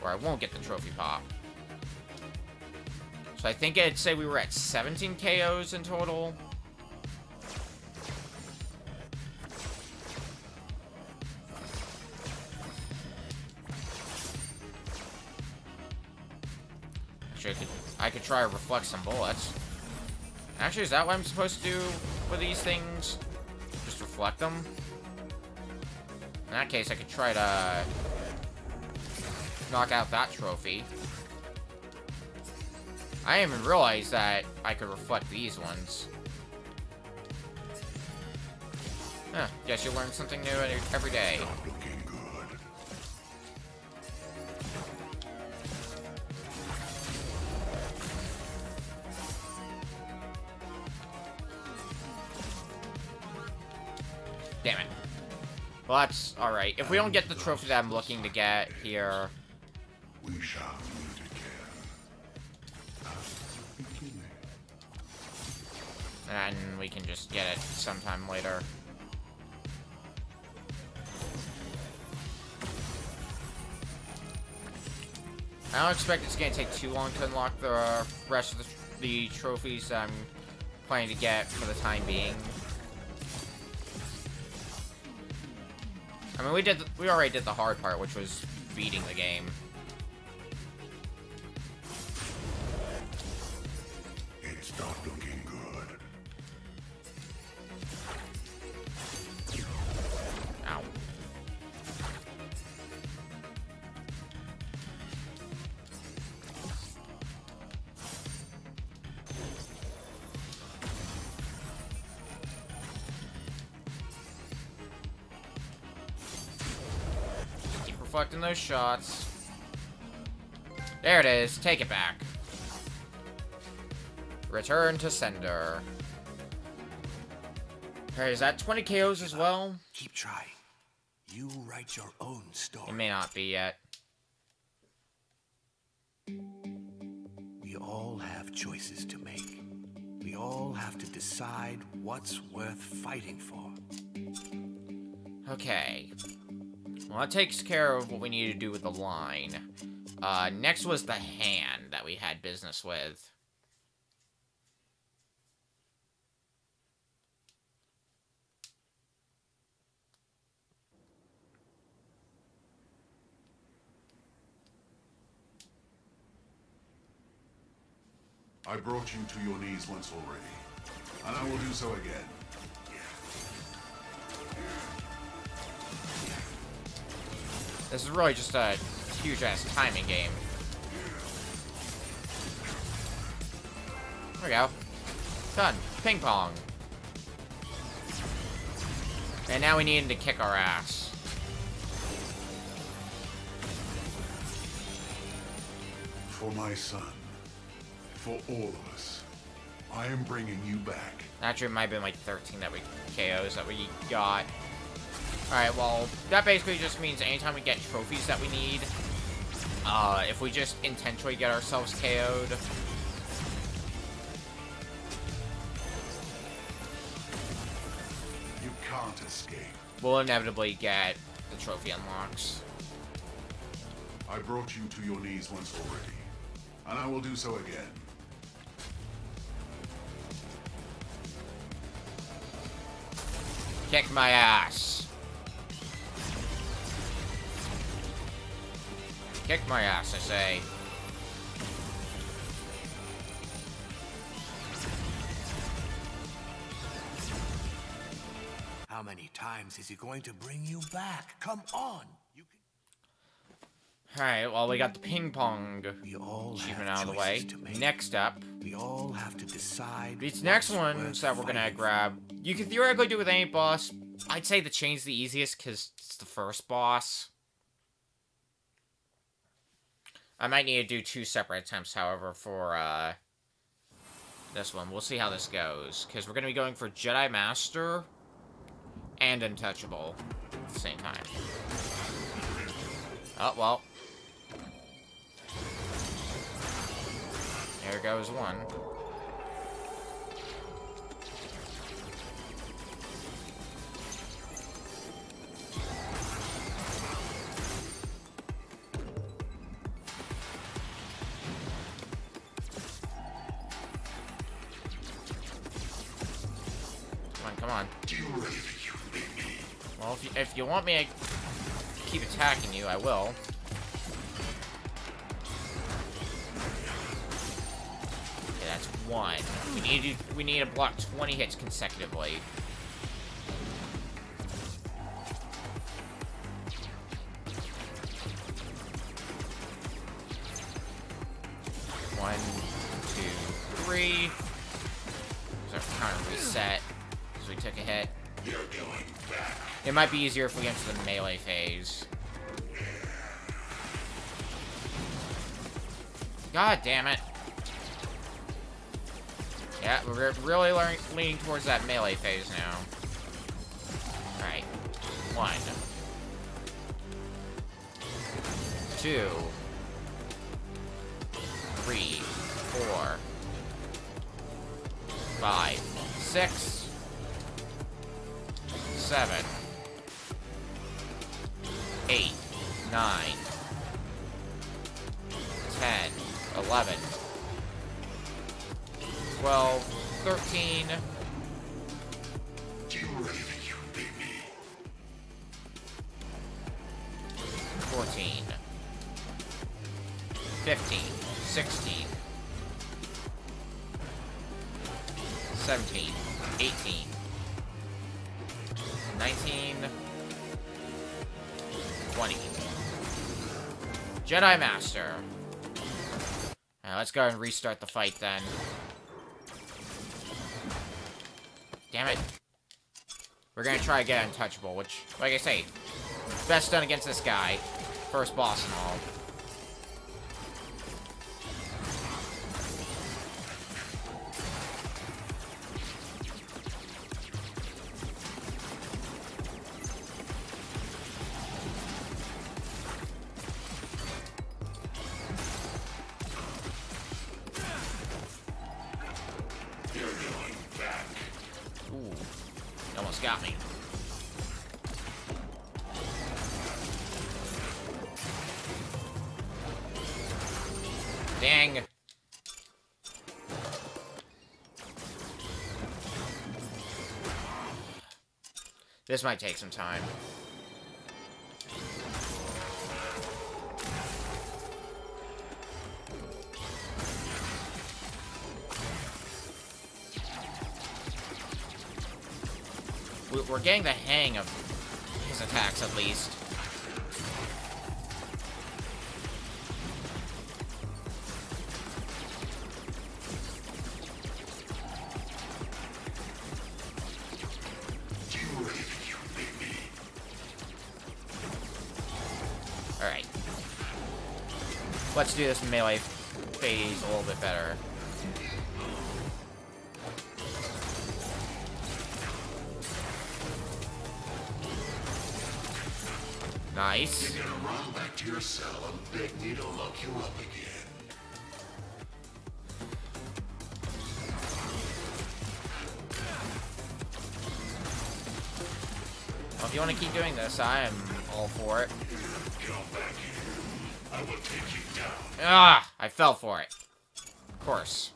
where I won't get the trophy pop. So I think I'd say we were at 17 KOs in total. Actually, I could try to reflect some bullets. Actually, is that what I'm supposed to do with these things? Just reflect them? In that case, I could try to knock out that trophy. I didn't even realize that I could reflect these ones. Huh, guess you learn something new every day. Not looking good. Damn it. Well, that's alright. If we don't get the trophy that I'm looking to get here... We shall meet again. And we can just get it sometime later. I don't expect it's gonna take too long to unlock the rest of the trophies I'm planning to get for the time being. I mean, we already did the hard part, which was beating the game. It's not looking good. Ow. Keep reflecting those shots. There it is. Take it back. Return to sender. Hey, is that 20 KOs as well? Keep trying. You write your own story. It may not be yet. We all have choices to make. We all have to decide what's worth fighting for. Okay. Well, that takes care of what we need to do with the line. Next was the hand that we had business with. I brought you to your knees once already, and I will do so again. This is really just a huge-ass timing game. There we go. Done. Ping pong. And now we need him to kick our ass. For my son, for all of us, I am bringing you back. Actually, it might have been like 13 that we KOs that we got. Alright, well, that basically just means anytime we get trophies that we need, if we just intentionally get ourselves KO'd, You can't escape. we'll inevitably get the trophy unlocks. I brought you to your knees once already, and I will do so again. Kick my ass. Kick my ass, I say. How many times is he going to bring you back? Come on. You can... Alright, well, we got the ping pong We all achievement have out of the way. choices to make. Next up, We all have to decide. these next what's ones worth that we're gonna fighting grab, you can theoretically do with any boss. I'd say the chain's the easiest because it's the first boss. I might need to do 2 separate attempts, however, for this one. We'll see how this goes, because we're gonna be going for Jedi Master and Untouchable at the same time. Oh, well. There goes one. Come on. Well, if you want me to keep attacking you, I will. Okay, that's 1. We need to block 20 hits consecutively. 1, 2, 3. So our counter reset. Because we took a hit. You're going back. It might be easier if we enter the melee phase. God damn it. Yeah, we're really leaning towards that melee phase now. Alright. 1. 2. 3. 4. 5. 6. 7. 8. 9. 10. 11. 12. 13. You ready to you beat me? 14. 15. 16. 17. 18. 19. 20. Jedi Master. Now let's go and restart the fight then. Damn it. We're gonna try to get untouchable, which, like I say, best done against this guy. First boss and all. Got me. Dang. This might take some time. We're getting the hang of his attacks, at least. Alright. Let's do this melee phase a little bit better. Nice. You're gonna run back to your cell and beg me to lock you up again. Well, if you want to keep doing this, I am all for it. Come back here. I will take you down. Ah! I fell for it. Of course.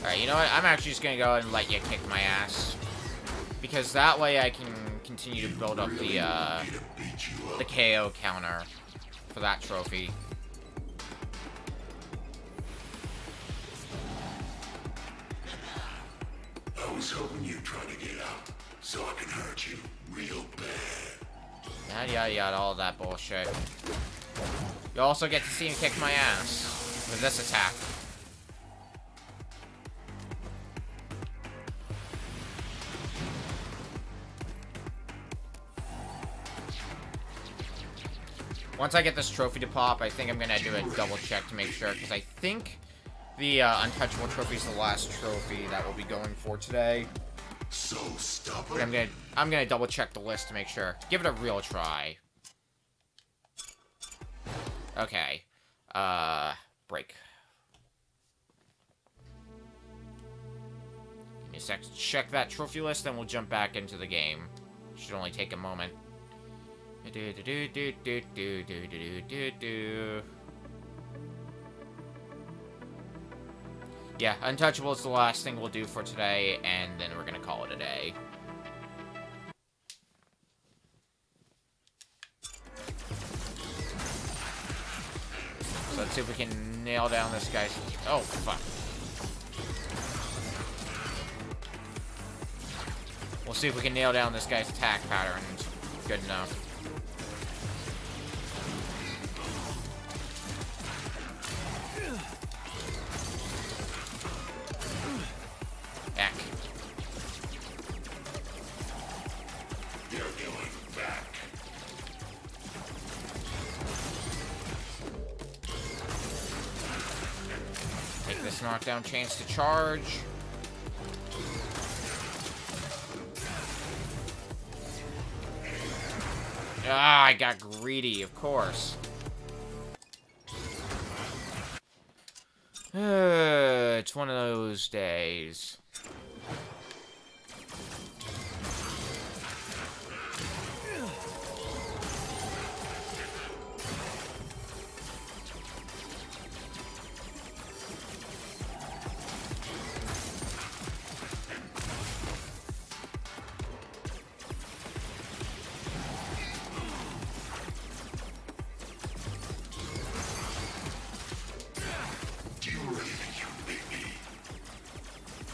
Alright, you know what? I'm actually just gonna go and let you kick my ass. Because that way I can continue to build up the KO counter for that trophy. I was hoping you'd try to get out, so I can hurt you real bad. Yada yada yada, all that bullshit. You also get to see me kick my ass with this attack. Once I get this trophy to pop, I think I'm gonna do a double check to make sure, because I think the Untouchable trophy is the last trophy that we'll be going for today. So stubborn. But I'm gonna double check the list to make sure. Give it a real try. Okay. Break. Give me a sec to check that trophy list, then we'll jump back into the game. Should only take a moment. Yeah, Untouchable is the last thing we'll do for today, and then we're gonna call it a day. So Let's see if we can nail down this guy's... Oh, fuck. We'll see if we can nail down this guy's attack patterns. Good enough. Heck. You're going back. Take this knockdown chance to charge. Ah, I got greedy, of course. It's one of those days.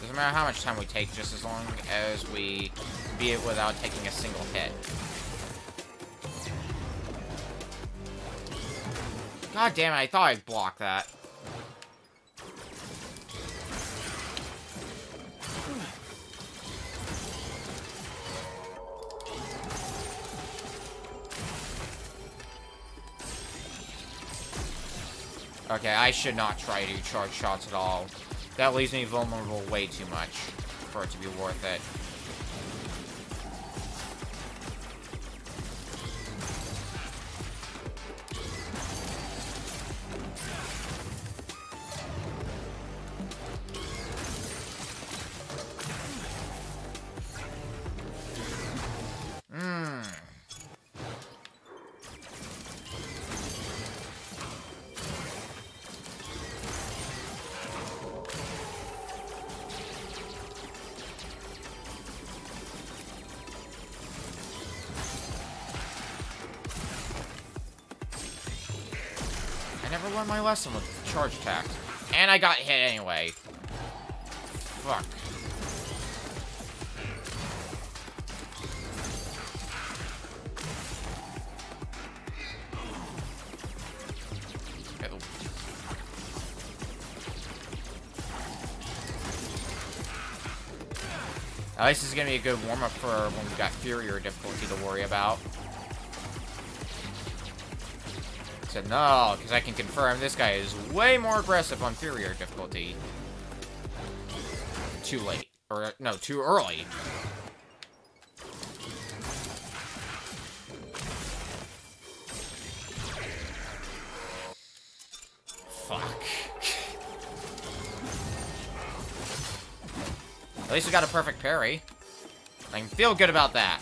Doesn't matter how much time we take, just as long as we beat it without taking a single hit. God damn it, I thought I'd block that. Okay, I should not try to do charge shots at all. That leaves me vulnerable way too much for it to be worth it. I never learned my lesson with charge attack. And I got hit anyway. Fuck. At least this is gonna be a good warm-up for when we've got Furi or difficulty to worry about. Said no, because I can confirm this guy is way more aggressive on Furier difficulty. Too late. Or, no, too early. Fuck. At least we got a perfect parry. I can feel good about that.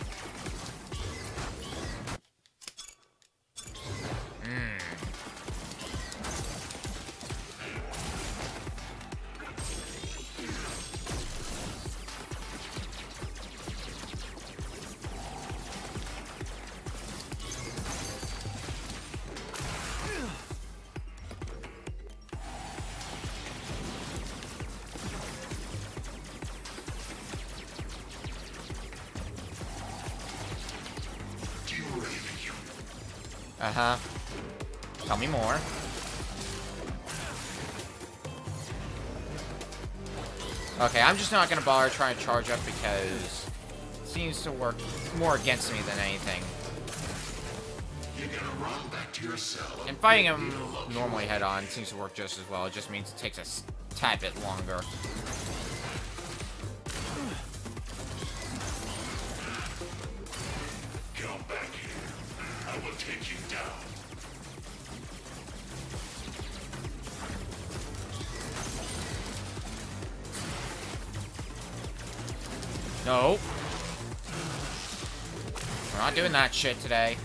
Uh-huh. Tell me more. Okay, I'm just not gonna bother trying to charge up because it seems to work more against me than anything. You're gonna run back to your cell. And fighting him normally head-on seems to work just as well. It just means it takes a tad bit longer. Come back here. I will take you down. No. We're not doing that shit today.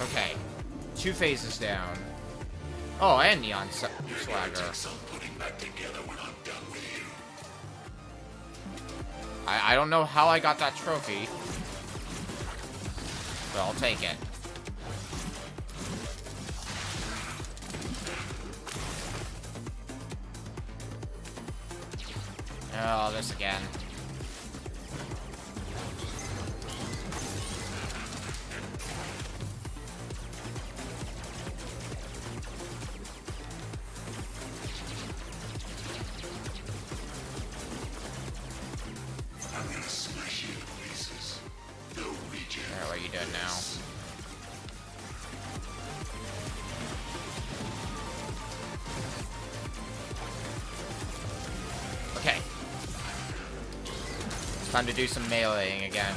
Okay. 2 phases down. Oh, and Neon Swagger. I don't know how I got that trophy, but I'll take it. Oh, this again. I'm gonna smash you to pieces. No regen. Alright, what are you doing now? Okay. Time to do some meleeing again.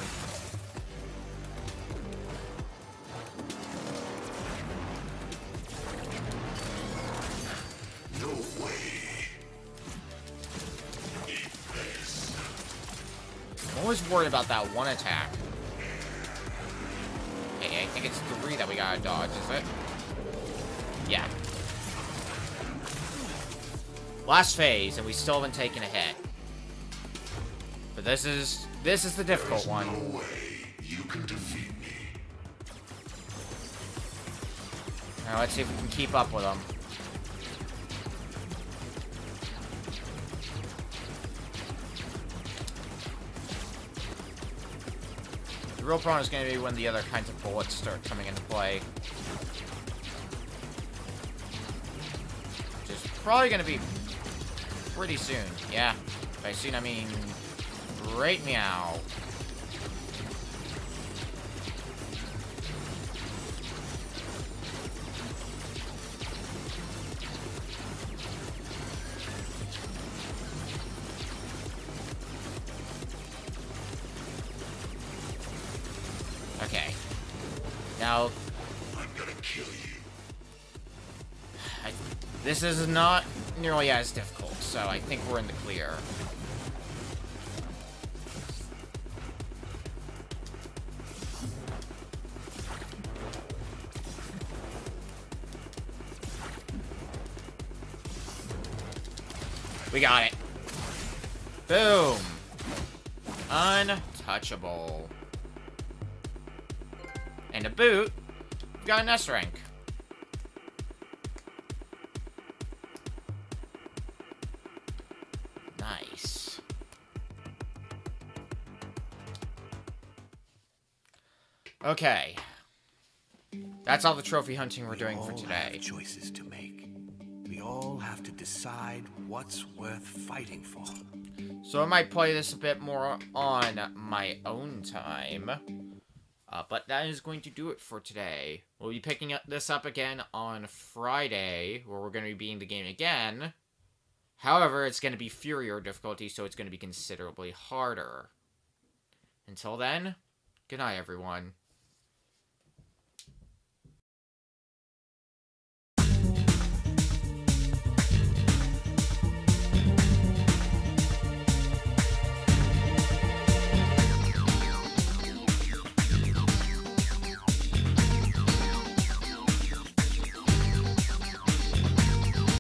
No way. Eat this. I'm always worried about that one attack. Hey, I think it's 3 that we gotta dodge, is it? Yeah. Last phase, and we still haven't taken a hit. But this is the difficult one. No way you can defeat me. Now let's see if we can keep up with them. The real problem is going to be when the other kinds of bullets start coming into play. Which is probably going to be pretty soon. Yeah. By soon, I mean right meow. Okay. Now, I'm gonna kill you. this is not nearly as difficult, so I think we're in the clear. We got it. Boom. Untouchable. And to boot, we got an S rank. Nice. Okay. That's all the trophy hunting we're doing for today. Have choices to make. We all have to decide what's worth fighting for. So I might play this a bit more on my own time. But that is going to do it for today. We'll be picking this up again on Friday, where we're going to be beating the game again. However, it's going to be Furier difficulty, so it's going to be considerably harder. Until then, good night, everyone.